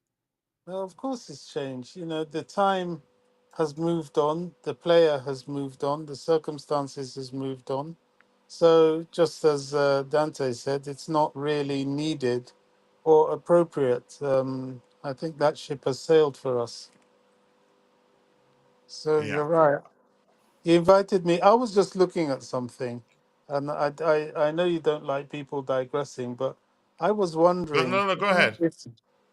[SPEAKER 4] Well, of course it's changed. You know, the time has moved on, the player has moved on, the circumstances has moved on. So just as Dante said, it's not really needed or appropriate. I think that ship has sailed for us. So
[SPEAKER 2] Yeah.
[SPEAKER 4] you're right. You invited me. I was just looking at something, and I know you don't like people digressing, but I was
[SPEAKER 2] No,
[SPEAKER 4] wondering
[SPEAKER 2] no, no. Go ahead.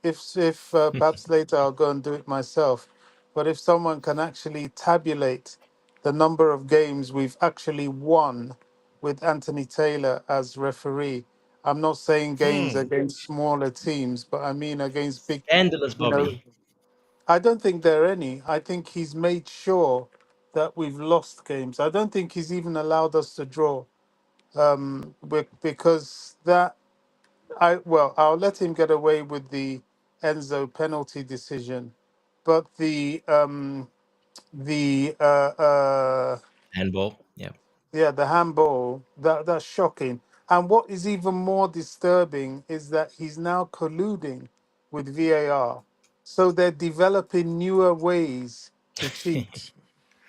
[SPEAKER 4] if perhaps later I'll go and do it myself, but if someone can actually tabulate the number of games we've actually won with Anthony Taylor as referee. I'm not saying games
[SPEAKER 2] Hmm.
[SPEAKER 4] against smaller teams, but I mean against big,
[SPEAKER 3] Scandalous,
[SPEAKER 4] you know,
[SPEAKER 3] Bobby.
[SPEAKER 4] I don't think there are any. I think he's made sure that we've lost games. I don't think he's even allowed us to draw. Because that I'll let him get away with the Enzo penalty decision, but the
[SPEAKER 3] Handball. Yeah.
[SPEAKER 4] yeah, the handball, that's shocking. And what is even more disturbing is that he's now colluding with VAR. So they're developing newer ways to cheat.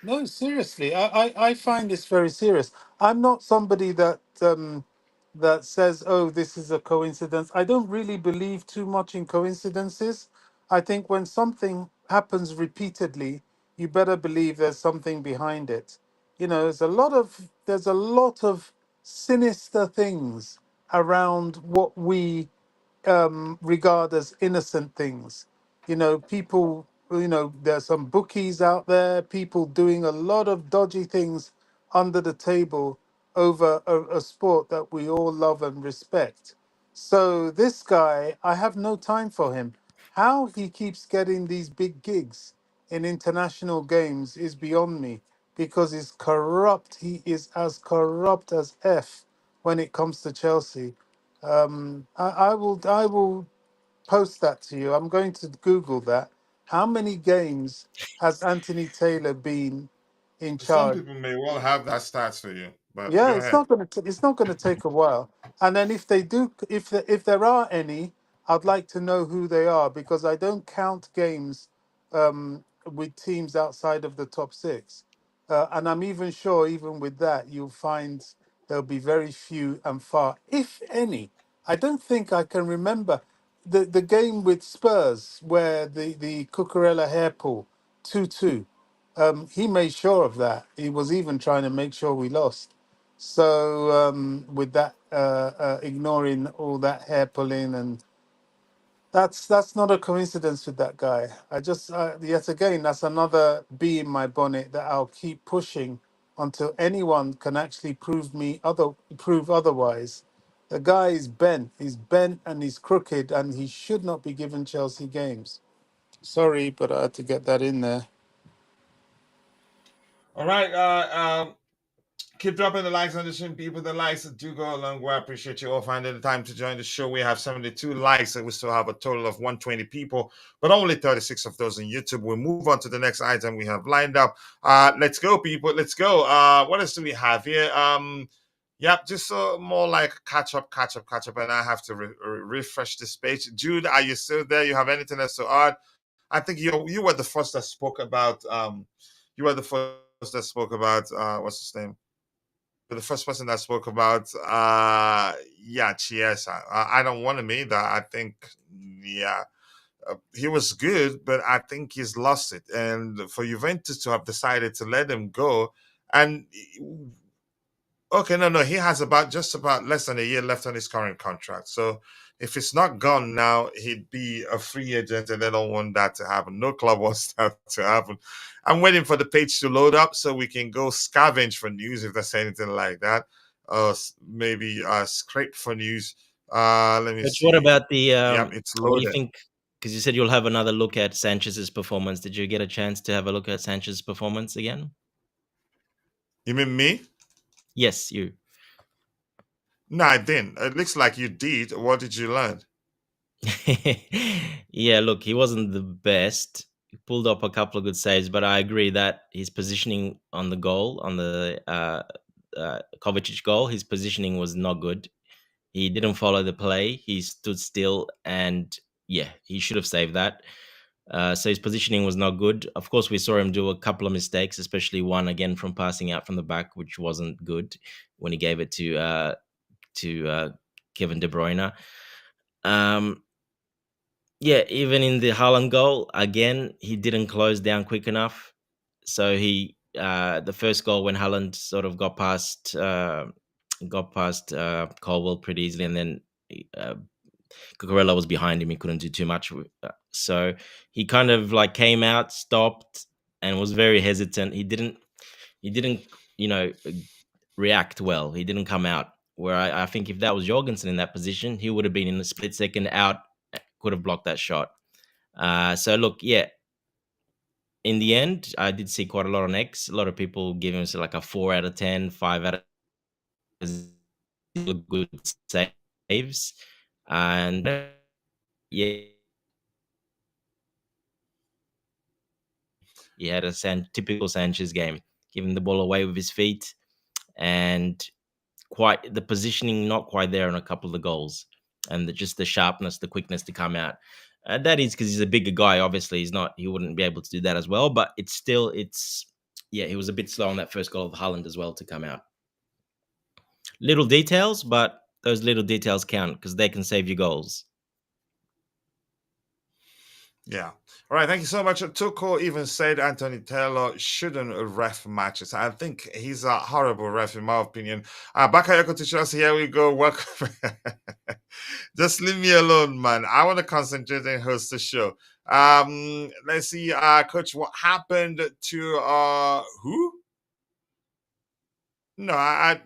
[SPEAKER 4] No, seriously, I find this very serious. I'm not somebody that says, "Oh, this is a coincidence." I don't really believe too much in coincidences. I think when something happens repeatedly, you better believe there's something behind it. You know, there's a lot of sinister things around what we regard as innocent things. You know, people, there's some bookies out there, people doing a lot of dodgy things under the table over a sport that we all love and respect. So this guy, I have no time for him. How he keeps getting these big gigs in international games is beyond me because he's corrupt. He is as corrupt as F when it comes to Chelsea. I will post that to you. I'm going to Google that. How many games has Anthony Taylor been in
[SPEAKER 2] Some
[SPEAKER 4] charge?
[SPEAKER 2] people may well have that stats for you, but
[SPEAKER 4] Yeah,
[SPEAKER 2] go ahead.
[SPEAKER 4] it's not gonna take a while. And then if they do, if there are any, I'd like to know who they are because I don't count games with teams outside of the top six. And I'm even sure, even with that, you'll find there'll be very few and far, if any. I don't think I can remember the game with Spurs where the Cucurella hair pull 2-2. He made sure of that. He was even trying to make sure we lost. So with that, ignoring all that hair pulling, and that's not a coincidence with that guy. I just yet again, that's another bee in my bonnet that I'll keep pushing until anyone can actually prove otherwise. The guy is bent. He's bent and he's crooked, and he should not be given Chelsea games. Sorry, but I had to get that in there.
[SPEAKER 2] All right. Keep dropping the likes on the stream, people. The likes do go a long way. I appreciate you all finding the time to join the show. We have 72 likes, and we still have a total of 120 people, but only 36 of those on YouTube. We'll move on to the next item we have lined up. Let's go, people. Let's go. What else do we have here? Yep, just more like catch up, and I have to refresh this page. Jude, are you still there? You have anything else to add? I think you were the first that spoke about you were the first that spoke about what's his name? You're the first person that spoke about Chiesa. I don't want to mean that. I think yeah, he was good, but I think he's lost it. And for Juventus to have decided to let him go, and Okay, no. He has just about less than a year left on his current contract. So if it's not gone now, he'd be a free agent, and they don't want that to happen. No club wants that to happen. I'm waiting for the page to load up so we can go scavenge for news if there's anything like that. Maybe scrape for news. Let me
[SPEAKER 3] But what
[SPEAKER 2] see.
[SPEAKER 3] about the
[SPEAKER 2] Yep, it's
[SPEAKER 3] what do you
[SPEAKER 2] loaded.
[SPEAKER 3] think? Because you said you'll have another look at Sanchez's performance. Did you get a chance to have a look at Sanchez's performance again?
[SPEAKER 2] You mean me?
[SPEAKER 3] Yes, you.
[SPEAKER 2] No, I didn't. It looks like you did. What did you learn?
[SPEAKER 3] Yeah, look, he wasn't the best. He pulled up a couple of good saves, but I agree that his positioning on the goal, on the Kovacic goal, his positioning was not good. He didn't follow the play. He stood still, and yeah, he should have saved that. So his positioning was not good. Of course, we saw him do a couple of mistakes, especially one again from passing out from the back, which wasn't good when he gave it to Kevin De Bruyne. Yeah, even in the Haaland goal, again, he didn't close down quick enough. So the first goal when Haaland sort of got past Colwell pretty easily, and then uh, Cucurella was behind him. He couldn't do too much. So he kind of like came out, stopped, and was very hesitant. He didn't, react well. He didn't come out. Where I think if that was Jorgensen in that position, he would have been in a split second out, could have blocked that shot. So look, yeah, in the end, I did see quite a lot on X. A lot of people giving us like a 4 out of 10, 5 out of good saves. And yeah, he had a typical Sanchez game, giving the ball away with his feet, and quite the positioning not quite there on a couple of the goals, and just the sharpness, the quickness to come out. That is because he's a bigger guy. Obviously, he wouldn't be able to do that as well. But yeah, he was a bit slow on that first goal of Haaland as well to come out. Little details, but those little details count because they can save you goals.
[SPEAKER 2] Yeah. All right. Thank you so much. Tuchel even said Anthony Taylor shouldn't ref matches. I think he's a horrible ref, in my opinion. Bakayoko to Chelsea. Here we go. Welcome. Just leave me alone, man. I want to concentrate and host the show. Let's see, Coach. What happened to who? No,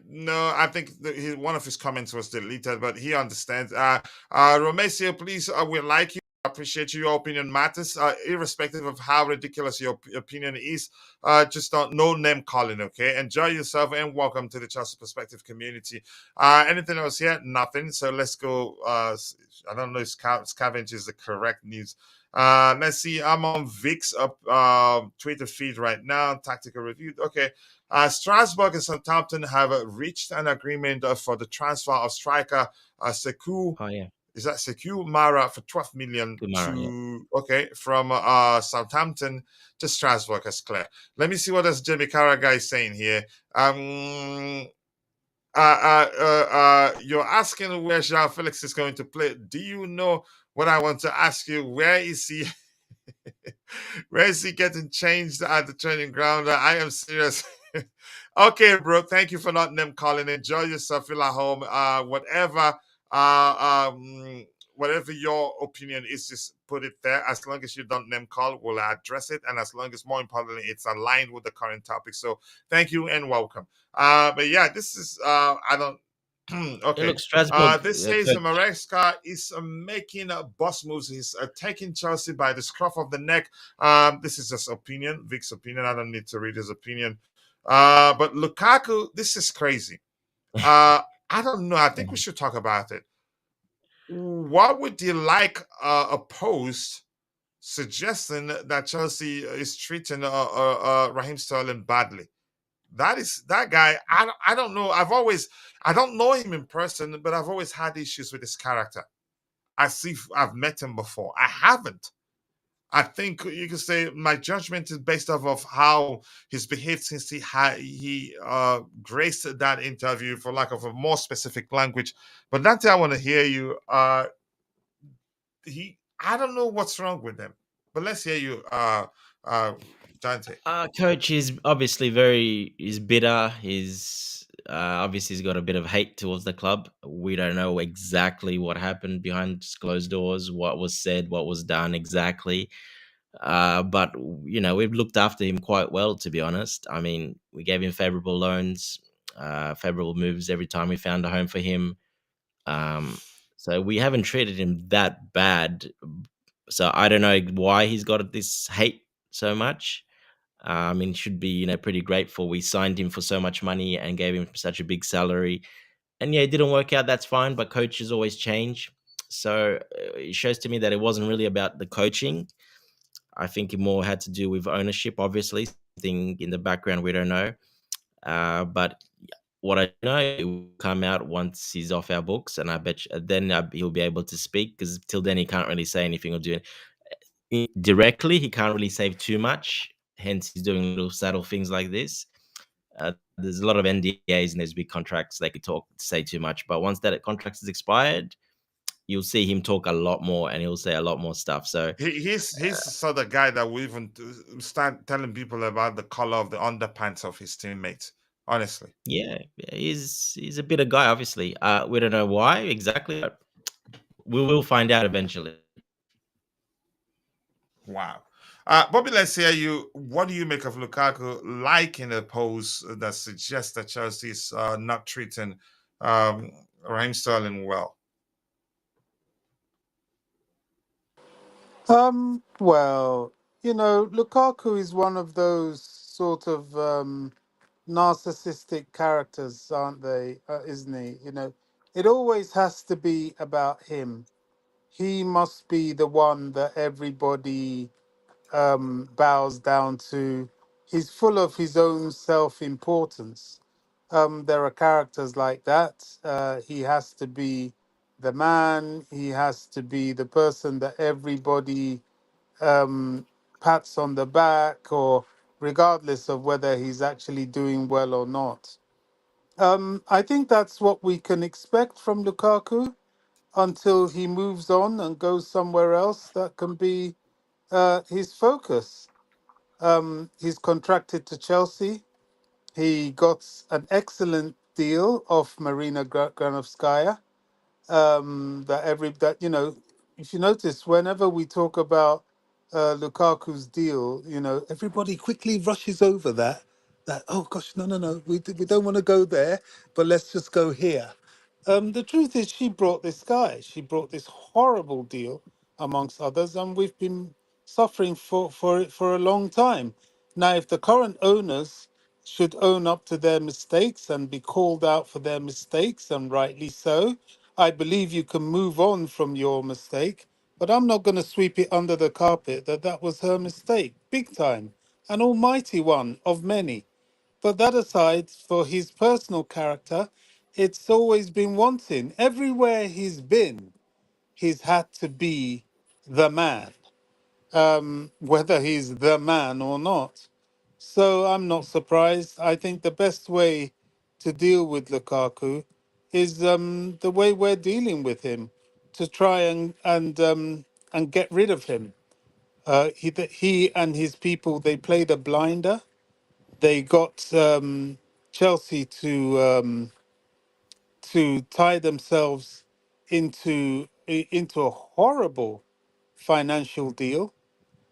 [SPEAKER 2] no. I think one of his comments was deleted, but he understands. Romesio, please, we like you. Appreciate you. Your opinion matters, irrespective of how ridiculous your opinion is. Just don't no name calling, okay? Enjoy yourself and welcome to the Chelsea Perspective community. Anything else here? Nothing. So let's go. I don't know if scavenge is the correct news. Let's see. I'm on Vic's Twitter feed right now. Tactical review. Okay. Strasbourg and Southampton have reached an agreement for the transfer of striker Sekou.
[SPEAKER 3] Oh yeah,
[SPEAKER 2] Is that Sekou Mara for 12 million
[SPEAKER 3] Kumara. Yeah.
[SPEAKER 2] from Southampton to Strasbourg? As clear. Let me see what this Jamie Carragher is saying here. You're asking where Joao Felix is going to play. Do you know what I want to ask you? Where is he? Where is he getting changed at the training ground? I am serious. Okay, bro. Thank you for not name calling. Enjoy yourself. Feel at home. Whatever your opinion is, just put it there. As long as you don't name call, we'll address it. And as long as, more importantly, it's aligned with the current topic. So thank you and welcome. But yeah, this is I don't.
[SPEAKER 3] Hey,
[SPEAKER 2] Okay.
[SPEAKER 3] look, Strasbourg.
[SPEAKER 2] This says Maresca is making boss moves. He's taking Chelsea by the scruff of the neck. This is just opinion, Vic's opinion. I don't need to read his opinion. But Lukaku, this is crazy. I don't know. I think we should talk about it. What would you like a post suggesting that Chelsea is treating Raheem Sterling badly? That guy. I don't know. I don't know him in person, but I've always had issues with his character. I've met him before. I haven't. I think you could say my judgment is based off of how he's behaved since he graced that interview, for lack of a more specific language. But Dante, I want to hear you. I don't know what's wrong with him, but let's hear you, Dante.
[SPEAKER 3] Coach is obviously he's bitter. Obviously, he's got a bit of hate towards the club. We don't know exactly what happened behind closed doors, what was said, what was done exactly. But we've looked after him quite well, to be honest. I mean, we gave him favorable loans, favorable moves every time we found a home for him. Um, so we haven't treated him that bad. So I don't know why he's got this hate so much. I mean, should be pretty grateful. We signed him for so much money and gave him such a big salary, and yeah, it didn't work out. That's fine, but coaches always change. So it shows to me that it wasn't really about the coaching. I think it more had to do with ownership. Obviously, something in the background we don't know. But what I know, it will come out once he's off our books, and I bet then he'll be able to speak. Because till then, he can't really say anything or do it directly. He can't really say too much. Hence, he's doing little subtle things like this. There's a lot of NDAs and there's big contracts. They could say too much, but once that contract is expired, you'll see him talk a lot more and he'll say a lot more stuff. So
[SPEAKER 2] He's the sort of guy that will even start telling people about the color of the underpants of his teammates. Honestly,
[SPEAKER 3] yeah, he's a bitter guy. Obviously, we don't know why exactly, but we will find out eventually.
[SPEAKER 2] wow. Bobby, let's hear you. What do you make of Lukaku liking a post that suggests that Chelsea is not treating um, Raheem Sterling well?
[SPEAKER 4] Well, Lukaku is one of those sort of narcissistic characters, aren't they? Isn't he? It always has to be about him. He must be the one that everybody bows down to. He's full of his own self-importance. There are characters like that. He has to be the man. He has to be the person that everybody pats on the back, or regardless of whether he's actually doing well or not. I think that's what we can expect from Lukaku until he moves on and goes somewhere else. That can be his focus. He's contracted to Chelsea. He got an excellent deal off Marina Granovskaya. If you notice, whenever we talk about Lukaku's deal, everybody quickly rushes over that, oh gosh, no, no, no, we don't want to go there, but let's just go here. The truth is, she brought this guy. She brought this horrible deal, amongst others, and we've been suffering for it for a long time. Now, if the current owners should own up to their mistakes and be called out for their mistakes, and rightly so, I believe you can move on from your mistake. But I'm not going to sweep it under the carpet that was her mistake, big time, an almighty one of many. But that aside, for his personal character, it's always been wanting. Everywhere he's been, he's had to be the man, whether he's the man or not. So I'm not surprised. I think the best way to deal with Lukaku is the way we're dealing with him, to try and get rid of him. He and his people, they played a blinder. They got Chelsea to tie themselves into a horrible financial deal,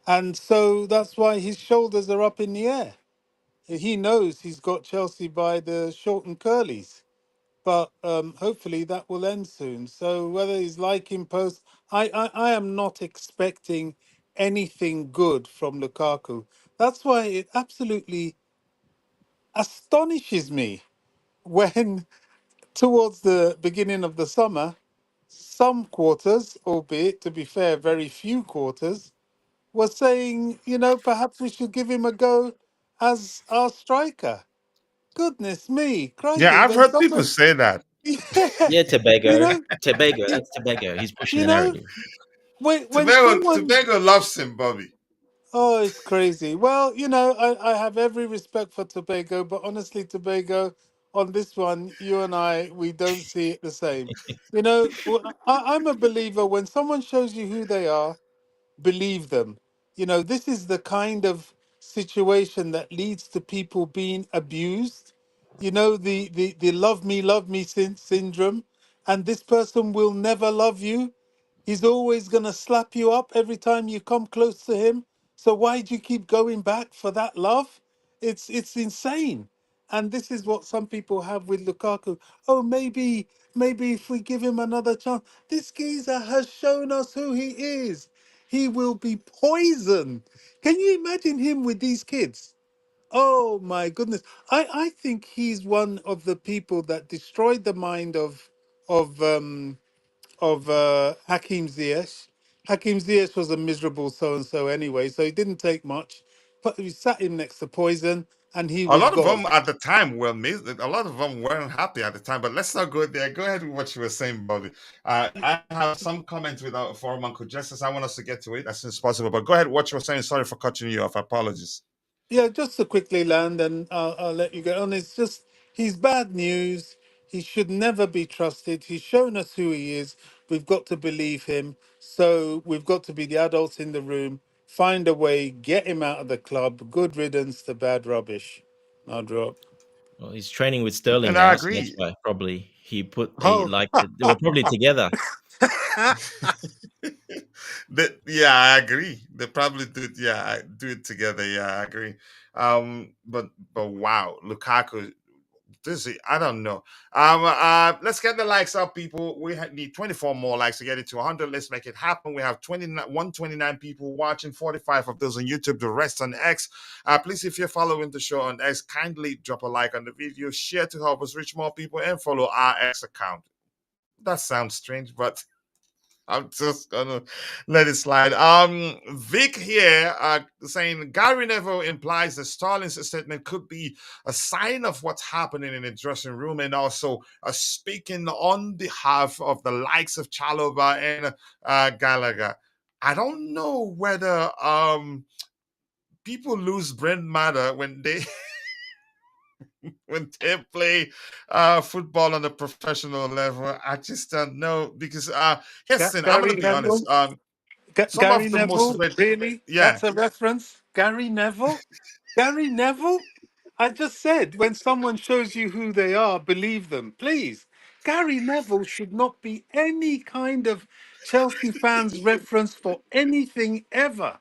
[SPEAKER 4] and so that's why his shoulders are up in the air. He knows he's got Chelsea by the short and curlies, but hopefully that will end soon. So whether he's liking post, I am not expecting anything good from Lukaku. That's why it absolutely astonishes me when, towards the beginning of the summer, some quarters, albeit to be fair, very few quarters, were saying, perhaps we should give him a go as our striker. Goodness me, crikey!
[SPEAKER 2] Yeah, I've
[SPEAKER 4] Then
[SPEAKER 2] heard people
[SPEAKER 4] someone,
[SPEAKER 2] say that.
[SPEAKER 4] yeah,
[SPEAKER 3] Yeah,
[SPEAKER 4] you
[SPEAKER 3] Tobago,
[SPEAKER 4] know,
[SPEAKER 3] Tobago.
[SPEAKER 4] y-
[SPEAKER 3] That's Tobago. He's pushing
[SPEAKER 4] you
[SPEAKER 3] the
[SPEAKER 4] know,
[SPEAKER 3] narrative.
[SPEAKER 4] when
[SPEAKER 2] Tobago,
[SPEAKER 4] someone,
[SPEAKER 2] Tobago loves him, Bobby.
[SPEAKER 4] oh, it's crazy. Well, I have every respect for Tobago, but honestly, Tobago, on this one, you and I, we don't see it the same. I'm a believer when someone shows you who they are, believe them. This is the kind of situation that leads to people being abused. You know, the love me syndrome, and this person will never love you. He's always going to slap you up every time you come close to him. So why do you keep going back for that love? It's insane. And this is what some people have with Lukaku. Oh, maybe if we give him another chance. This geezer has shown us who he is. He will be poison. Can you imagine him with these kids? Oh my goodness. I think he's one of the people that destroyed the mind of Hakim Ziyech. Hakim Ziyech was a miserable so and so anyway, so it didn't take much. But we sat him next to Poison and he
[SPEAKER 2] A
[SPEAKER 4] was
[SPEAKER 2] lot of
[SPEAKER 4] gone.
[SPEAKER 2] them at the time were a lot of them weren't happy at the time, but let's not go there. Go ahead with what you were saying, Bobby. I have some comments without for Uncle Justice. I want us to get to it as soon as possible. But go ahead, what you were saying. Sorry for cutting you off. Apologies.
[SPEAKER 4] Yeah, just to quickly land, and I'll let you get on. It's just he's bad news. He should never be trusted. He's shown us who he is. We've got to believe him. So we've got to be the adults in the room. Find a way, get him out of the club. Good riddance to bad rubbish. I'll drop.
[SPEAKER 3] Well, he's training with Sterling
[SPEAKER 2] And I
[SPEAKER 3] now, so that's
[SPEAKER 2] agree.
[SPEAKER 3] why probably he
[SPEAKER 4] Oh,
[SPEAKER 3] like they were probably together.
[SPEAKER 2] Yeah, I agree. They probably do. Yeah, do it together. Yeah, I agree. But wow, Lukaku. This is, I don't know. Let's get the likes up, people. We need 24 more likes to get it to 100. Let's make it happen. We have 129 people watching, 45 of those on YouTube, the rest on X. Please, if you're following the show on X, kindly drop a like on the video, share to help us reach more people, and follow our X account. That sounds strange, but I'm just gonna let it slide. Vic here saying Gary Neville implies that Starling's statement could be a sign of what's happening in the dressing room, and also speaking on behalf of the likes of Chalobah and Gallagher. I don't know whether people lose brain matter when they when they play football on a professional level. I just don't know because here's the thing. I'm gonna
[SPEAKER 4] Gary
[SPEAKER 2] be honest.
[SPEAKER 4] Neville?
[SPEAKER 2] Some
[SPEAKER 4] Gary
[SPEAKER 2] of the most
[SPEAKER 4] Neville? Really?
[SPEAKER 2] yeah.
[SPEAKER 4] That's a reference? Gary Neville? Gary Neville? I just said when someone shows you who they are, believe them. Please. Gary Neville should not be any kind of Chelsea fans' reference for anything ever.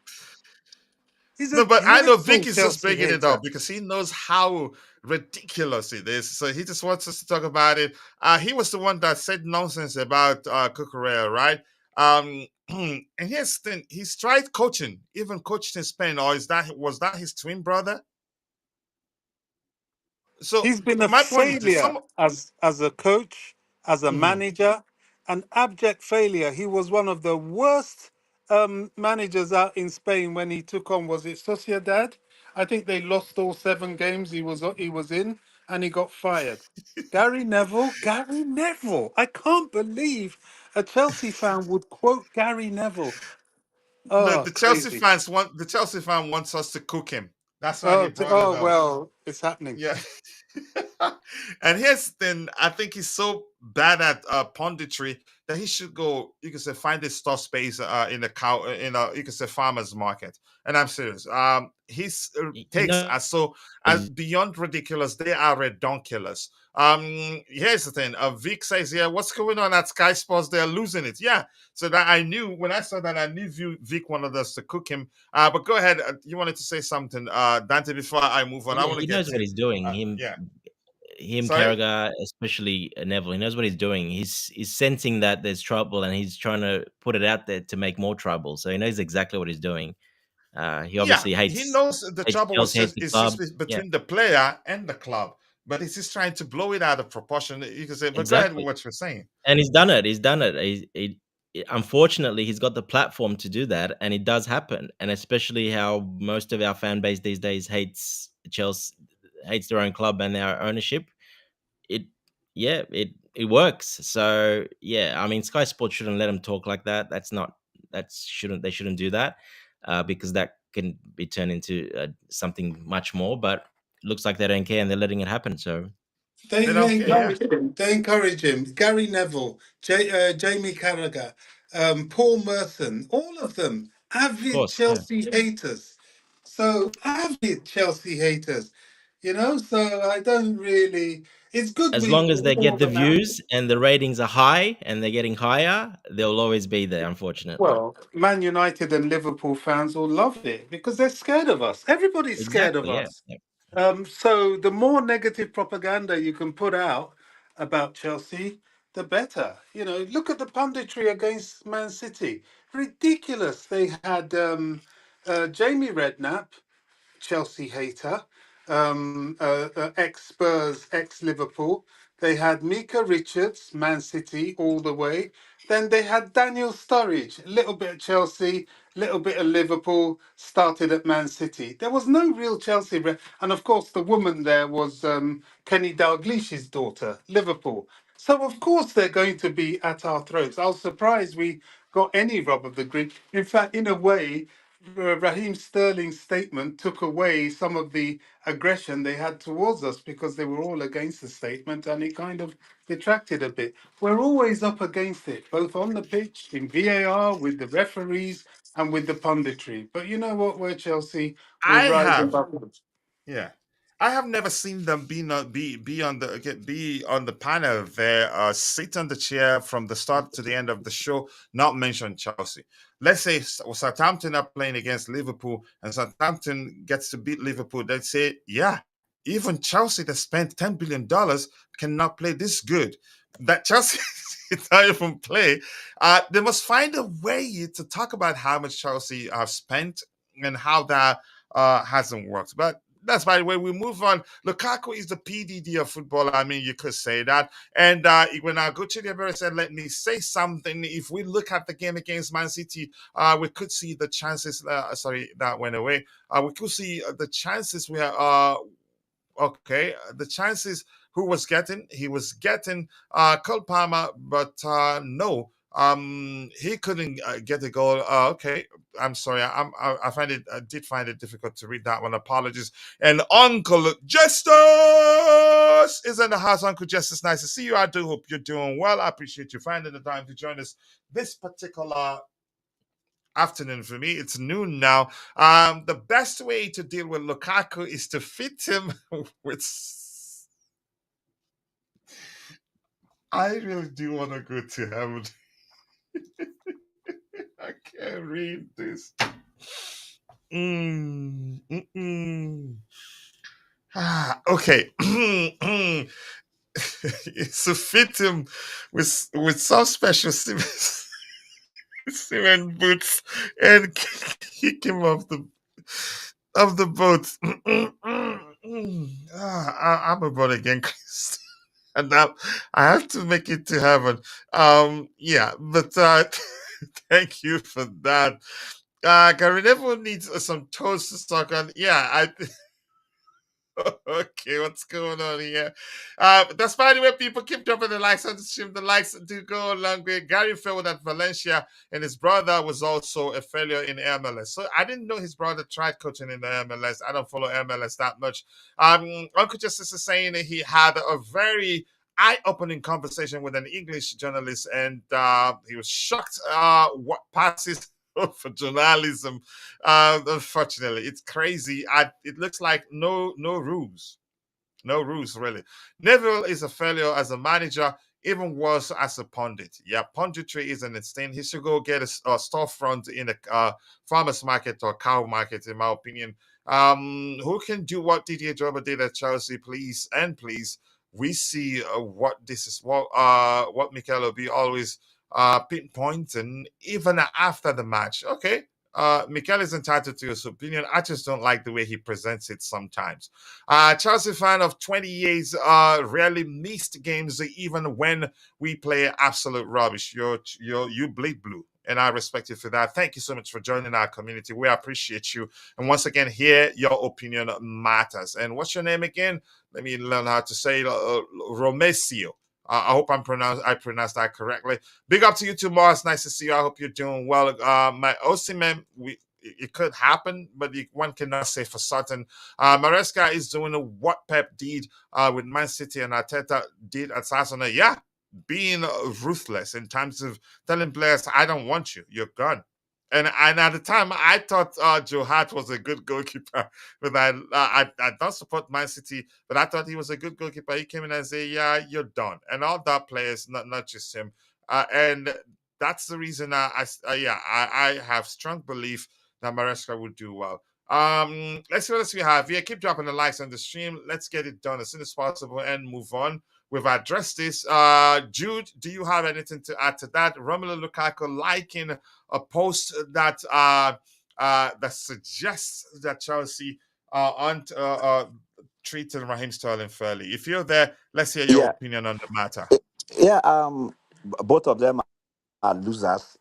[SPEAKER 4] He's a
[SPEAKER 2] No, but I know
[SPEAKER 4] dreadful
[SPEAKER 2] Vic is just
[SPEAKER 4] Chelsea
[SPEAKER 2] bringing it
[SPEAKER 4] hater.
[SPEAKER 2] up because he knows how ridiculous it is. So he just wants us to talk about it. He was the one that said nonsense about Cucurella, right? And here's the thing: he's tried coaching, even coached in Spain, or was that his twin brother? So
[SPEAKER 4] He's been a
[SPEAKER 2] my point is this:
[SPEAKER 4] failure as a coach, as a
[SPEAKER 2] Mhm.
[SPEAKER 4] manager, an abject failure. He was one of the worst managers out in Spain when he took on. Was it Sociedad? I think they lost all 7 games he was in, and he got fired. Gary Neville, Gary Neville. I can't believe a Chelsea fan would quote Gary Neville. Oh, crazy.
[SPEAKER 2] The Chelsea fan wants us to cook him. That's why he
[SPEAKER 4] Oh,
[SPEAKER 2] brought it
[SPEAKER 4] oh
[SPEAKER 2] up.
[SPEAKER 4] well, it's happening.
[SPEAKER 2] Yeah. And here's the thing, I think he's so bad at punditry that he should go, you can say, find his store space in a cow in a, you can say, farmers market. And I'm serious. His
[SPEAKER 3] You
[SPEAKER 2] takes
[SPEAKER 3] know,
[SPEAKER 2] are so as beyond ridiculous. They are redonkulous. Here's the thing. Vic says, yeah, what's going on at Sky Sports? They're losing it. Yeah. So that I knew when I saw that, I knew Vic wanted us to cook him. But go ahead. You wanted to say something, Dante, before I move on. I
[SPEAKER 3] yeah,
[SPEAKER 2] want to
[SPEAKER 3] he
[SPEAKER 2] get
[SPEAKER 3] knows what
[SPEAKER 2] to
[SPEAKER 3] he's doing.
[SPEAKER 2] yeah.
[SPEAKER 3] Him,
[SPEAKER 2] Sorry?
[SPEAKER 3] Carragher, especially Neville. He knows what he's doing. He's sensing that there's trouble, and he's trying to put it out there to make more trouble. So he knows exactly what he's doing. He
[SPEAKER 2] Yeah,
[SPEAKER 3] obviously
[SPEAKER 2] he knows the
[SPEAKER 3] hates
[SPEAKER 2] trouble was
[SPEAKER 3] Chelsea, hates
[SPEAKER 2] just
[SPEAKER 3] the
[SPEAKER 2] it's
[SPEAKER 3] club.
[SPEAKER 2] just
[SPEAKER 3] Yeah,
[SPEAKER 2] between the player and the club, but he's just trying to blow it out of proportion. You can say, but go ahead with
[SPEAKER 3] exactly.
[SPEAKER 2] what you're saying.
[SPEAKER 3] And he's done it. He's done it. Unfortunately, he's got the platform to do that, and it does happen. And especially how most of our fan base these days hates Chelsea, hates their own club and their ownership. It, yeah, it works. So yeah, I mean, Sky Sports shouldn't let him talk like that. They shouldn't do that, because that can be turned into something much more. But looks like they don't care and they're letting it happen. So
[SPEAKER 2] They
[SPEAKER 4] They
[SPEAKER 2] don't care. Yeah,
[SPEAKER 4] encourage him. They encourage him. Gary Neville, Jamie Carragher, Paul Merson, all of them
[SPEAKER 3] of
[SPEAKER 4] avid
[SPEAKER 3] course, yeah.
[SPEAKER 4] Chelsea haters. So avid Chelsea haters. You know, so I don't really. It's good
[SPEAKER 3] As
[SPEAKER 4] we
[SPEAKER 3] long as they get
[SPEAKER 4] call
[SPEAKER 3] the
[SPEAKER 4] them out.
[SPEAKER 3] views and the ratings are high and they're getting higher, they'll always be there, unfortunately.
[SPEAKER 4] Well, Man United and Liverpool fans will love it because they're scared of us. Everybody's scared of
[SPEAKER 3] Exactly. Yeah.
[SPEAKER 4] us.
[SPEAKER 3] Yeah.
[SPEAKER 4] So the more negative propaganda you can put out about Chelsea, the better. You know, look at the punditry against Man City. Ridiculous. They had Jamie Redknapp, Chelsea hater, ex Spurs, ex Liverpool. They had Mika Richards, Man City, all the way. Then they had Daniel Sturridge, a little bit of Chelsea, little bit of Liverpool, started at Man City. There was no real Chelsea. And of course, the woman there was Kenny Dalglish's daughter, Liverpool. So of course they're going to be at our throats. I was surprised we got any Rob of the Green. In fact, in a way, Raheem Sterling's statement took away some of the aggression they had towards us because they were all against the statement and it kind of detracted a bit. We're always up against it, both on the pitch, in VAR, with the referees, and with the punditry. But you know what? We're Chelsea. We'll
[SPEAKER 2] I
[SPEAKER 4] rise
[SPEAKER 2] have.
[SPEAKER 4] above it.
[SPEAKER 2] Yeah, I have never seen them be on the panel there, sit on the chair from the start to the end of the show, not mention Chelsea. Let's say Southampton are playing against Liverpool, and Southampton gets to beat Liverpool. They'd say, "Yeah, even Chelsea that spent $10 billion cannot play this good." That Chelsea not even play. They must find a way to talk about how much Chelsea have spent and how that hasn't worked. But that's by the way, we move on. Lukaku is the PDD of football. I mean, you could say that. And when Gucci Rivera said, let me say something, if we look at the game against Man City, we could see the chances. Sorry, that went away. We could see the chances where okay, the chances who was getting, he was getting Cole Palmer, but no, he couldn't get a goal. Okay, I'm sorry, I find it, I did find it difficult to read that one. Apologies. And Uncle Justice is in the house. Uncle Justice, nice to see you. I do hope you're doing well. I appreciate you finding the time to join us this particular afternoon for me. It's noon now. The best way to deal with Lukaku is to fit him with. I really do want to go to heaven. I can't read this. Okay. It's to fit him with some special cement boots and kick him off the boat. I'm a born again Christian. And now I have to make it to heaven. Yeah, but thank you for that. Gary Neville needs some toast to suck on. Yeah, okay, what's going on here? That's by the way, people keep dropping the likes on the stream. The likes do go a long way. Gary failed at Valencia, and his brother was also a failure in MLS. So I didn't know his brother tried coaching in the MLS. I don't follow MLS that much. Uncle Justice is saying that he had a very eye-opening conversation with an English journalist, and he was shocked what passes for journalism. Unfortunately, it's crazy. It looks like no rules. No rules, really. Neville is a failure as a manager, even worse as a pundit. Yeah, punditry is an insane. He should go get a storefront in a farmer's market or cow market, in my opinion. Who can do what Didier Drogba did at Chelsea, please? And please, we see what Mikel will be always pinpointing, even after the match. Okay, Mikel is entitled to his opinion. I just don't like the way he presents it sometimes. Chelsea fan of 20 years rarely missed games, even when we play absolute rubbish. You bleed blue. And I respect you for that. Thank you so much for joining our community. We appreciate you. And once again, here, your opinion matters. And what's your name again? Let me learn how to say it. Romesio. I hope I pronounced that correctly. Big up to you too, Morris. Nice to see you. I hope you're doing well. My Osimhen, it could happen, but one cannot say for certain. Maresca is doing what Pep did with Man City and Arteta did at Arsenal. Yeah, being ruthless in terms of telling players, I don't want you. You're gone. And at the time, I thought Joe Hart was a good goalkeeper. But I don't support Man City, but I thought he was a good goalkeeper. He came in and said, "Yeah, you're done," and all that players, not just him. And that's the reason I have strong belief that Maresca would do well. Let's see what else we have here. Keep dropping the likes on the stream. Let's get it done as soon as possible and move on. We've addressed this. Jude, do you have anything to add to that? Romelu Lukaku liking a post that suggests that Chelsea aren't treating Raheem Sterling fairly. If you're there, let's hear your
[SPEAKER 6] Yeah,
[SPEAKER 2] opinion on the matter.
[SPEAKER 6] yeah. Both of them are losers.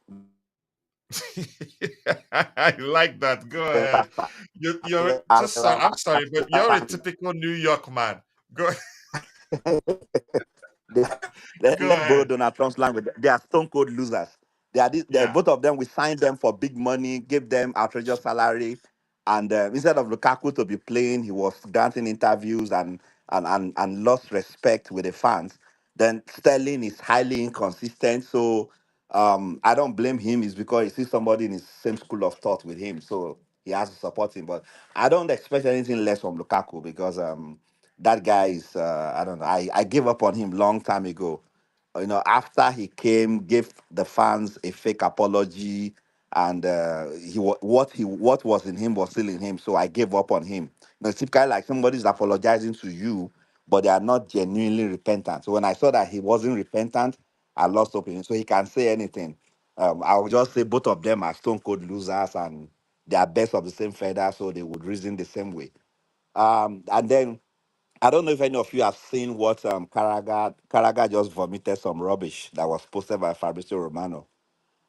[SPEAKER 2] I like that. Go ahead. You're just sorry. I'm sorry, but you're a typical New York man. Go
[SPEAKER 6] They,
[SPEAKER 2] go
[SPEAKER 6] let's borrow
[SPEAKER 2] ahead.
[SPEAKER 6] Donald Trump's language. They are stone cold losers.
[SPEAKER 2] Yeah.
[SPEAKER 6] Both of them. We signed them for big money, gave them outrageous salary, and instead of Lukaku to be playing, he was granting interviews and lost respect with the fans. Then Sterling is highly inconsistent, so I don't blame him. It's because he sees somebody in his same school of thought with him, so he has to support him. But I don't expect anything less from Lukaku because that guy is I don't know. I gave up on him long time ago. After he came, gave the fans a fake apology, and what was in him was still in him. So I gave up on him. It's typically like somebody's apologizing to you, but they are not genuinely repentant. So when I saw that he wasn't repentant, I lost hope in him. So he can say anything. I would just say both of them are stone cold losers, and they are best of the same feather, so they would reason the same way. And then I don't know if any of you have seen what Carragher just vomited some rubbish that was posted by Fabrizio Romano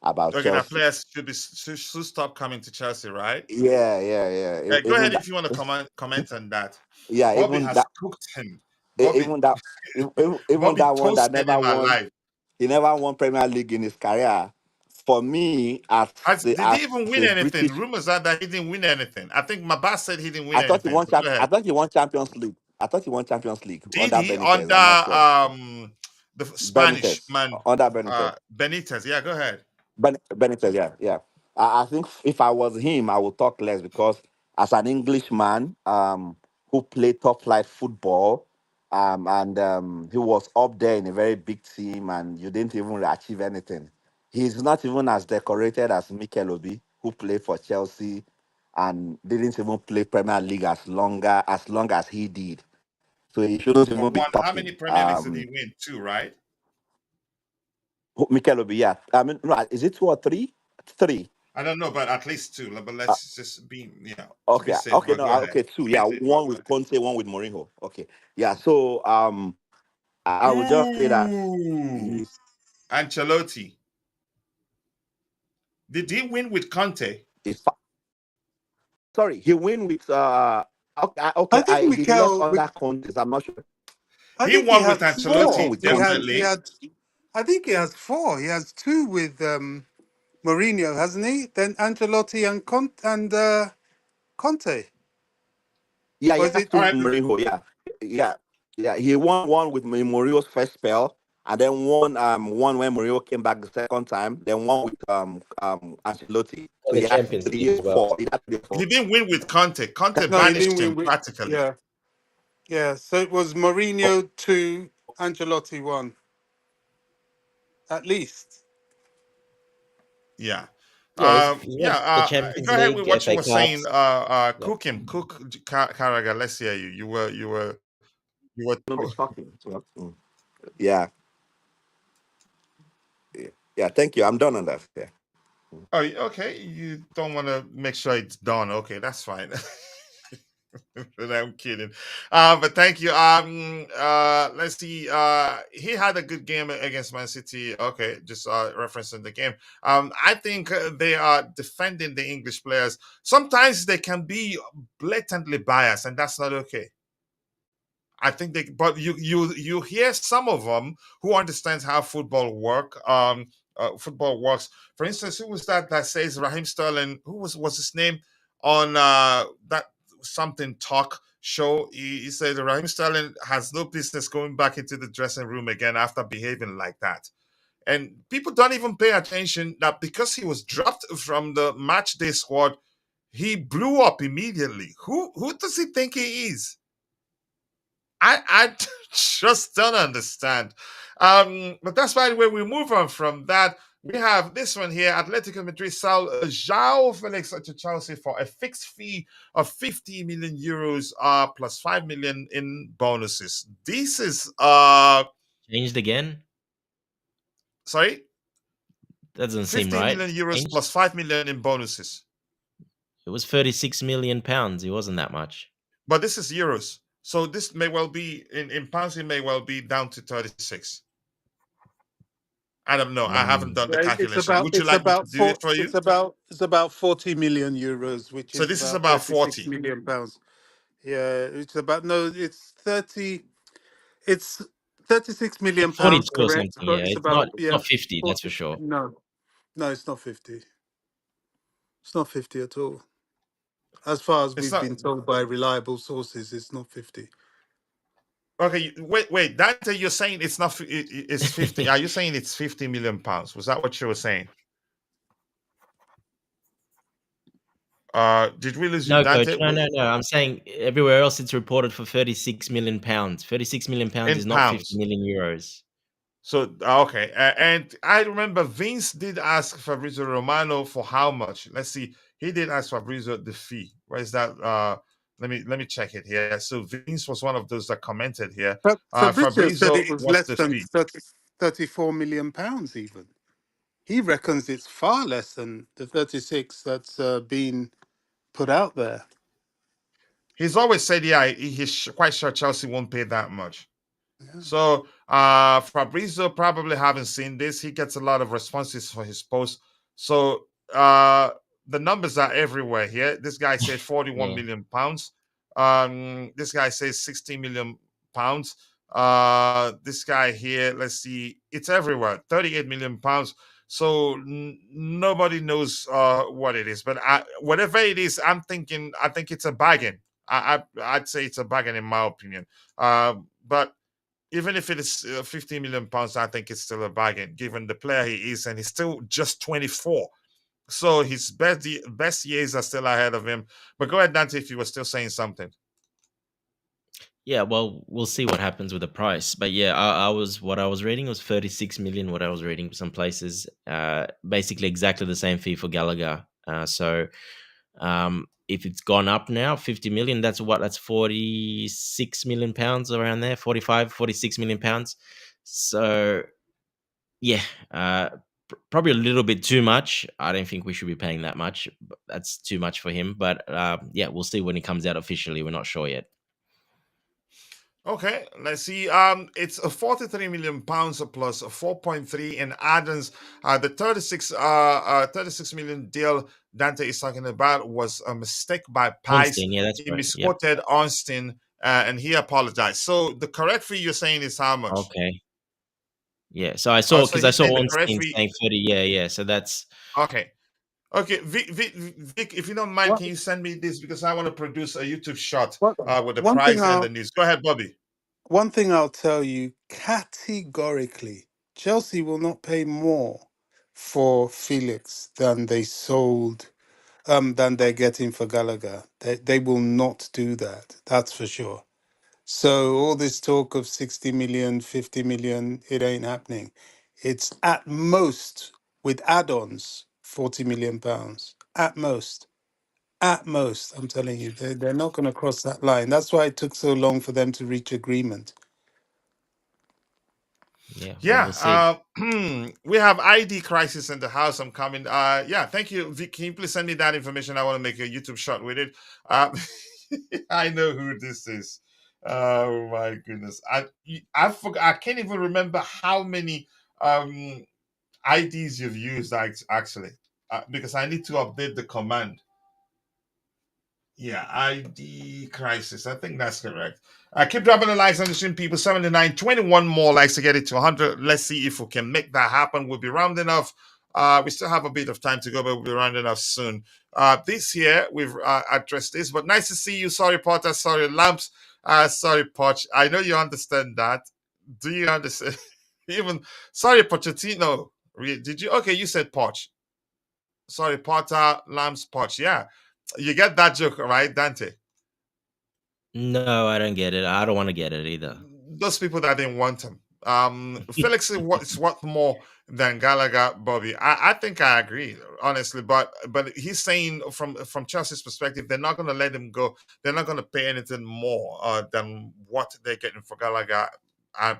[SPEAKER 6] about
[SPEAKER 2] Okay, that
[SPEAKER 6] Chelsea.
[SPEAKER 2] players should stop coming to Chelsea, right?
[SPEAKER 6] Yeah, yeah, yeah.
[SPEAKER 2] Go
[SPEAKER 6] Even
[SPEAKER 2] ahead
[SPEAKER 6] that,
[SPEAKER 2] if you want to comment on that.
[SPEAKER 6] yeah,
[SPEAKER 2] Bobby
[SPEAKER 6] even
[SPEAKER 2] has
[SPEAKER 6] that,
[SPEAKER 2] cooked him. Bobby
[SPEAKER 6] even that, even
[SPEAKER 2] Bobby
[SPEAKER 6] that one that
[SPEAKER 2] toasted
[SPEAKER 6] never
[SPEAKER 2] him
[SPEAKER 6] won.
[SPEAKER 2] alive.
[SPEAKER 6] He never won Premier League in his career. For me,
[SPEAKER 2] Did he
[SPEAKER 6] as
[SPEAKER 2] even win
[SPEAKER 6] a
[SPEAKER 2] anything?
[SPEAKER 6] British,
[SPEAKER 2] Rumors are that he didn't win anything. I think Mabas said he didn't win
[SPEAKER 6] I thought he
[SPEAKER 2] anything.
[SPEAKER 6] won.
[SPEAKER 2] But go
[SPEAKER 6] I
[SPEAKER 2] ahead.
[SPEAKER 6] thought he won Champions League. I thought he won Champions League
[SPEAKER 2] Did
[SPEAKER 6] under
[SPEAKER 2] he
[SPEAKER 6] Benitez.
[SPEAKER 2] under
[SPEAKER 6] I'm not sure.
[SPEAKER 2] the Spanish
[SPEAKER 6] Benitez
[SPEAKER 2] man
[SPEAKER 6] under Benitez.
[SPEAKER 2] Benitez? Yeah, go ahead.
[SPEAKER 6] Benitez, yeah, yeah. I think if I was him, I would talk less because as an Englishman who played top flight football, and he was up there in a very big team, and you didn't even achieve anything. He's not even as decorated as Mikel Obi, who played for Chelsea and didn't even play Premier League as long as he did. So he shouldn't
[SPEAKER 2] But
[SPEAKER 6] even be
[SPEAKER 2] one, how
[SPEAKER 6] talking.
[SPEAKER 2] many Premier Leagues did he win? Two, right?
[SPEAKER 6] Mikel Obi, yeah. I mean, right? Is it two or three? Three.
[SPEAKER 2] I don't know, but at least two. But
[SPEAKER 6] Uh,
[SPEAKER 2] let's just be, to be
[SPEAKER 6] Okay,
[SPEAKER 2] safe.
[SPEAKER 6] okay,
[SPEAKER 2] But
[SPEAKER 6] no,
[SPEAKER 2] go ahead.
[SPEAKER 6] okay, two. Yeah, one with Conte, one with Mourinho. Okay, yeah. So I would just say that
[SPEAKER 2] Ooh,
[SPEAKER 6] he's,
[SPEAKER 2] Ancelotti. Did he win with Conte?
[SPEAKER 6] he's fa- sorry, he win with okay,
[SPEAKER 4] I
[SPEAKER 6] okay.
[SPEAKER 4] think
[SPEAKER 6] He lost
[SPEAKER 4] Mikel.
[SPEAKER 6] under Conte. I'm not sure.
[SPEAKER 4] I
[SPEAKER 2] He
[SPEAKER 4] think he
[SPEAKER 2] won with
[SPEAKER 4] had
[SPEAKER 6] He won
[SPEAKER 2] Ancelotti,
[SPEAKER 4] four.
[SPEAKER 6] with Conte.
[SPEAKER 4] He
[SPEAKER 2] definitely.
[SPEAKER 4] had. I think he has four. He has two with Mourinho, hasn't he? Then Ancelotti and Conte.
[SPEAKER 6] Yeah, he
[SPEAKER 4] Or is
[SPEAKER 6] has
[SPEAKER 4] it?
[SPEAKER 2] All
[SPEAKER 6] two with
[SPEAKER 2] right.
[SPEAKER 6] Mourinho. Yeah, yeah, yeah. He won one with Mourinho's first spell, and then one when Mourinho came back the second time. Then one with Ancelotti. So
[SPEAKER 3] And the
[SPEAKER 6] he has
[SPEAKER 3] Champions League
[SPEAKER 6] three
[SPEAKER 3] as
[SPEAKER 6] or
[SPEAKER 3] well.
[SPEAKER 6] four. He has three or
[SPEAKER 2] He
[SPEAKER 6] four.
[SPEAKER 2] didn't win with Conte. Conte
[SPEAKER 4] No, he
[SPEAKER 2] banished
[SPEAKER 4] didn't
[SPEAKER 2] him
[SPEAKER 4] win with.
[SPEAKER 2] practically.
[SPEAKER 4] Yeah, yeah. So it was Mourinho two, Ancelotti one, at least.
[SPEAKER 2] Yeah.
[SPEAKER 3] Yeah, he's
[SPEAKER 2] Yeah.
[SPEAKER 3] won the Champions
[SPEAKER 2] Go ahead with
[SPEAKER 3] League,
[SPEAKER 2] what you
[SPEAKER 3] FA
[SPEAKER 2] were saying.
[SPEAKER 3] Cups. Yeah.
[SPEAKER 2] Cook him. Carragher. Let's hear you. You were
[SPEAKER 6] Don't be talking. So, yeah, yeah, yeah. Thank you. I'm done on that. Yeah.
[SPEAKER 2] Oh, okay. You don't want to make sure it's done. Okay, that's fine. I'm kidding. But thank you. Let's see. He had a good game against Man City. Okay, just referencing the game. I think they are defending the English players. Sometimes they can be blatantly biased, and that's not okay. I think but you hear some of them who understands how football works. For instance, who was that says Raheem Sterling? Who was his name on that something talk show? He said Raheem Sterling has no business going back into the dressing room again after behaving like that. And people don't even pay attention that because he was dropped from the match day squad, he blew up immediately. Who does he think he is? I just don't understand. But that's by the way, we move on from that. We have this one here. Atletico Madrid sell Joao Felix to Chelsea for a fixed fee of 50 million euros plus 5 million in bonuses. This is
[SPEAKER 3] Changed again?
[SPEAKER 2] sorry,
[SPEAKER 3] That doesn't seem
[SPEAKER 2] 15
[SPEAKER 3] right.
[SPEAKER 2] million euros
[SPEAKER 3] Changed?
[SPEAKER 2] plus 5 million in bonuses.
[SPEAKER 3] It was 36 million pounds. It wasn't that much.
[SPEAKER 2] But this is euros. So this may well be in pounds, it may well be down to 36. I don't know. I haven't
[SPEAKER 3] Mm.
[SPEAKER 2] done the
[SPEAKER 4] It's
[SPEAKER 2] calculation.
[SPEAKER 4] about
[SPEAKER 2] Would you like me to do it for you?
[SPEAKER 4] it's about 40 million euros, which
[SPEAKER 2] So
[SPEAKER 4] is
[SPEAKER 2] this is
[SPEAKER 4] about
[SPEAKER 2] about
[SPEAKER 4] 36
[SPEAKER 2] 40.
[SPEAKER 4] million pounds. Yeah, it's about no, it's 30. It's 36 million
[SPEAKER 3] Like
[SPEAKER 4] pounds,
[SPEAKER 3] 42 or
[SPEAKER 4] correct?
[SPEAKER 3] something,
[SPEAKER 4] But
[SPEAKER 3] yeah.
[SPEAKER 4] it's
[SPEAKER 3] It's not
[SPEAKER 4] about
[SPEAKER 3] it's not 50, that's
[SPEAKER 4] 40.
[SPEAKER 3] for sure.
[SPEAKER 4] No, no, it's not 50. It's not 50 at all. As far as
[SPEAKER 2] It's
[SPEAKER 4] we've
[SPEAKER 2] not
[SPEAKER 4] been told by reliable sources, it's not 50.
[SPEAKER 2] okay. Wait. Dante, you're saying it's not. It's 50. Are you saying it's 50 million pounds? Was that what you were saying? Did we lose you,
[SPEAKER 3] No,
[SPEAKER 2] Dante?
[SPEAKER 3] coach. No. I'm saying everywhere else it's reported for 36 million pounds. 36 million pounds
[SPEAKER 2] In
[SPEAKER 3] is not 50
[SPEAKER 2] pounds.
[SPEAKER 3] million euros.
[SPEAKER 2] So okay, and I remember Vince did ask Fabrizio Romano for how much. Let's see, he did ask Fabrizio the fee. Where is that? Let me check it here. So Vince was one of those that commented here.
[SPEAKER 4] But Fabrizio said
[SPEAKER 2] Fabrizio,
[SPEAKER 4] it was
[SPEAKER 2] what's
[SPEAKER 4] less
[SPEAKER 2] the
[SPEAKER 4] than
[SPEAKER 2] fee?
[SPEAKER 4] 34 million pounds, even. He reckons it's far less than the 36 that's been put out there.
[SPEAKER 2] He's always said, yeah, he's quite sure Chelsea won't pay that much.
[SPEAKER 4] Yeah.
[SPEAKER 2] So Fabrizio probably haven't seen this. He gets a lot of responses for his post. So the numbers are everywhere here. This guy said 41
[SPEAKER 3] Yeah.
[SPEAKER 2] million pounds. This guy says 60 million pounds. This guy here, let's see, it's everywhere. 38 million pounds. So nobody knows what it is. But whatever it is, I think it's a bargain. I'd say it's a bargain in my opinion. But even if it is 50 million pounds, I think it's still a bargain given the player he is, and he's still just 24. So his best years are still ahead of him. But go ahead, Dante, if you were still saying something.
[SPEAKER 3] Yeah, well, we'll see what happens with the price. But yeah, I was what I was reading was 36 million. What I was reading some places, basically exactly the same fee for Gallagher. If it's gone up now, 50 million, that's 46 million pounds around there, 45, 46 million pounds. So yeah, probably a little bit too much. I don't think we should be paying that much. That's too much for him. But yeah, we'll see when it comes out officially. We're not sure yet.
[SPEAKER 2] Okay, let's see. It's a 43 million pounds plus a 4.3 in add-ons. The 36 million deal Dante is talking about was a mistake by Pice.
[SPEAKER 3] Ornstein, yeah, that's
[SPEAKER 2] He
[SPEAKER 3] right. Yep.
[SPEAKER 2] misquoted Ornstein, and he apologized. So the correct fee you're saying is how much?
[SPEAKER 3] Okay. Yeah. So I saw
[SPEAKER 2] So
[SPEAKER 3] because I
[SPEAKER 2] he's
[SPEAKER 3] saw
[SPEAKER 2] saying the correct
[SPEAKER 3] Ornstein
[SPEAKER 2] fee.
[SPEAKER 3] saying 30. Yeah. So that's
[SPEAKER 2] Okay. Okay, Vic, if you don't mind,
[SPEAKER 4] What,
[SPEAKER 2] can you send me this because I want to produce a YouTube shot
[SPEAKER 4] what,
[SPEAKER 2] with the
[SPEAKER 4] one thing
[SPEAKER 2] price and the
[SPEAKER 4] I'll
[SPEAKER 2] news. Go ahead, Bobby.
[SPEAKER 4] one thing I'll tell you categorically, Chelsea will not pay more for Felix than they're getting for Gallagher. They will not do that. That's for sure. So all this talk of 60 million, 50 million, it ain't happening. It's at most with add-ons 40 million pounds. At most. At most, I'm telling you, they're not going to cross that line. That's why it took so long for them to reach agreement.
[SPEAKER 3] yeah. Well, we'll see.
[SPEAKER 2] Yeah, we have ID crisis in the house. I'm coming. Yeah, thank you, Vic. Can you please send me that information? I want to make a YouTube shot with it. I know who this is. Oh my goodness, I can't even remember how many IDs you've used actually, because I need to update the command. Yeah, ID crisis. I think that's correct. Keep dropping the likes on the stream, people. 79, 21 more likes to get it to 100. Let's see if we can make that happen. We'll be rounding off. We still have a bit of time to go, but we'll be rounding off soon. This year, we've addressed this, but nice to see you. Sorry, Potter. Sorry, Lamps. Sorry, Poch. I know you understand that. Do you understand? Even sorry, Pochettino. Did you? Okay, you said Poch. Sorry, Potter, Lamb's Poch. Yeah, you get that joke, right, Dante?
[SPEAKER 3] No, I don't get it. I don't want to get it either.
[SPEAKER 2] Those people that didn't want him. Felix is worth more than Gallagher, Bobby. I think I agree, honestly. But he's saying from Chelsea's perspective, they're not going to let him go. They're not going to pay anything more than what they're getting for Gallagher. Um,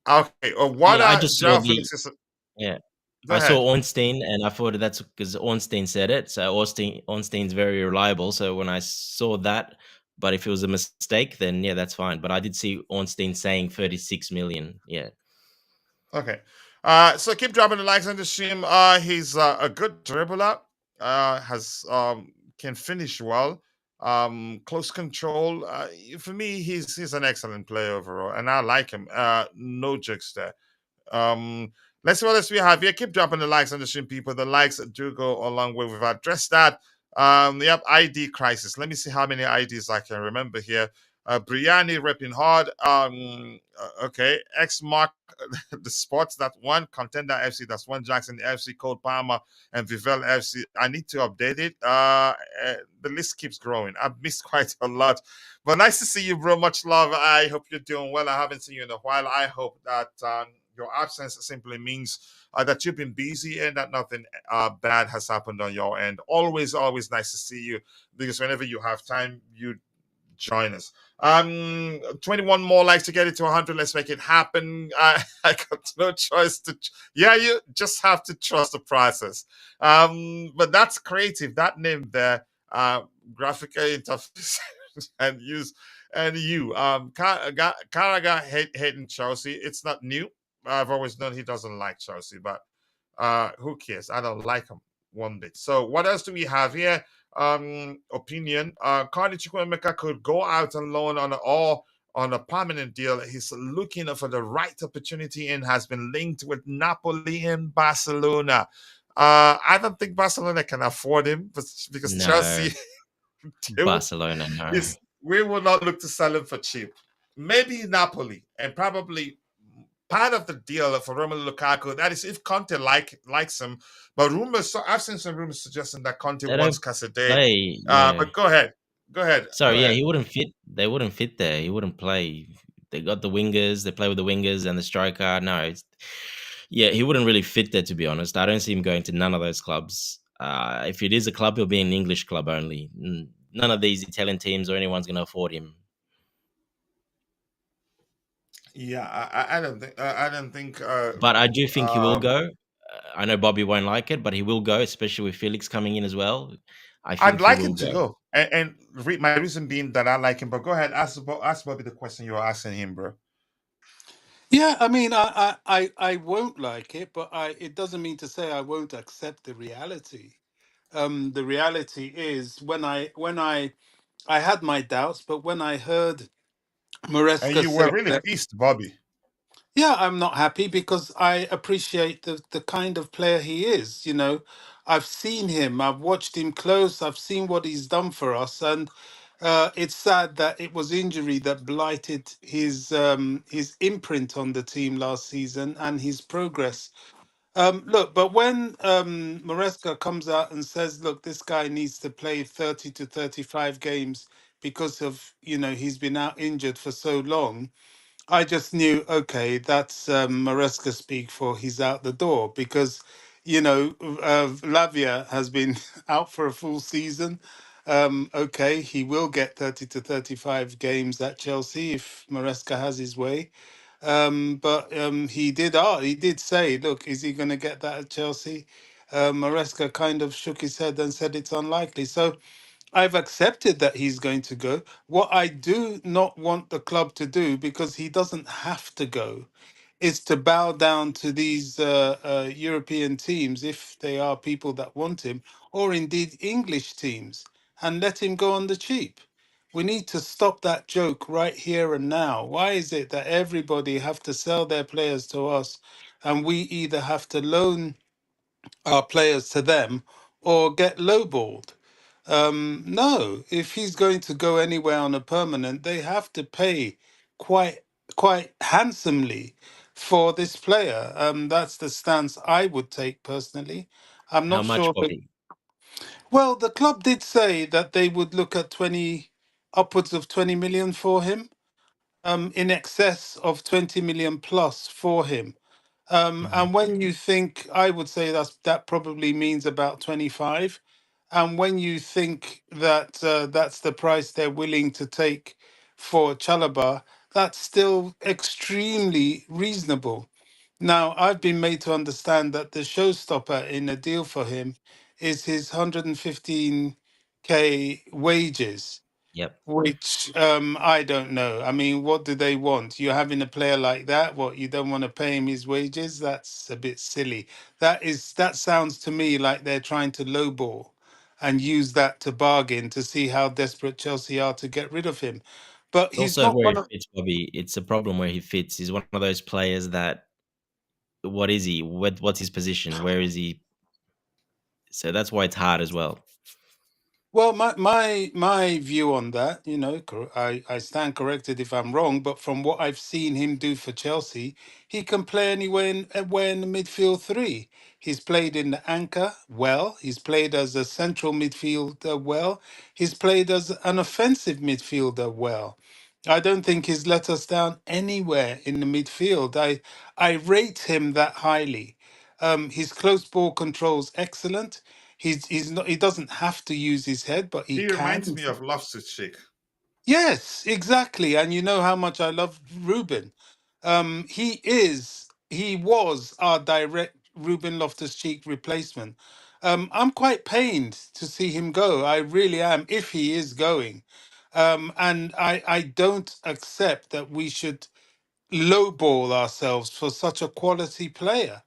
[SPEAKER 2] okay, what
[SPEAKER 3] Yeah, I
[SPEAKER 2] are
[SPEAKER 3] just saw
[SPEAKER 2] Joao
[SPEAKER 3] the
[SPEAKER 2] Felix's?
[SPEAKER 3] yeah.
[SPEAKER 2] Go
[SPEAKER 3] I saw
[SPEAKER 2] ahead.
[SPEAKER 3] Ornstein, and I thought that's because Ornstein said it. So Ornstein's very reliable. So when I saw that, but if it was a mistake, then yeah, that's fine. But I did see Ornstein saying 36 million. Yeah,
[SPEAKER 2] Okay. So keep dropping the likes on the stream. He's a good dribbler. Has can finish well. Close control. For me, he's an excellent player overall, and I like him. No jokes there. Um, let's see what else we have here. Keep dropping the likes on the stream, people. The likes do go a long way. We've addressed that. Yep, ID crisis. Let me see how many IDs I can remember here. Briani repping hard. Okay. X Mark the sports that one Contender FC, that's one Jackson FC, Cold Palmer, and Vivel FC. I need to update it. The list keeps growing. I've missed quite a lot. But nice to see you, bro. Much love. I hope you're doing well. I haven't seen you in a while. I hope that your absence simply means that you've been busy and that nothing bad has happened on your end. Always, always nice to see you because whenever you have time, you join us. 21 more likes to get it to 100. Let's make it happen. I got no choice to. Yeah, you just have to trust the process. But that's creative. That name there, graphical interface, and use and you. Carragher hating Chelsea. It's not new. I've always known he doesn't like Chelsea, but who cares? I don't like him one bit. So what else do we have here? Opinion. Cardi Chukwuemeka could go out on loan on a permanent deal. He's looking for the right opportunity and has been linked with Napoli and Barcelona. I don't think Barcelona can afford him because
[SPEAKER 3] no,
[SPEAKER 2] Chelsea they will,
[SPEAKER 3] Barcelona, no.
[SPEAKER 2] is we will not look to sell him for cheap. Maybe Napoli and probably part of the deal for Romelu Lukaku. That is if Conte likes him. But rumors, so I've seen some rumors suggesting that Conte
[SPEAKER 3] They
[SPEAKER 2] wants
[SPEAKER 3] don't
[SPEAKER 2] Casade.
[SPEAKER 3] play. Yeah,
[SPEAKER 2] But go ahead, go ahead, go
[SPEAKER 3] sorry. Yeah,
[SPEAKER 2] ahead.
[SPEAKER 3] he wouldn't fit. They wouldn't fit there. He wouldn't play. They got the wingers. They play with the wingers and the striker. No, yeah, he wouldn't really fit there. To be honest, I don't see him going to none of those clubs. If it is a club, he'll be an English club only. None of these Italian teams or anyone's going to afford him.
[SPEAKER 2] Yeah, I don't think I don't think.
[SPEAKER 3] But I do think he will
[SPEAKER 2] Um,
[SPEAKER 3] go. I know Bobby won't like it, but he will go, especially with Felix coming in as well. I
[SPEAKER 2] I'd
[SPEAKER 3] think he
[SPEAKER 2] like
[SPEAKER 3] will
[SPEAKER 2] him to
[SPEAKER 3] go.
[SPEAKER 2] go, and my reason being that I like him. But go ahead, ask Bobby the question you were asking him, bro.
[SPEAKER 4] Yeah, I mean, I won't like it, but it doesn't mean to say I won't accept the reality. The reality is I had my doubts, but when I heard
[SPEAKER 2] And
[SPEAKER 4] Maresca
[SPEAKER 2] you were
[SPEAKER 4] say
[SPEAKER 2] really
[SPEAKER 4] that,
[SPEAKER 2] pissed, Bobby.
[SPEAKER 4] yeah, I'm not happy because I appreciate the kind of player he is. You know, I've seen him, I've watched him close, I've seen what he's done for us, and it's sad that it was injury that blighted his imprint on the team last season and his progress. Look, but when Maresca comes out and says, "Look, this guy needs to play 30 to 35 games because of he's been out injured for so long," I just knew, okay, that's Maresca speak for he's out the door because, Lavia has been out for a full season. Okay, he will get 30 to 35 games at Chelsea if Maresca has his way. But he did say, look, is he going to get that at Chelsea? Maresca kind of shook his head and said it's unlikely. So I've accepted that he's going to go. What I do not want the club to do, because he doesn't have to go, is to bow down to these European teams if they are people that want him, or indeed English teams, and let him go on the cheap. We need to stop that joke right here and now. Why is it that everybody have to sell their players to us, and we either have to loan our players to them or get lowballed? No, if he's going to go anywhere on a permanent, they have to pay quite quite handsomely. for this player. That's the stance I would take personally. I'm
[SPEAKER 3] How
[SPEAKER 4] not
[SPEAKER 3] much,
[SPEAKER 4] sure.
[SPEAKER 3] Bobby?
[SPEAKER 4] Well, the club did say that they would look at 20, upwards of 20 million for him, in excess of 20 million plus for him.
[SPEAKER 3] Mhm.
[SPEAKER 4] And when you think, I would say that probably means about 25. And when you think that that's the price they're willing to take for Chalobah, that's still extremely reasonable. Now, I've been made to understand that the showstopper in a deal for him is his 115k wages,
[SPEAKER 3] Yep.
[SPEAKER 4] which I don't know. I mean, what do they want? You're having a player like that. What, you don't want to pay him his wages? That's a bit silly. That sounds to me like they're trying to lowball and use that to bargain to see how desperate Chelsea are to get rid of him. But
[SPEAKER 3] It's
[SPEAKER 4] he's
[SPEAKER 3] also
[SPEAKER 4] not
[SPEAKER 3] where
[SPEAKER 4] one
[SPEAKER 3] he
[SPEAKER 4] of.
[SPEAKER 3] fits, Bobby. It's a problem where he fits. He's one of those players that, what is he? What's his position? Where is he? So that's why it's hard as well.
[SPEAKER 4] Well, my view on that, I stand corrected if I'm wrong, but from what I've seen him do for Chelsea, he can play anywhere in the midfield three. He's played in the anchor well. He's played as a central midfielder well. He's played as an offensive midfielder well. I don't think he's let us down anywhere in the midfield. I rate him that highly. His close ball control's excellent. He's not. He doesn't have to use his head, but he
[SPEAKER 2] He reminds
[SPEAKER 4] can.
[SPEAKER 2] me of Loftus-Cheek.
[SPEAKER 4] Yes, exactly. And you know how much I love Ruben. He was our direct Ruben Loftus-Cheek replacement. I'm quite pained to see him go. I really am, if he is going. And I don't accept that we should lowball ourselves for such a quality player,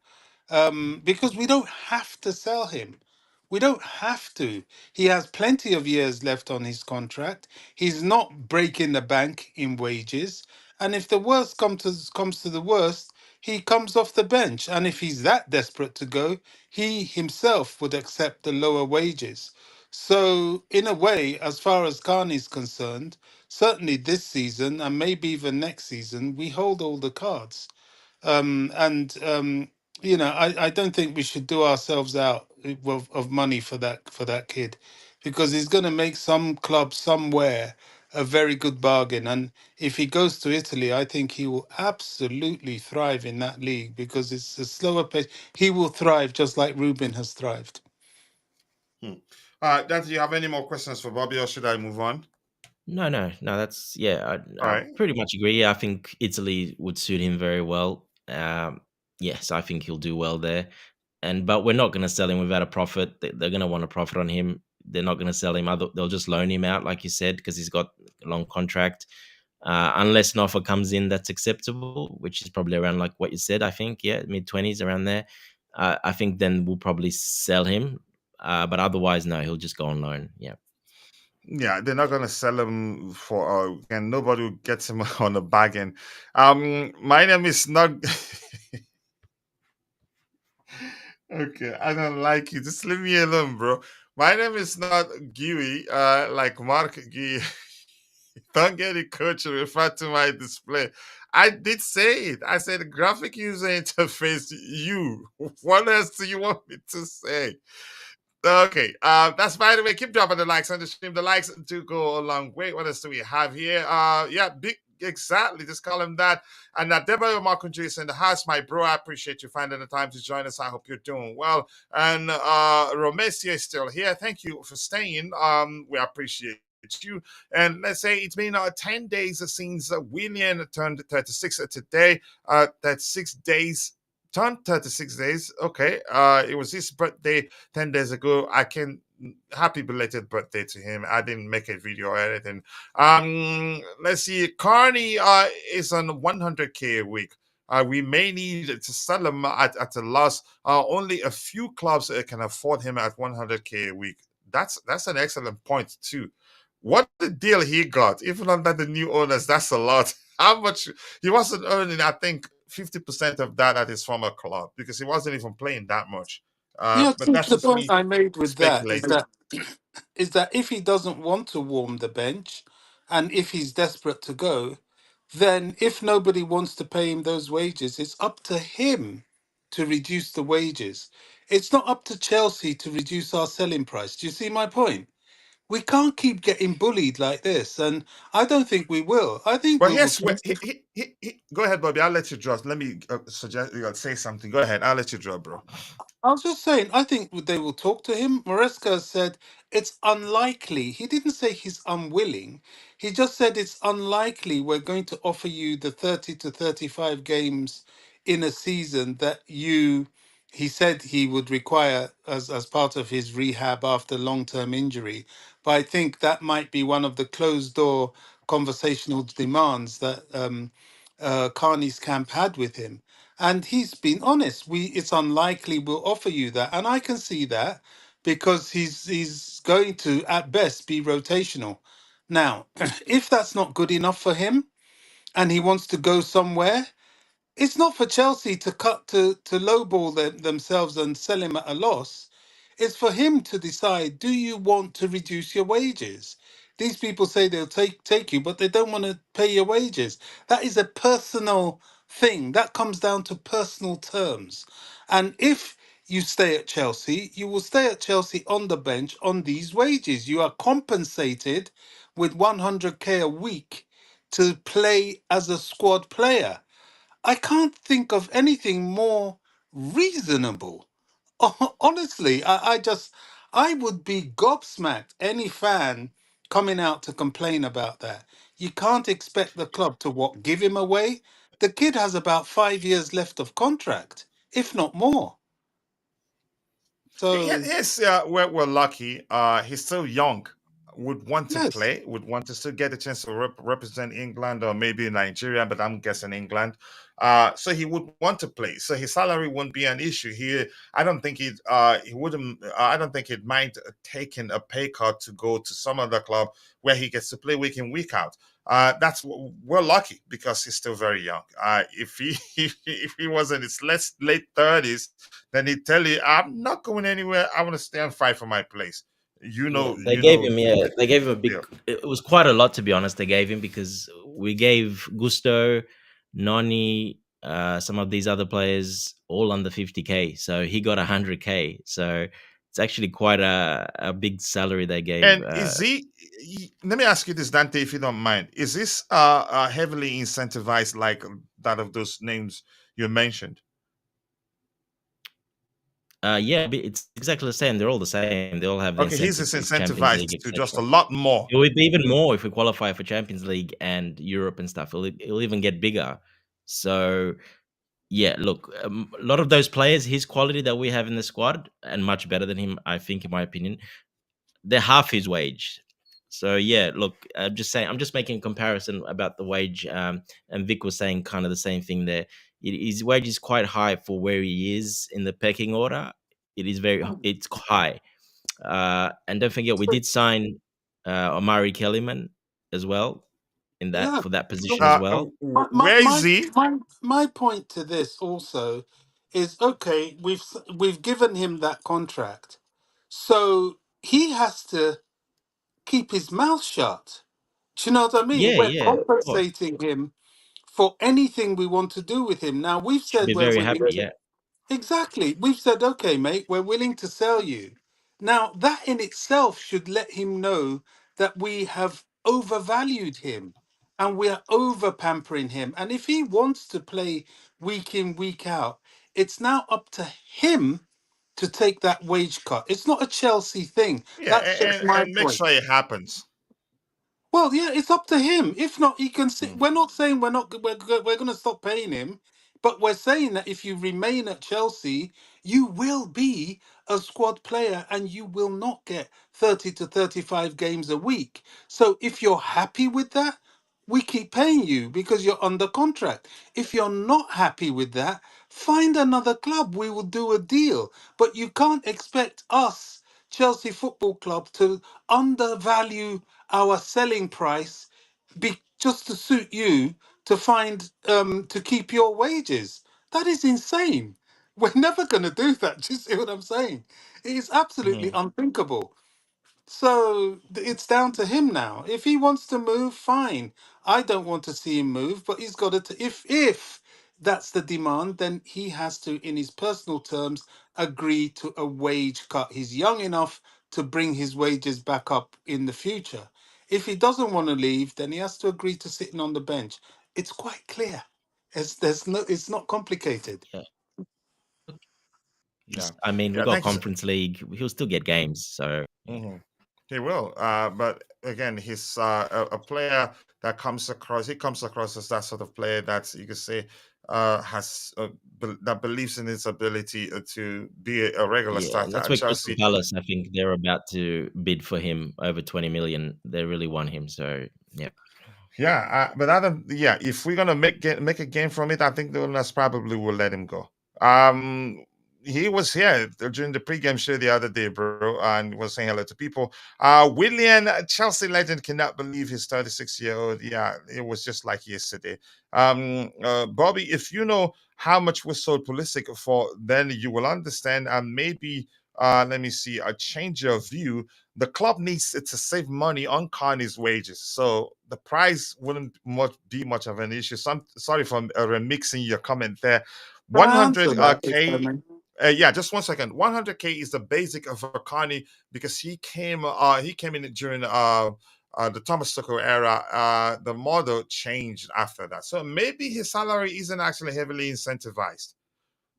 [SPEAKER 4] because we don't have to sell him. We don't have to. He has plenty of years left on his contract. He's not breaking the bank in wages. And if the worst comes to the worst, he comes off the bench. And if he's that desperate to go, he himself would accept the lower wages. So, in a way, as far as Khan is concerned, certainly this season and maybe even next season, we hold all the cards. And I don't think we should do ourselves out of money for that kid, because he's going to make some club somewhere a very good bargain. And if he goes to Italy, I think he will absolutely thrive in that league, because it's a slower pace. He will thrive just like Ruben has thrived.
[SPEAKER 2] Dan, do you have any more questions for Bobby, or should I move on?
[SPEAKER 3] No. That's yeah.
[SPEAKER 2] All
[SPEAKER 3] I
[SPEAKER 2] right.
[SPEAKER 3] pretty much agree. I think Italy would suit him very well. Yes, I think he'll do well there. But we're not going to sell him without a profit. They're going to want a profit on him. They're not going to sell him. They'll just loan him out, like you said, because he's got a long contract. Unless an offer comes in that's acceptable, which is probably around like what you said. I think, yeah, mid-20s around there. I think then we'll probably sell him. But otherwise, no, he'll just go on loan. Yeah.
[SPEAKER 2] Yeah, they're not gonna sell him for and nobody will get him on a bargain. My name is not okay. I don't like you. Just leave me alone, bro. My name is not Gui, like Mark Gui. Don't get it, coach. Refer to my display. I did say it. I said graphic user interface. You. What else do you want me to say? Okay, that's by the way. Keep dropping the likes on the stream. The likes do go a long way. What else do we have here? Yeah, big exactly. Just call him that. And Deborah Markunji is in the house, my bro. I appreciate you finding the time to join us. I hope you're doing well. And Romesia is still here. Thank you for staying. We appreciate you. And let's say it's been 10 days since William turned 36 today. That's 6 days. Turned 36 days. Okay. It was his birthday 10 days ago. I can happy belated birthday to him. I didn't make a video or anything. Let's see. Carney is on 100k a week. We may need to sell him at a loss. Only a few clubs can afford him at 100k a week. That's an excellent point too. What the deal he got, even under the new owners, that's a lot. How much he wasn't earning? I think 50% of that at his former club, because he wasn't even playing that much. But that's
[SPEAKER 4] The
[SPEAKER 2] just
[SPEAKER 4] point
[SPEAKER 2] me
[SPEAKER 4] I made with that is
[SPEAKER 2] speculating.
[SPEAKER 4] that if he doesn't want to warm the bench, and if he's desperate to go, then if nobody wants to pay him those wages, it's up to him to reduce the wages. It's not up to Chelsea to reduce our selling price. Do you see my point? We can't keep getting bullied like this, and I don't think we will. I think
[SPEAKER 2] But
[SPEAKER 4] we will.
[SPEAKER 2] here's where go ahead, Bobby. I'll let you drop. Let me suggest say something. Go ahead. I'll let you drop, bro.
[SPEAKER 4] I was just saying, I think they will talk to him. Maresca said it's unlikely. He didn't say he's unwilling. He just said it's unlikely we're going to offer you the 30 to 35 games in a season that he said he would require as part of his rehab after long-term injury. But I think that might be one of the closed door conversational demands that Carney's camp had with him. And he's been honest. It's unlikely we'll offer you that. And I can see that because he's going to at best be rotational. Now, if that's not good enough for him and he wants to go somewhere, it's not for Chelsea to cut to lowball themselves and sell him at a loss. It's for him to decide: do you want to reduce your wages? These people say they'll take you, but they don't want to pay your wages. That is a personal thing. That comes down to personal terms. And if you stay at Chelsea, you will stay at Chelsea on the bench on these wages. You are compensated with 100k a week to play as a squad player. I can't think of anything more reasonable. Honestly, I would be gobsmacked. Any fan coming out to complain about that. You can't expect the club to what, give him away? The kid has about 5 years left of contract, if not more. So,
[SPEAKER 2] Yes, we're lucky. He's still young. Would want to
[SPEAKER 4] yes.
[SPEAKER 2] play. Would want to still get a chance to represent England or maybe Nigeria, but I'm guessing England. So he would want to play. So his salary wouldn't be an issue here. I don't think he wouldn't. I don't think he'd mind taking a pay cut to go to some other club where he gets to play week in week out. We're lucky because he's still very young. If he if he was in his late 30s, then he'd tell you, "I'm not going anywhere. I want to stay and fight for my place."
[SPEAKER 3] Yeah, they
[SPEAKER 2] You
[SPEAKER 3] gave
[SPEAKER 2] know
[SPEAKER 3] him. Yeah, they gave him a
[SPEAKER 2] the
[SPEAKER 3] big. It was quite a lot, to be honest. They gave him because we gave Gusto, Noni, some of these other players all under 50k. So he got 100k. So it's actually quite a big salary they gave.
[SPEAKER 2] And is let me ask you this, Dante, if you don't mind. Is this heavily incentivized like that of those names you mentioned?
[SPEAKER 3] Yeah, it's exactly the same. They're all the same. They all have the
[SPEAKER 2] Okay, he's
[SPEAKER 3] incentives with Champions League,
[SPEAKER 2] incentivized to just
[SPEAKER 3] etc.
[SPEAKER 2] a lot more.
[SPEAKER 3] It would be even more if we qualify for Champions League and Europe and stuff. It'll even get bigger. So yeah, look, a lot of those players, his quality that we have in the squad, and much better than him, I think, in my opinion, they're half his wage. So yeah, look, I'm just saying, I'm just making a comparison about the wage. And Vic was saying kind of the same thing there. His wage is quite high for where he is in the pecking order. It is it's high. And don't forget, we did sign Omari Kellyman as well in that
[SPEAKER 4] Yeah.
[SPEAKER 3] for that position as well.
[SPEAKER 2] Where is he?
[SPEAKER 4] My point to this also is, okay, we've given him that contract. So he has to keep his mouth shut. Do you know what I mean?
[SPEAKER 3] Yeah,
[SPEAKER 4] We're
[SPEAKER 3] yeah, of course.
[SPEAKER 4] compensating him for anything we want to do with him. Now we've
[SPEAKER 3] Should
[SPEAKER 4] said
[SPEAKER 3] be
[SPEAKER 4] we're
[SPEAKER 3] very
[SPEAKER 4] willing
[SPEAKER 3] happy.
[SPEAKER 4] to.
[SPEAKER 3] Yeah.
[SPEAKER 4] Exactly. We've said, okay, mate, we're willing to sell you. Now, that in itself should let him know that we have overvalued him and we are over pampering him. And if he wants to play week in, week out, it's now up to him to take that wage cut. It's not a Chelsea thing.
[SPEAKER 2] Yeah,
[SPEAKER 4] That's just my
[SPEAKER 2] and make
[SPEAKER 4] point.
[SPEAKER 2] sure it happens.
[SPEAKER 4] Well, yeah, it's up to him. If not, he can sit.
[SPEAKER 3] Mm.
[SPEAKER 4] We're not saying we're going to stop paying him, but we're saying that if you remain at Chelsea, you will be a squad player and you will not get 30 to 35 games a week. So if you're happy with that, we keep paying you because you're under contract. If you're not happy with that, find another club. We will do a deal. But you can't expect us, Chelsea Football Club, to undervalue our selling price just to suit you to find to keep your wages. That is insane. We're never going to do that. Do you see what I'm saying? It is absolutely
[SPEAKER 3] Mm.
[SPEAKER 4] unthinkable. So it's down to him now. If he wants to move, fine. I don't want to see him move, but he's got to. If that's the demand, then he has to, in his personal terms, agree to a wage cut. He's young enough to bring his wages back up in the future. If he doesn't want to leave, then he has to agree to sitting on the bench. It's quite clear. It's not complicated.
[SPEAKER 3] Yeah.
[SPEAKER 2] Yeah,
[SPEAKER 3] I mean, we
[SPEAKER 2] yeah.
[SPEAKER 3] got
[SPEAKER 2] Thank you.
[SPEAKER 3] Conference League. He'll still get games. So yeah.
[SPEAKER 2] Mhm. He will, but again, he's a player that comes across. He comes across as that sort of player that you could say has that believes in his ability to be a regular
[SPEAKER 3] Yeah, and
[SPEAKER 2] starter
[SPEAKER 3] that's
[SPEAKER 2] at
[SPEAKER 3] where Crystal
[SPEAKER 2] Chelsea.
[SPEAKER 3] Palace, I think they're about to bid for him over 20 million. They really want him. So yeah.
[SPEAKER 2] Yeah, but I don't. Yeah, if we're gonna make a game from it, I think the owners probably will let him go. He was here during the pregame show the other day, bro, and was saying hello to people. William, Chelsea legend, cannot believe his 36-year-old. Yeah, it was just like yesterday. Bobby, if you know how much we sold Pulisic for, then you will understand, and maybe let me see, a change of view. The club needs to save money on Carney's wages, so the price wouldn't be much of an issue. Sorry for remixing your comment there.
[SPEAKER 4] Can I answer
[SPEAKER 2] 100
[SPEAKER 4] that, if I
[SPEAKER 2] k.
[SPEAKER 4] may?
[SPEAKER 2] Yeah, just 1 second. 100k is the basic of Carney because he came in during the Thomas Tuchel era. The model changed after that, so maybe his salary isn't actually heavily incentivized.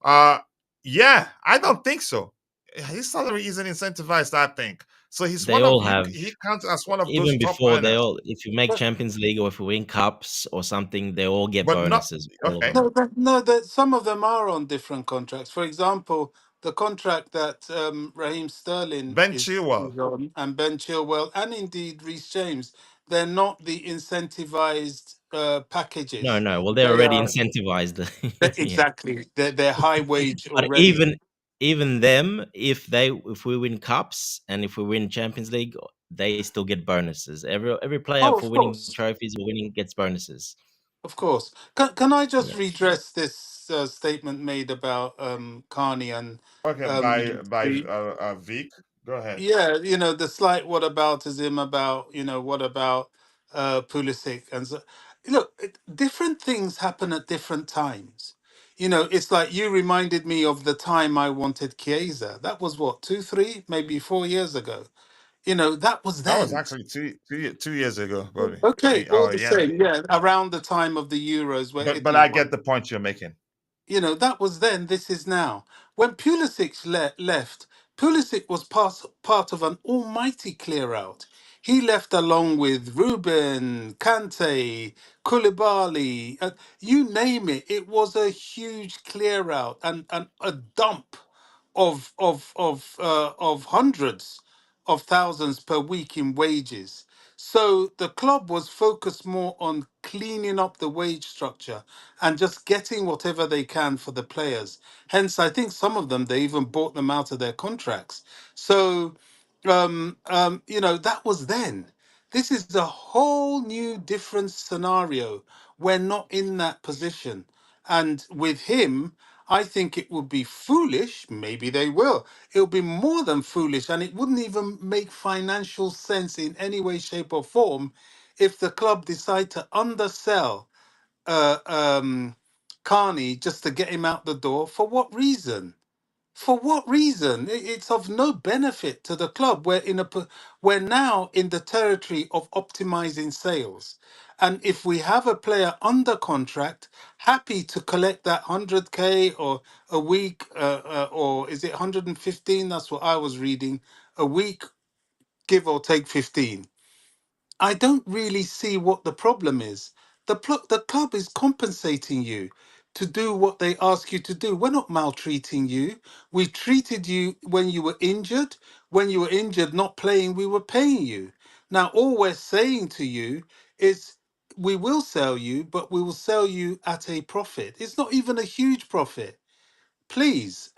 [SPEAKER 2] Uh, yeah, I don't think so. His salary isn't incentivized, I think. So he's
[SPEAKER 3] They
[SPEAKER 2] one of
[SPEAKER 3] all have,
[SPEAKER 2] he counts as one of those
[SPEAKER 3] even
[SPEAKER 2] top
[SPEAKER 3] before they
[SPEAKER 2] earners,
[SPEAKER 3] all, if you make Champions League or if we win cups or something, they all get
[SPEAKER 2] but not
[SPEAKER 3] bonuses, all of
[SPEAKER 2] okay.
[SPEAKER 3] them.
[SPEAKER 4] No, that some of them are on different contracts. For example, the contract that Raheem Sterling
[SPEAKER 2] Ben
[SPEAKER 4] is
[SPEAKER 2] Chilwell.
[SPEAKER 4] on, and Ben Chilwell, and indeed Reece James, they're not the incentivized
[SPEAKER 3] No,
[SPEAKER 4] packages.
[SPEAKER 3] no. Well, they're
[SPEAKER 4] They
[SPEAKER 3] already
[SPEAKER 4] are
[SPEAKER 3] incentivized. Yeah.
[SPEAKER 4] exactly. They're high wage
[SPEAKER 3] But
[SPEAKER 4] already.
[SPEAKER 3] even them, if we win cups and if we win Champions League, they still get bonuses. Every player
[SPEAKER 4] Oh,
[SPEAKER 3] for
[SPEAKER 4] of
[SPEAKER 3] winning
[SPEAKER 4] course.
[SPEAKER 3] trophies or winning gets bonuses.
[SPEAKER 4] Of course. Can I just
[SPEAKER 3] Yeah.
[SPEAKER 4] redress this statement made about Carney and
[SPEAKER 2] Okay, by
[SPEAKER 4] the
[SPEAKER 2] Vic. Go ahead.
[SPEAKER 4] yeah, the slight whataboutism about, what about Pulisic and so look, different things happen at different times. It's like you reminded me of the time I wanted Chiesa. That was what, 2, 3, maybe 4 years ago. That was
[SPEAKER 2] That was
[SPEAKER 4] then.
[SPEAKER 2] actually 2 years ago, Bobby.
[SPEAKER 4] Okay, all
[SPEAKER 2] Oh
[SPEAKER 4] the
[SPEAKER 2] yeah,
[SPEAKER 4] same, yeah, around the time of the Euros where
[SPEAKER 2] but
[SPEAKER 4] Italy
[SPEAKER 2] I
[SPEAKER 4] won.
[SPEAKER 2] get the point you're making.
[SPEAKER 4] That was then, this is now. When Pulisic left, Pulisic was part of an almighty clear out. He left along with Ruben, Kante, Koulibaly, you name it. It was a huge clear out and a dump of hundreds of thousands per week in wages. So the club was focused more on cleaning up the wage structure and just getting whatever they can for the players. Hence, I think some of them they even bought them out of their contracts. So, that was then. This is a whole new different scenario. We're not in that position. And with him, I think it would be foolish. Maybe they will. It would be more than foolish, and it wouldn't even make financial sense in any way, shape, or form if the club decide to undersell uh, um, Carney just to get him out the door. For what reason? For what reason? It's of no benefit to the club. We're now in the territory of optimizing sales, and if we have a player under contract, happy to collect that 100k or a week, or is it 115? That's what I was reading. A week, give or take 15. I don't really see what the problem is. The club is compensating you to do what they ask you to do. We're not maltreating you. We treated you when you were injured. When you were injured, not playing, we were paying you. Now, all we're saying to you is we will sell you, but we will sell you at a profit. It's not even a huge profit. Please.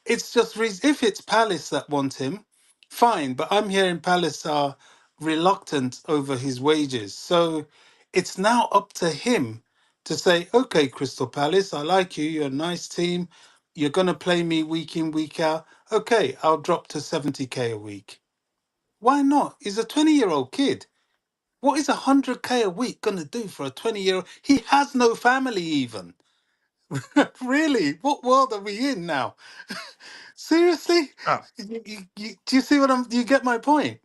[SPEAKER 4] It's just if it's Palace that want him, fine. But I'm hearing Palace are reluctant over his wages. So it's now up to him to say, okay, Crystal Palace, I like you. You're a nice team. You're going to play me week in, week out. Okay, I'll drop to 70k a week. Why not? He's a 20-year-old kid. What is 100K a week going to do for a 20-year-old? He has no family even. Really? What world are we in now? Seriously?
[SPEAKER 2] Ah,
[SPEAKER 4] Do you see what I'm... Do you get my point?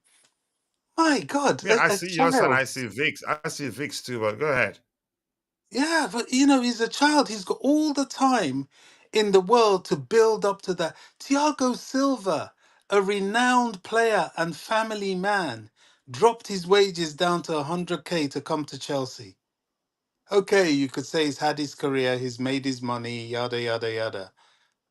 [SPEAKER 4] My God,
[SPEAKER 2] yeah, I
[SPEAKER 4] a
[SPEAKER 2] see yours and
[SPEAKER 4] child.
[SPEAKER 2] I see Vix. I see Vix too, but go ahead.
[SPEAKER 4] Yeah, but you know, he's a child. He's got all the time in the world to build up to that. Thiago Silva, a renowned player and family man, dropped his wages down to 100K to come to Chelsea. Okay, you could say he's had his career, he's made his money, yada yada yada.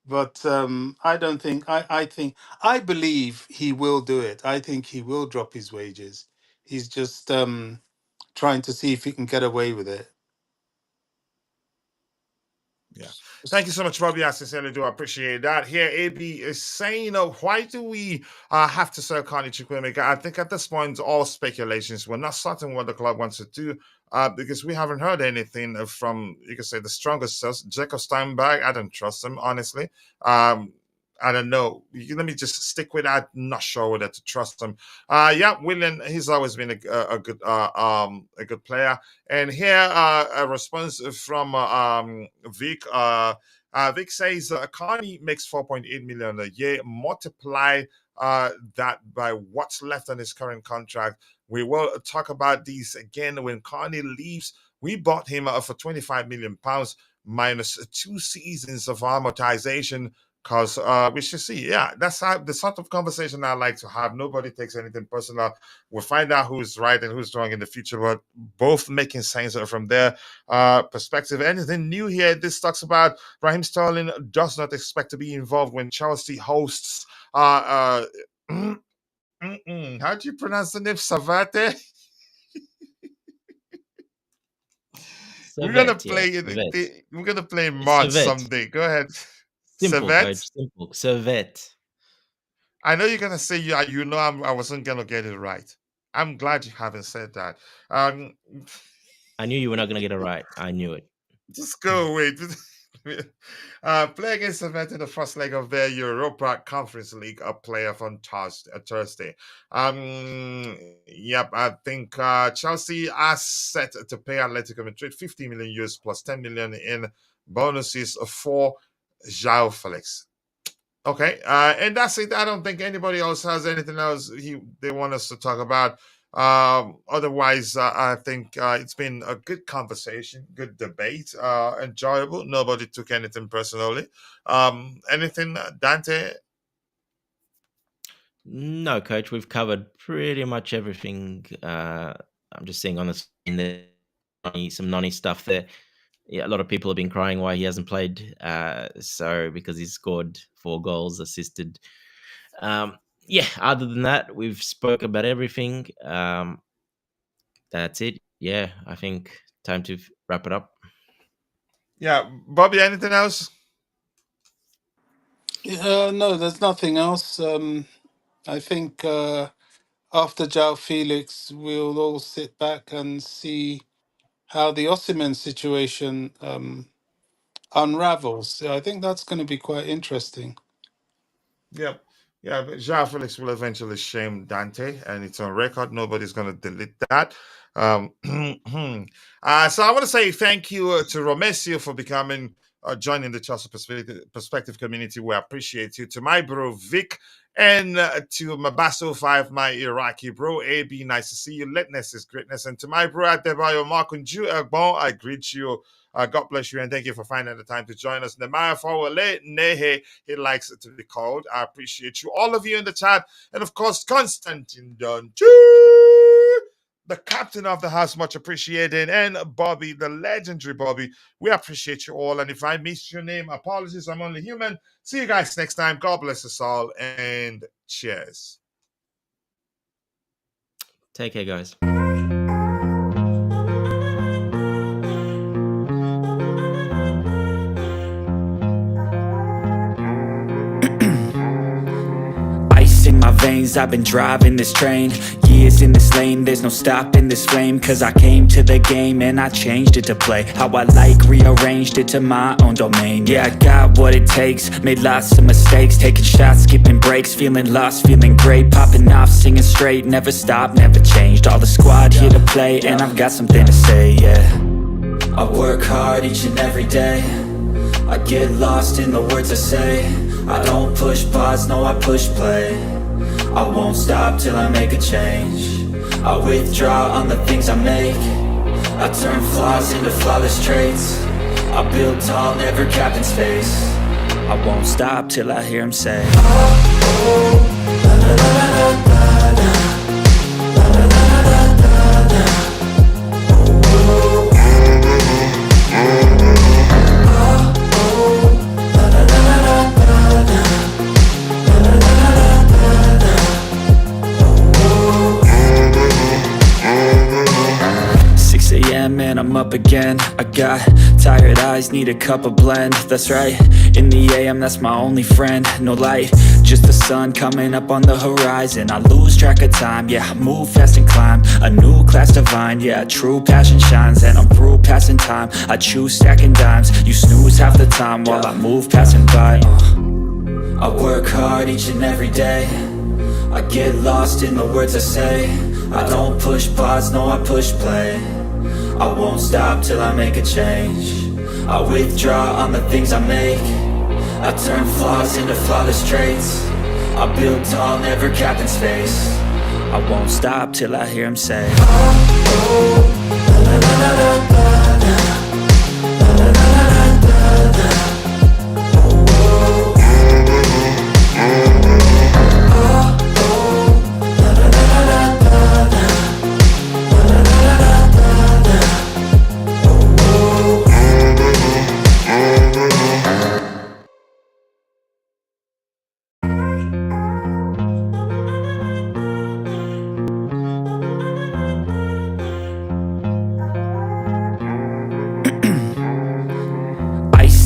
[SPEAKER 4] But I don't think I believe he will do it. I think he will drop his wages. He's just trying to see if he can get away with it.
[SPEAKER 2] Yeah. Thank you so much, Robbie. I sincerely do appreciate that. Here, AB is saying, why do we have to sell Carney Chukwuemeka? I think at this point, all speculations. We're not certain what the club wants to do because we haven't heard anything from, you could say, the strongest source, Jacob Steinberg. I don't trust him, honestly. I don't know. Let me just stick with that. Not sure whether to trust him. Yeah, William, he's always been a good player. And here, a response from Vic. Vic says Carney makes 4.8 million a year. Multiply that by what's left on his current contract. We will talk about these again when Carney leaves. We bought him for 25 million pounds minus 2 seasons of amortization. Because we should see, yeah, that's how the sort of conversation I like to have. Nobody takes anything personal. We'll find out who's right and who's wrong in the future, but both making sense from their perspective. Anything new here? This talks about Raheem Sterling does not expect to be involved when Chelsea hosts. How do you pronounce the name? Savate? We're gonna
[SPEAKER 3] Servette, yeah,
[SPEAKER 2] play
[SPEAKER 3] Servette.
[SPEAKER 2] we're gonna play
[SPEAKER 3] It's
[SPEAKER 2] March
[SPEAKER 3] Servette.
[SPEAKER 2] someday. Go ahead.
[SPEAKER 3] Simple,
[SPEAKER 2] Savate?
[SPEAKER 3] coach. Simple. Servette.
[SPEAKER 2] I know you're gonna say you know I wasn't gonna get it right. I'm glad you haven't said that. Um,
[SPEAKER 3] I knew you were not going to get it right. I knew it.
[SPEAKER 2] just go away. Play against Servette in the first leg of their Europa Conference League, a playoff on Thursday. Yep, I think Chelsea are set to pay Atletico Madrid 50 million euros plus 10 million in bonuses for Joao Felix. Okay, and that's it. I don't think anybody else has anything else they want us to talk about. Otherwise, I think it's been a good conversation, good debate, enjoyable. Nobody took anything personally. Anything, Dante?
[SPEAKER 3] No, coach. We've covered pretty much everything. I'm just seeing on the screen there some nonny stuff there. Yeah, a lot of people have been crying why he hasn't played. So because he scored 4 goals, assisted. Yeah. Other than that, we've spoke about everything. That's it. Yeah, I think time to wrap it up.
[SPEAKER 2] Yeah, Bobby. Anything else?
[SPEAKER 4] No, there's nothing else. I think after Joao Felix, we'll all sit back and see how the Osimhen situation unravels. I think that's going to be quite interesting.
[SPEAKER 2] Yep. Yeah, but Joao Felix will eventually shame Dante, and it's on record. Nobody's going to delete that. So I want to say thank you to Romesio for becoming joining the Chelsea Perspective community. We appreciate you. To my bro Vic and to Mabaso 5, my Iraqi bro AB, nice to see you. Litness is greatness. And to my bro Adebayo Markunju Egbon, I greet you. God bless you and thank you for finding the time to join us. Nemaya Fawale Nehe, he likes it to be called. I appreciate you, all of you in the chat. And of course, Constantine Dunchu, the captain of the house, much appreciated. And Bobby, the legendary Bobby, we appreciate you all. And if I missed your name, apologies, I'm only human. See you guys next time. God bless us all and cheers.
[SPEAKER 3] Take care, guys.
[SPEAKER 1] Ice in my veins, I've been driving this train. Years in this lane, there's no stopping this flame. Cause I came to the game and I changed it to play how I like, rearranged it to my own domain. Yeah, I got what it takes, made lots of mistakes, taking shots, skipping breaks, feeling lost, feeling great, popping off, singing straight, never stopped, never changed. All the squad here to play and I've got something to say, yeah. I work hard each and every day, I get lost in the words I say. I don't push pause, no I push play. I won't stop till I make a change. I withdraw on the things I make. I turn flaws into flawless traits. I build tall, never capped in space. I won't stop till I hear him say, oh, oh, la, la, la, la, la, la, la, la, la, la, la, la. And I'm up again. I got tired eyes, need a cup of blend. That's right, in the AM, that's my only friend. No light, just the sun coming up on the horizon. I lose track of time, yeah, I move fast and climb a new class divine, yeah, true passion shines. And I'm through passing time, I choose stacking dimes. You snooze half the time while I move passing by. I work hard each and every day, I get lost in the words I say. I don't push pause, no I push play. I won't stop till I make a change. I withdraw on the things I make. I turn flaws into flawless traits. I build tall, never capped in space. I won't stop till I hear him say, oh, oh, la, la, la, la, la, la, la, la, la, la, la, la.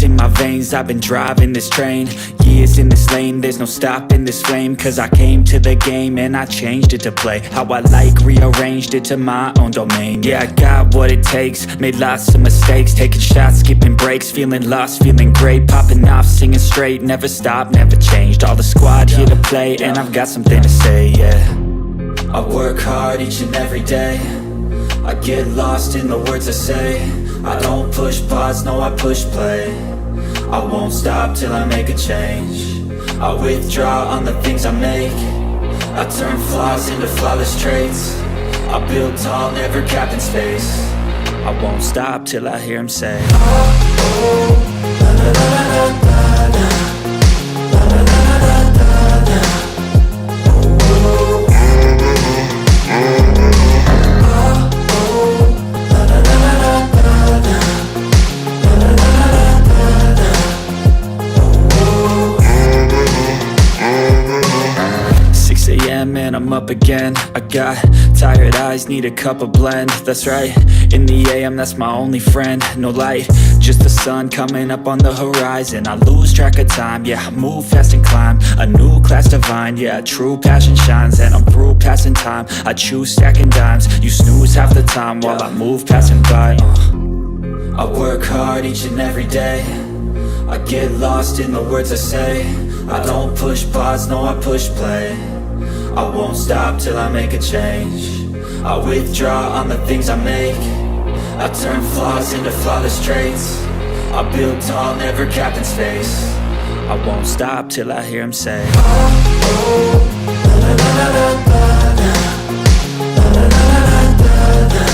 [SPEAKER 1] In my veins, I've been driving this train. Years in this lane, there's no stopping this flame. Cause I came to the game and I changed it to play how I like, rearranged it to my own domain. Yeah, I got what it takes, made lots of mistakes, taking shots, skipping breaks, feeling lost, feeling great, popping off, singing straight, never stopped, never changed. All the squad here to play and I've got something to say, yeah. I work hard each and every day, I get lost in the words I say. I don't push pause, no I push play. I won't stop till I make a change. I withdraw on the things I make. I turn flaws into flawless traits. I build tall, never capped in space. I won't stop till I hear him say, oh, oh, la, la, la, la, la, la, la, la, la, la, la, la. And I'm up again. I got tired eyes, need a cup of blend. That's right, in the AM, that's my only friend. No light, just the sun coming up on the horizon. I lose track of time, yeah, I move fast and climb a new class divine, yeah, true passion shines. And I'm through passing time, I choose stacking dimes. You snooze half the time while I move passing by. I work hard each and every day, I get lost in the words I say. I don't push pause, no I push play. I won't stop till I make a change. I withdraw on the things I make. I turn flaws into flawless traits. I build tall, never capped in space. I won't stop till I hear him say, oh, oh, la, la, la, la, la, la, la, la, la, la, la, la.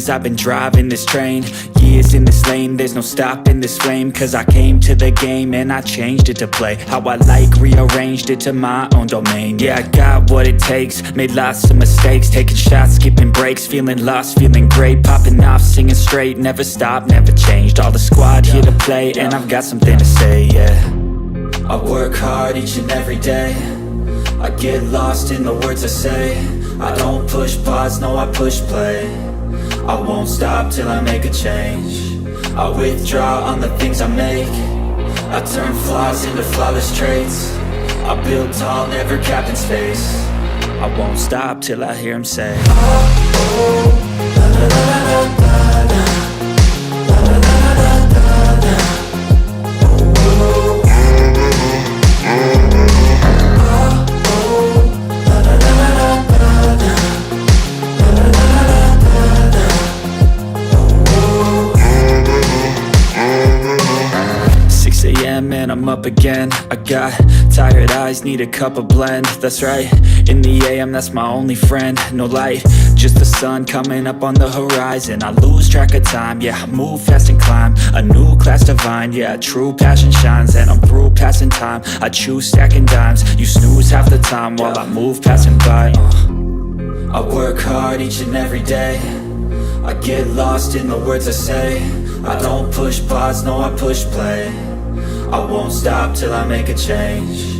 [SPEAKER 1] I've been driving this train. years in this lane, there's no stopping this flame. Cause I came to the game and I changed it to play how I like, rearranged it to my own domain. Yeah, I got what it takes, made lots of mistakes, taking shots, skipping breaks, feeling lost, feeling great, popping off, singing straight, never stopped, never changed. All the squad here to play, and I've got something to say, yeah. I work hard each and every day, I get lost in the words I say. I don't push pause, no I push play. I won't stop till I make a change. I withdraw on the things I make. I turn flaws into flawless traits. I build tall, never capped in space. I won't stop till I hear him say, oh, oh, la la la la la la. And I'm up again. I got tired eyes, need a cup of blend. That's right, in the AM, that's my only friend. No light, just the sun coming up on the horizon. I lose track of time, yeah, I move fast and climb a new class divine, yeah, true passion shines. And I'm through passing time, I choose stacking dimes. You snooze half the time while I move passing by. I work hard each and every day, I get lost in the words I say. I don't push pause, no I push play. I won't stop till I make a change.